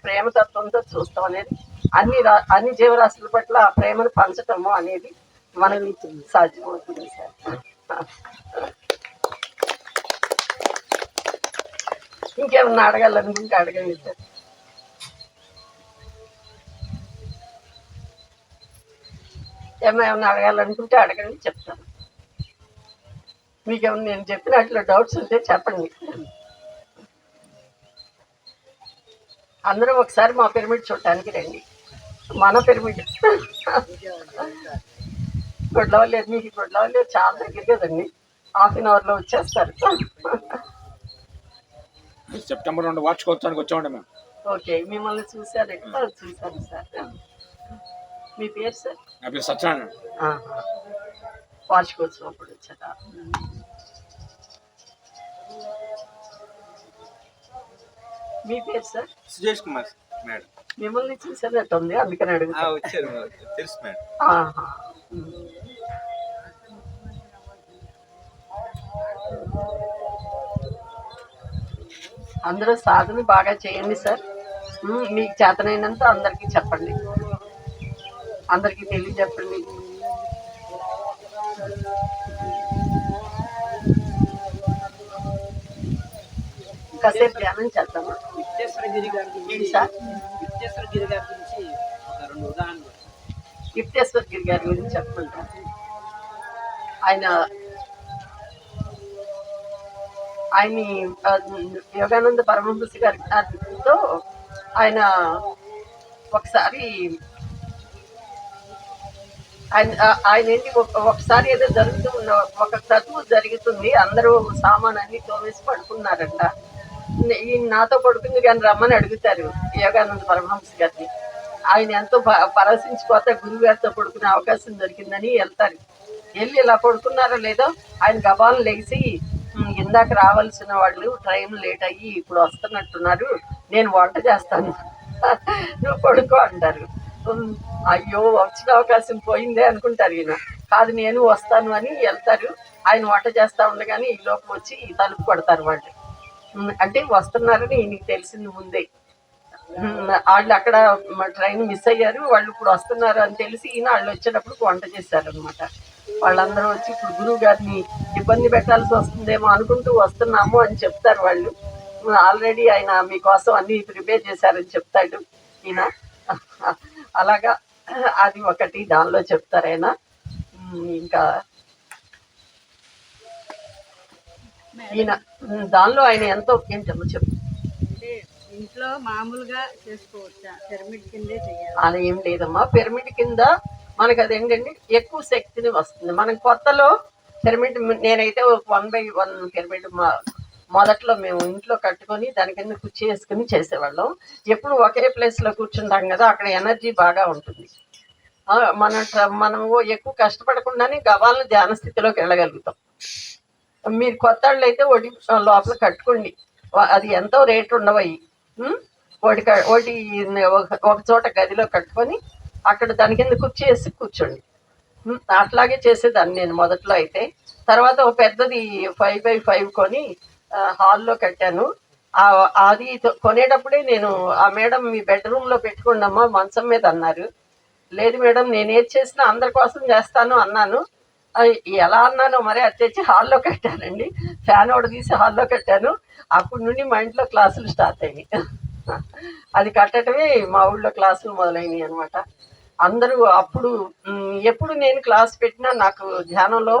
Speaker 2: ప్రేమతత్వంతో చూస్తాం అనేది అన్ని జీవరాశుల పట్ల ఆ ప్రేమను పంచటము అనేది మనకి సాధ్యమవుతుంది సార్. ఇంకేమన్నా అడగాలనుకుంటే అడగండి సార్. ఏమైనా అడగాలనుకుంటే అడగండి, చెప్తాను. మీకేమన్నా నేను చెప్పినట్లు డౌట్స్ ఉంటే చెప్పండి. అందరూ ఒకసారి మా పిరమిడ్ చూడటానికి రండి. మన పిరమిడ్ గొడ్లవల్లి, మీకు గొడ్లవల్లి చాలా దగ్గర కదండి. హాఫ్-అన్-అవర్లో వచ్చేస్తారు.
Speaker 3: సెప్టెంబర్ 2 వార్షికోత్సవానికి వచ్చామండి మేము.
Speaker 2: ఓకే, మిమ్మల్ని చూశారంటే చూశాను సార్. మీ పేరు సార్?
Speaker 3: నా పేరు సత్యనారాయణ.
Speaker 2: ఆహా. వార్షికోత్సవం అప్పుడు వచ్చారా? మీ పేరు సార్?
Speaker 4: సుజేష్ కుమార్ మేడం.
Speaker 2: మిమ్మల్ని చూసేటట్టుంది, అందుకని అడుగుతా.
Speaker 4: వచ్చారు, తెలుసు మేడం.
Speaker 2: ఆహా. అందరూ సాధన బాగా చేయండి సార్. మీకు చేతనైనంత అందరికీ చెప్పండి, అందరికీ తెలియజెప్పండి. కాసేపు ధ్యానం చేద్దామా?
Speaker 5: గిరి గారి
Speaker 2: ఏంటి సార్?
Speaker 5: గిరి గారి గురించి ఒక 2 ఉదాహరణలు.
Speaker 2: గిఫ్టేశ్వర గిరి గారి గురించి చెప్పుకుంటా. ఆయన్ని యోగానంద పరమహంస గారితో ఆయన ఒకసారి ఆయన ఏంటి ఒకసారి ఏదో జరుగుతూ ఉన్న ఒక క్రతువు జరుగుతుంది, అందరూ సామాన్ అన్ని తోమేసి పడుకున్నారంట. ఈయన నాతో పడుకుంది కానీ రమ్మని అడుగుతారు యోగానంద పరమహంస గారిని. ఆయన ఎంతో పరవశించిపోతే గురువు గారితో పడుకునే అవకాశం దొరికిందని వెళ్తారు. వెళ్ళి ఇలా పడుకున్నారో లేదో ఆయన గబాలను లెగిసి, ఇందాక రావాల్సిన వాళ్ళు ట్రైన్ లేట్ అయ్యి ఇప్పుడు వస్తున్నట్టున్నారు, నేను వంట చేస్తాను, నువ్వు పడుకో అంటారు. అయ్యో వచ్చిన అవకాశం పోయిందే అనుకుంటారు. ఈయన కాదు నేను వస్తాను అని వెళ్తారు. ఆయన వంట చేస్తా ఉండగానే ఈ లోపు వచ్చి తలుపు కొడతారు వాళ్ళు. అంటే వస్తున్నారని ఈయనకి తెలిసింది ముందే. వాళ్ళు అక్కడ ట్రైన్ మిస్ అయ్యారు, వాళ్ళు ఇప్పుడు వస్తున్నారు అని తెలిసి ఈయన వాళ్ళు వచ్చేటప్పుడు వంట చేశారనమాట. వాళ్ళందరూ వచ్చి ఇప్పుడు గురువు గారిని ఇబ్బంది పెట్టాల్సి వస్తుందేమో అనుకుంటూ వస్తున్నాము అని చెప్తారు వాళ్ళు. ఆల్రెడీ ఆయన మీకోసం అన్ని ప్రిపేర్ చేశారని చెప్తాడు ఈయన. అలాగా అది ఒకటి దానిలో చెప్తారు ఆయన. ఇంకా ఈయన దానిలో ఆయన ఎంతో ఏంటమ్మా చెప్పు.
Speaker 6: ఇంట్లో మామూలుగా చేసుకోవచ్చా? పిరమిడ్ కిందే చేయాలి
Speaker 2: అలా ఏం లేదమ్మా. పిరమిడ్ కింద మనకు అది ఏంటంటే ఎక్కువ శక్తిని వస్తుంది. మనకి కొత్తలో పిరమిడ్ నేనైతే 1/1 పిరమిడ్ మొదట్లో మేము ఇంట్లో కట్టుకొని దాని కింద కుర్చీ వేసుకుని చేసేవాళ్ళం. ఎప్పుడు ఒకే ప్లేస్లో కూర్చుంటాం కదా, అక్కడ ఎనర్జీ బాగా ఉంటుంది. మనము ఎక్కువ కష్టపడకుండానే గవాలను ధ్యాన స్థితిలోకి వెళ్ళగలుగుతాం. మీరు కొత్త వాళ్ళు అయితే ఒకటి లోపల కట్టుకోండి, అది ఎంతో రేటు ఉండవయి. ఒకటి ఒక చోట గదిలో కట్టుకొని అక్కడ దాని కింద కుర్చీ వేసి కూర్చోండి. అట్లాగే చేసేదాన్ని నేను మొదట్లో అయితే. తర్వాత ఒక పెద్దది 5x5 కొని హాల్లో కట్టాను. అది కొనేటప్పుడే నేను ఆ మేడం మీ బెడ్రూమ్లో పెట్టుకోండమ్మా మంచం మీద అన్నారు. లేదు మేడం నేను ఏది చేసినా అందరి కోసం చేస్తాను అన్నాను. ఎలా అన్నానో మరి అది తెచ్చి హాల్లో కట్టానండి. ఫ్యాన్ ఒకటి తీసి హాల్లో కట్టాను. అప్పటి నుండి మా ఇంట్లో క్లాసులు స్టార్ట్ అయినాయి. అది కట్టడమే మా ఊళ్ళో క్లాసులు మొదలైనవి అనమాట. అందరూ అప్పుడు ఎప్పుడు నేను క్లాస్ పెట్టినా నాకు ధ్యానంలో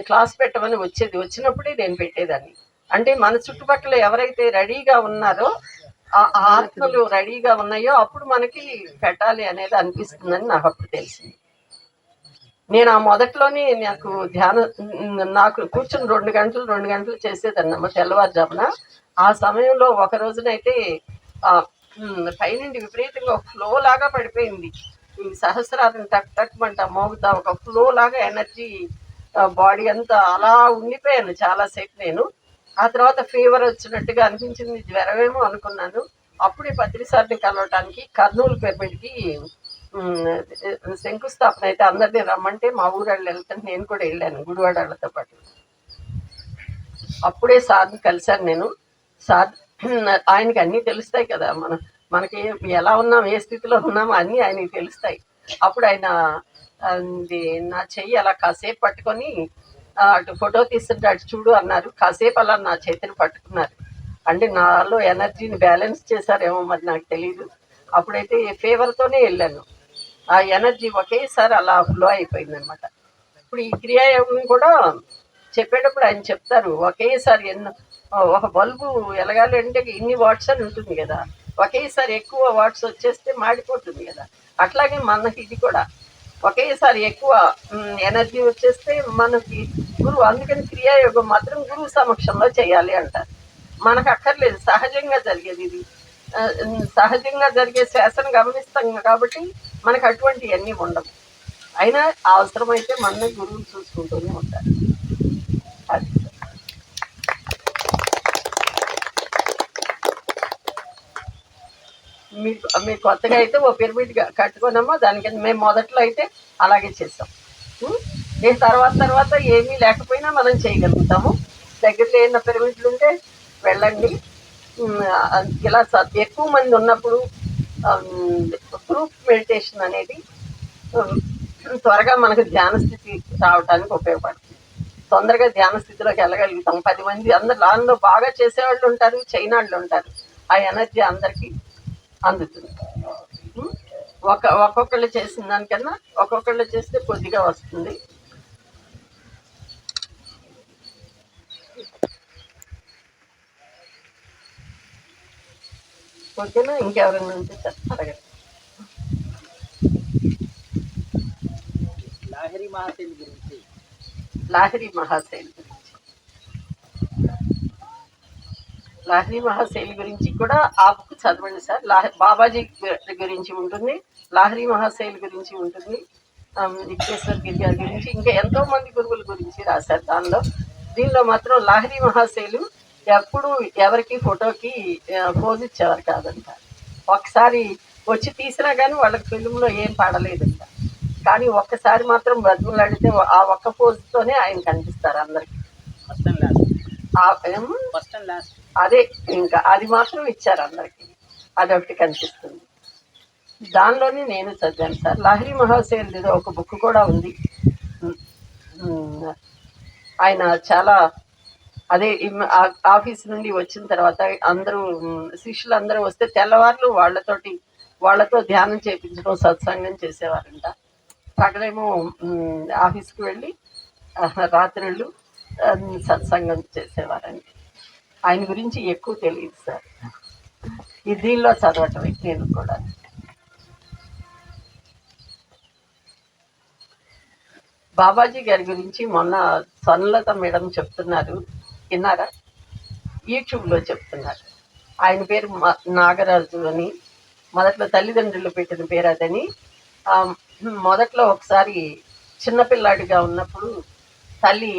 Speaker 2: క్లాస్ పెట్టమని వచ్చినప్పుడే నేను పెట్టేదాన్ని. అంటే మన చుట్టుపక్కల ఎవరైతే రెడీగా ఉన్నారో ఆ ఆత్మలు రెడీగా ఉన్నాయో అప్పుడు మనకి పెట్టాలి అనేది అనిపిస్తుందని నాకు అప్పుడు తెలిసింది. నేను ఆ మొదట్లోనే నాకు కూర్చొని 2 గంటలు చేసేదన్నమ్మ తెల్లవారుజామున. ఆ సమయంలో ఒక రోజునైతే పైనుండి విపరీతంగా ఒక ఫ్లో లాగా పడిపోయింది. ఈ సహస్రారం టక్ టక్ మంట మోగుతా ఒక ఫ్లో లాగా ఎనర్జీ బాడీ అంతా అలా ఉండిపోయాను చాలాసేపు నేను. ఆ తర్వాత ఫీవర్ వచ్చినట్టుగా అనిపించింది, జ్వరమేమో అనుకున్నాను. అప్పుడే పత్రిసారిని కలవటానికి కర్నూలు పిరమిడ్కి శంకుస్థాపన అయితే అందరినీ రమ్మంటే మా ఊరాళ్ళు వెళ్తాను, నేను కూడా వెళ్ళాను గుడివాడ వాళ్ళతో పాటు. అప్పుడే సార్ని కలిశాను నేను. సార్ ఆయనకి అన్నీ తెలుస్తాయి కదా, మనకి ఎలా ఉన్నాం ఏ స్థితిలో ఉన్నామో అన్నీ ఆయనకి తెలుస్తాయి. అప్పుడు ఆయన నా చెయ్యి అలా కాసేపు పట్టుకొని అటు ఫోటో తీస్తుంటే అటు చూడు అన్నారు. కాసేపు అలా నా చేతిని పట్టుకున్నారు. అంటే నాలో ఎనర్జీని బ్యాలెన్స్ చేశారేమో మరి నాకు తెలియదు. అప్పుడైతే ఫీవర్తోనే వెళ్ళాను. ఆ ఎనర్జీ ఒకేసారి అలా ఫ్లో అయిపోయింది అనమాట. ఇప్పుడు ఈ క్రియాయోగం కూడా చెప్పేటప్పుడు ఆయన చెప్తారు, ఒకేసారి ఒక బల్బు ఎలగాలి అంటే ఇన్ని వాట్స్ అని ఉంటుంది కదా, ఒకేసారి ఎక్కువ వాట్స్ వచ్చేస్తే మాడిపోతుంది కదా. అట్లాగే మనకి ఇది కూడా ఒకేసారి ఎక్కువ ఎనర్జీ వచ్చేస్తే మనకి గురువు. అందుకని క్రియాయోగం మాత్రం గురువు సమక్షంలో చేయాలి అంటారు. మనకు అక్కర్లేదు, సహజంగా జరిగేది ఇది. సహజంగా జరిగే శ్వాసను గమనిస్తాం కాబట్టి మనకు అటువంటివన్నీ ఉండవు. అయినా అవసరమైతే మన గురువులు చూసుకుంటూనే ఉంటారు. అది మీకు కొత్తగా అయితే ఓ పిరమిడ్ కట్టుకున్నామో దానికి మేము మొదట్లో అయితే అలాగే చేసాం. నేను తర్వాత ఏమీ లేకపోయినా మనం చేయగలుగుతాము. దగ్గరలో ఏమైనా పిరమిడ్లు ఉంటే వెళ్ళండి. ఇలా ఎక్కువ మంది ఉన్నప్పుడు గ్రూప్ మెడిటేషన్ అనేది త్వరగా మనకు ధ్యాన స్థితి రావడానికి ఉపయోగపడుతుంది. తొందరగా ధ్యాన స్థితిలోకి వెళ్ళగలుగుతాం. 10 మంది అందరు దానిలో బాగా చేసేవాళ్ళు ఉంటారు, చైనాళ్ళు ఉంటారు. ఆ ఎనర్జీ అందరికీ అందుతుంది. ఒక్కొక్కళ్ళు చేసిన దానికన్నా ఒక్కొక్కళ్ళు చేస్తే కొద్దిగా వస్తుంది. ఓకేనా? ఇంకెవరైనా ఉంటే అడగండి.
Speaker 5: లాహిరి మహాశైలి గురించి
Speaker 2: లాహిరి మహాశైలి గురించి కూడా ఆ బుక్ చదవండి సార్. బాబాజీ గురించి ఉంటుంది, లాహిరి మహాశైలి గురించి ఉంటుంది, విశ్వేశ్వర్ గిరి గారి గురించి, ఇంకా ఎంతో మంది గురువుల గురించి రాశారు. దీనిలో మాత్రం లాహిరి మహాశైలు ఎప్పుడు ఎవరికి ఫోటోకి పోజ్ ఇచ్చేవారు కాదంట. ఒకసారి వచ్చి తీసినా కానీ వాళ్ళకి ఫిల్మ్లో ఏం పాడలేదంట. కానీ ఒక్కసారి మాత్రం బతుకులాడితే ఆ ఒక్క పోజ్తోనే ఆయన కనిపిస్తారు అందరికి. అదే ఇంకా అది మాత్రం ఇచ్చారు అందరికి. అదొకటి కనిపిస్తుంది. దానిలోనే నేను చదివాను సార్. లాహిరి మహాశైల్ ఏదో ఒక బుక్ కూడా ఉంది. ఆయన చాలా అదే ఆఫీస్ నుండి వచ్చిన తర్వాత అందరూ శిష్యులందరూ వస్తే తెల్లవార్లు వాళ్ళతో ధ్యానం చేయించడం, సత్సంగం చేసేవారంట. అక్కడేమో ఆఫీస్కి వెళ్ళి రాత్రుళ్ళు సత్సంగం చేసేవారండి. ఆయన గురించి ఎక్కువ తెలియదు సార్. దీనిలో చదవటమే నేను కూడా. బాబాజీ గారి గురించి మొన్న స్వర్ణలత మేడం చెప్తున్నారు, విన్నారా? యూట్యూబ్లో చెప్తున్నారు. ఆయన పేరు నాగరాజు అని. మొదట్లో తల్లిదండ్రులు పెట్టిన పేరు అదని. మొదట్లో ఒకసారి చిన్నపిల్లాడిగా ఉన్నప్పుడు తల్లి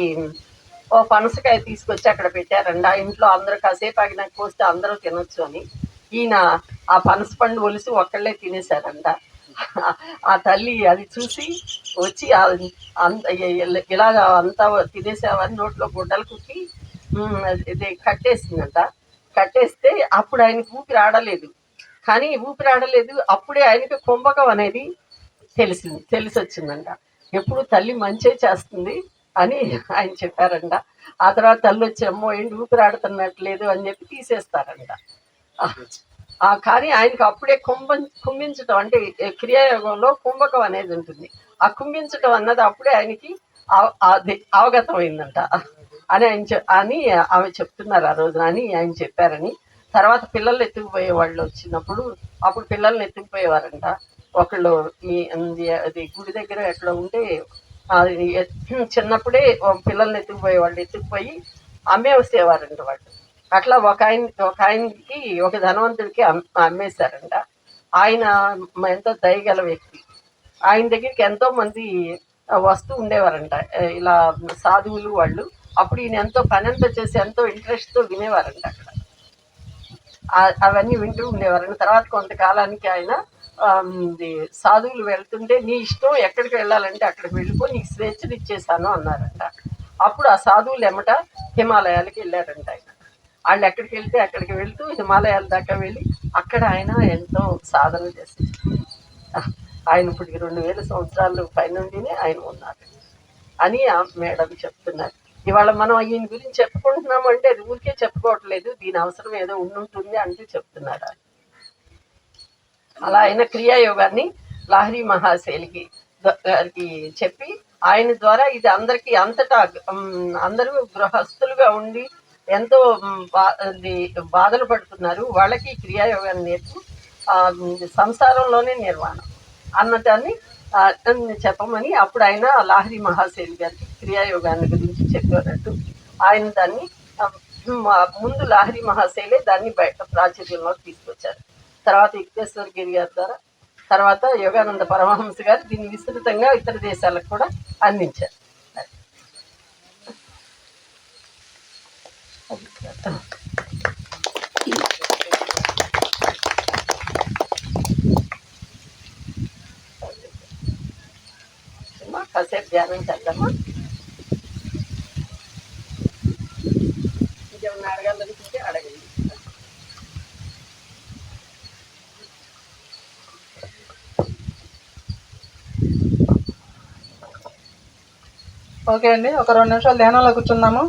Speaker 2: ఓ పనసకాయ తీసుకొచ్చి అక్కడ పెట్టారండి. ఆ ఇంట్లో అందరూ కాసేపు ఆగినాక కోస్తే అందరూ తినొచ్చు అని ఈయన ఆ పనస పండు ఒలిసి ఒక్కళ్ళే తినేశారంట. ఆ తల్లి అది చూసి వచ్చి ఇలాగ అంతా తినేసావని నోట్లో గుడ్డలు కుట్టి ఇది కట్టేసిందంట. కట్టేస్తే అప్పుడు ఆయనకి ఊపిరి ఆడలేదు. అప్పుడే ఆయనకి కుంభకం అనేది తెలిసి వచ్చిందంట. ఎప్పుడు తల్లి మంచే చేస్తుంది అని ఆయన చెప్పారంట. ఆ తర్వాత తల్లి వచ్చి అమ్మో ఏంటి ఊపిరి ఆడుతున్నట్లేదు అని చెప్పి తీసేస్తారంట. కానీ ఆయనకు అప్పుడే కుంభించటం అంటే క్రియాయోగంలో కుంభకం అనేది ఉంటుంది. ఆ కుంభించటం అన్నది అప్పుడే ఆయనకి అవగతం అయిందంట అని ఆమె చెప్తున్నారు ఆ రోజున అని ఆయన చెప్పారని. తర్వాత పిల్లల్ని ఎత్తుకుపోయే వాళ్ళు వచ్చినప్పుడు అప్పుడు పిల్లల్ని ఎత్తుకుపోయేవారంట. ఒకళ్ళు అది గుడి దగ్గర ఎట్లా ఉంటే చిన్నప్పుడే పిల్లల్ని ఎత్తుకుపోయి అమ్మే వచ్చేవారంట వాళ్ళు. అట్లా ఒక ఆయనకి ఒక ధనవంతుడికి అమ్మేశారంట. ఆయన ఎంతో దయగల వ్యక్తి. ఆయన దగ్గరికి ఎంతో మంది వస్తూ ఉండేవారంట, ఇలా సాధువులు వాళ్ళు. అప్పుడు ఈయన ఎంతో పనంతా చేసి ఎంతో ఇంట్రెస్ట్తో వినేవారంట అక్కడ. అవన్నీ వింటూ ఉండేవారంట. తర్వాత కొంతకాలానికి ఆయన సాధువులు వెళ్తుంటే నీ ఇష్టం ఎక్కడికి వెళ్ళాలంటే అక్కడికి వెళ్ళిపో, నీకు స్వేచ్ఛను ఇచ్చేసాను అన్నారంట. అప్పుడు ఆ సాధువులు ఎమ్మట హిమాలయాలకి వెళ్ళారంట. వాళ్ళు ఎక్కడికి వెళ్తే అక్కడికి వెళ్తూ హిమాలయాల దాకా వెళ్ళి అక్కడ ఆయన ఎంతో సాధన చేసి ఆయన ఇప్పుడు 2000 సంవత్సరాలు పైనుండినే ఆయన ఉన్నారు అని మేడం చెప్తున్నారు. ఇవాళ మనం ఈయన గురించి చెప్పుకుంటున్నాము అంటే అది ఊరికే చెప్పుకోవట్లేదు, దీని అవసరం ఏదో ఉండుంటుంది అంటూ చెప్తున్నారు. అలా ఆయన క్రియాయోగాన్ని లాహిరి మహాశైలికి గారికి చెప్పి ఆయన ద్వారా ఇది అందరికీ అంతటా అందరూ గృహస్థులుగా ఉండి ఎంతో బాధలు పడుతున్నారు, వాళ్ళకి క్రియాయోగాన్ని నేర్పి సంసారంలోనే నిర్మాణం అన్నదాన్ని చెప్పమని అప్పుడు ఆయన లాహిరి మహాశైలి గారికి క్రియాయోగాన్ని గురించి చెప్పారట్టు ఆయన దాన్ని ముందు లాహిరి మహాశైలే దాన్ని బయట ప్రాచుర్యంలోకి తీసుకొచ్చారు. తర్వాత యుక్తేశ్వర గిరి గారి ద్వారా, తర్వాత యోగానంద పరమహంస గారు దీన్ని విస్తృతంగా ఇతర దేశాలకు కూడా అందించారు. కాసేపు ధ్యానం చేద్దామా? ఇంకేమన్నా అడగాలనుకుంటే అడగండి.
Speaker 1: ఓకే అండి, ఒక 2 నిమిషాలు ధ్యానంలో కూర్చుందాము.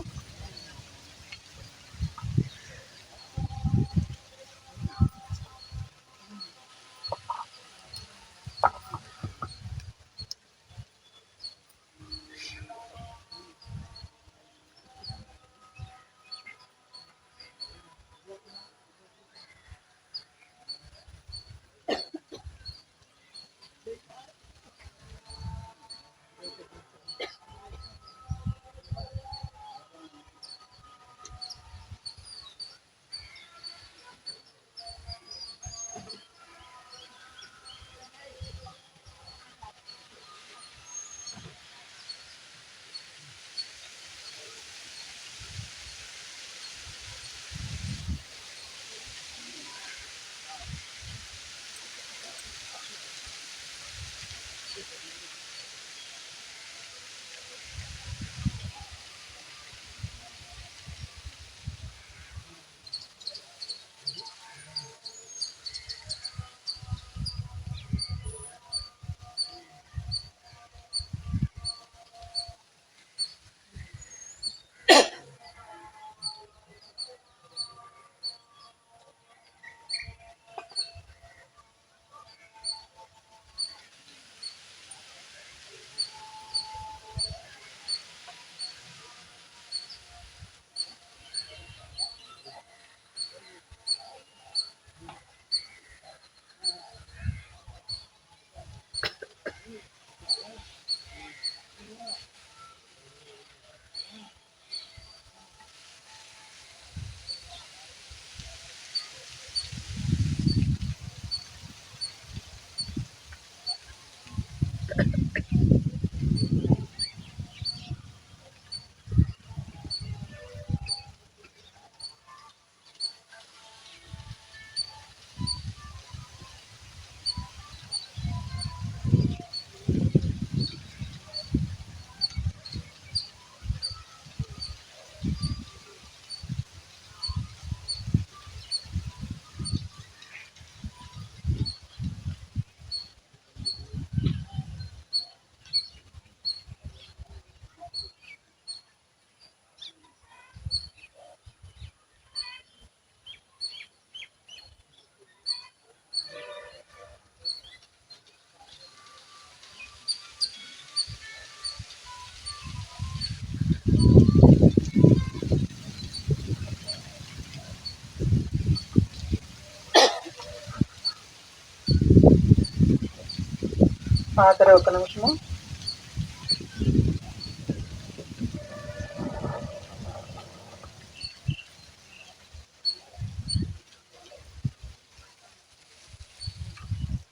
Speaker 1: ఆఖరి 1 నిమిషము.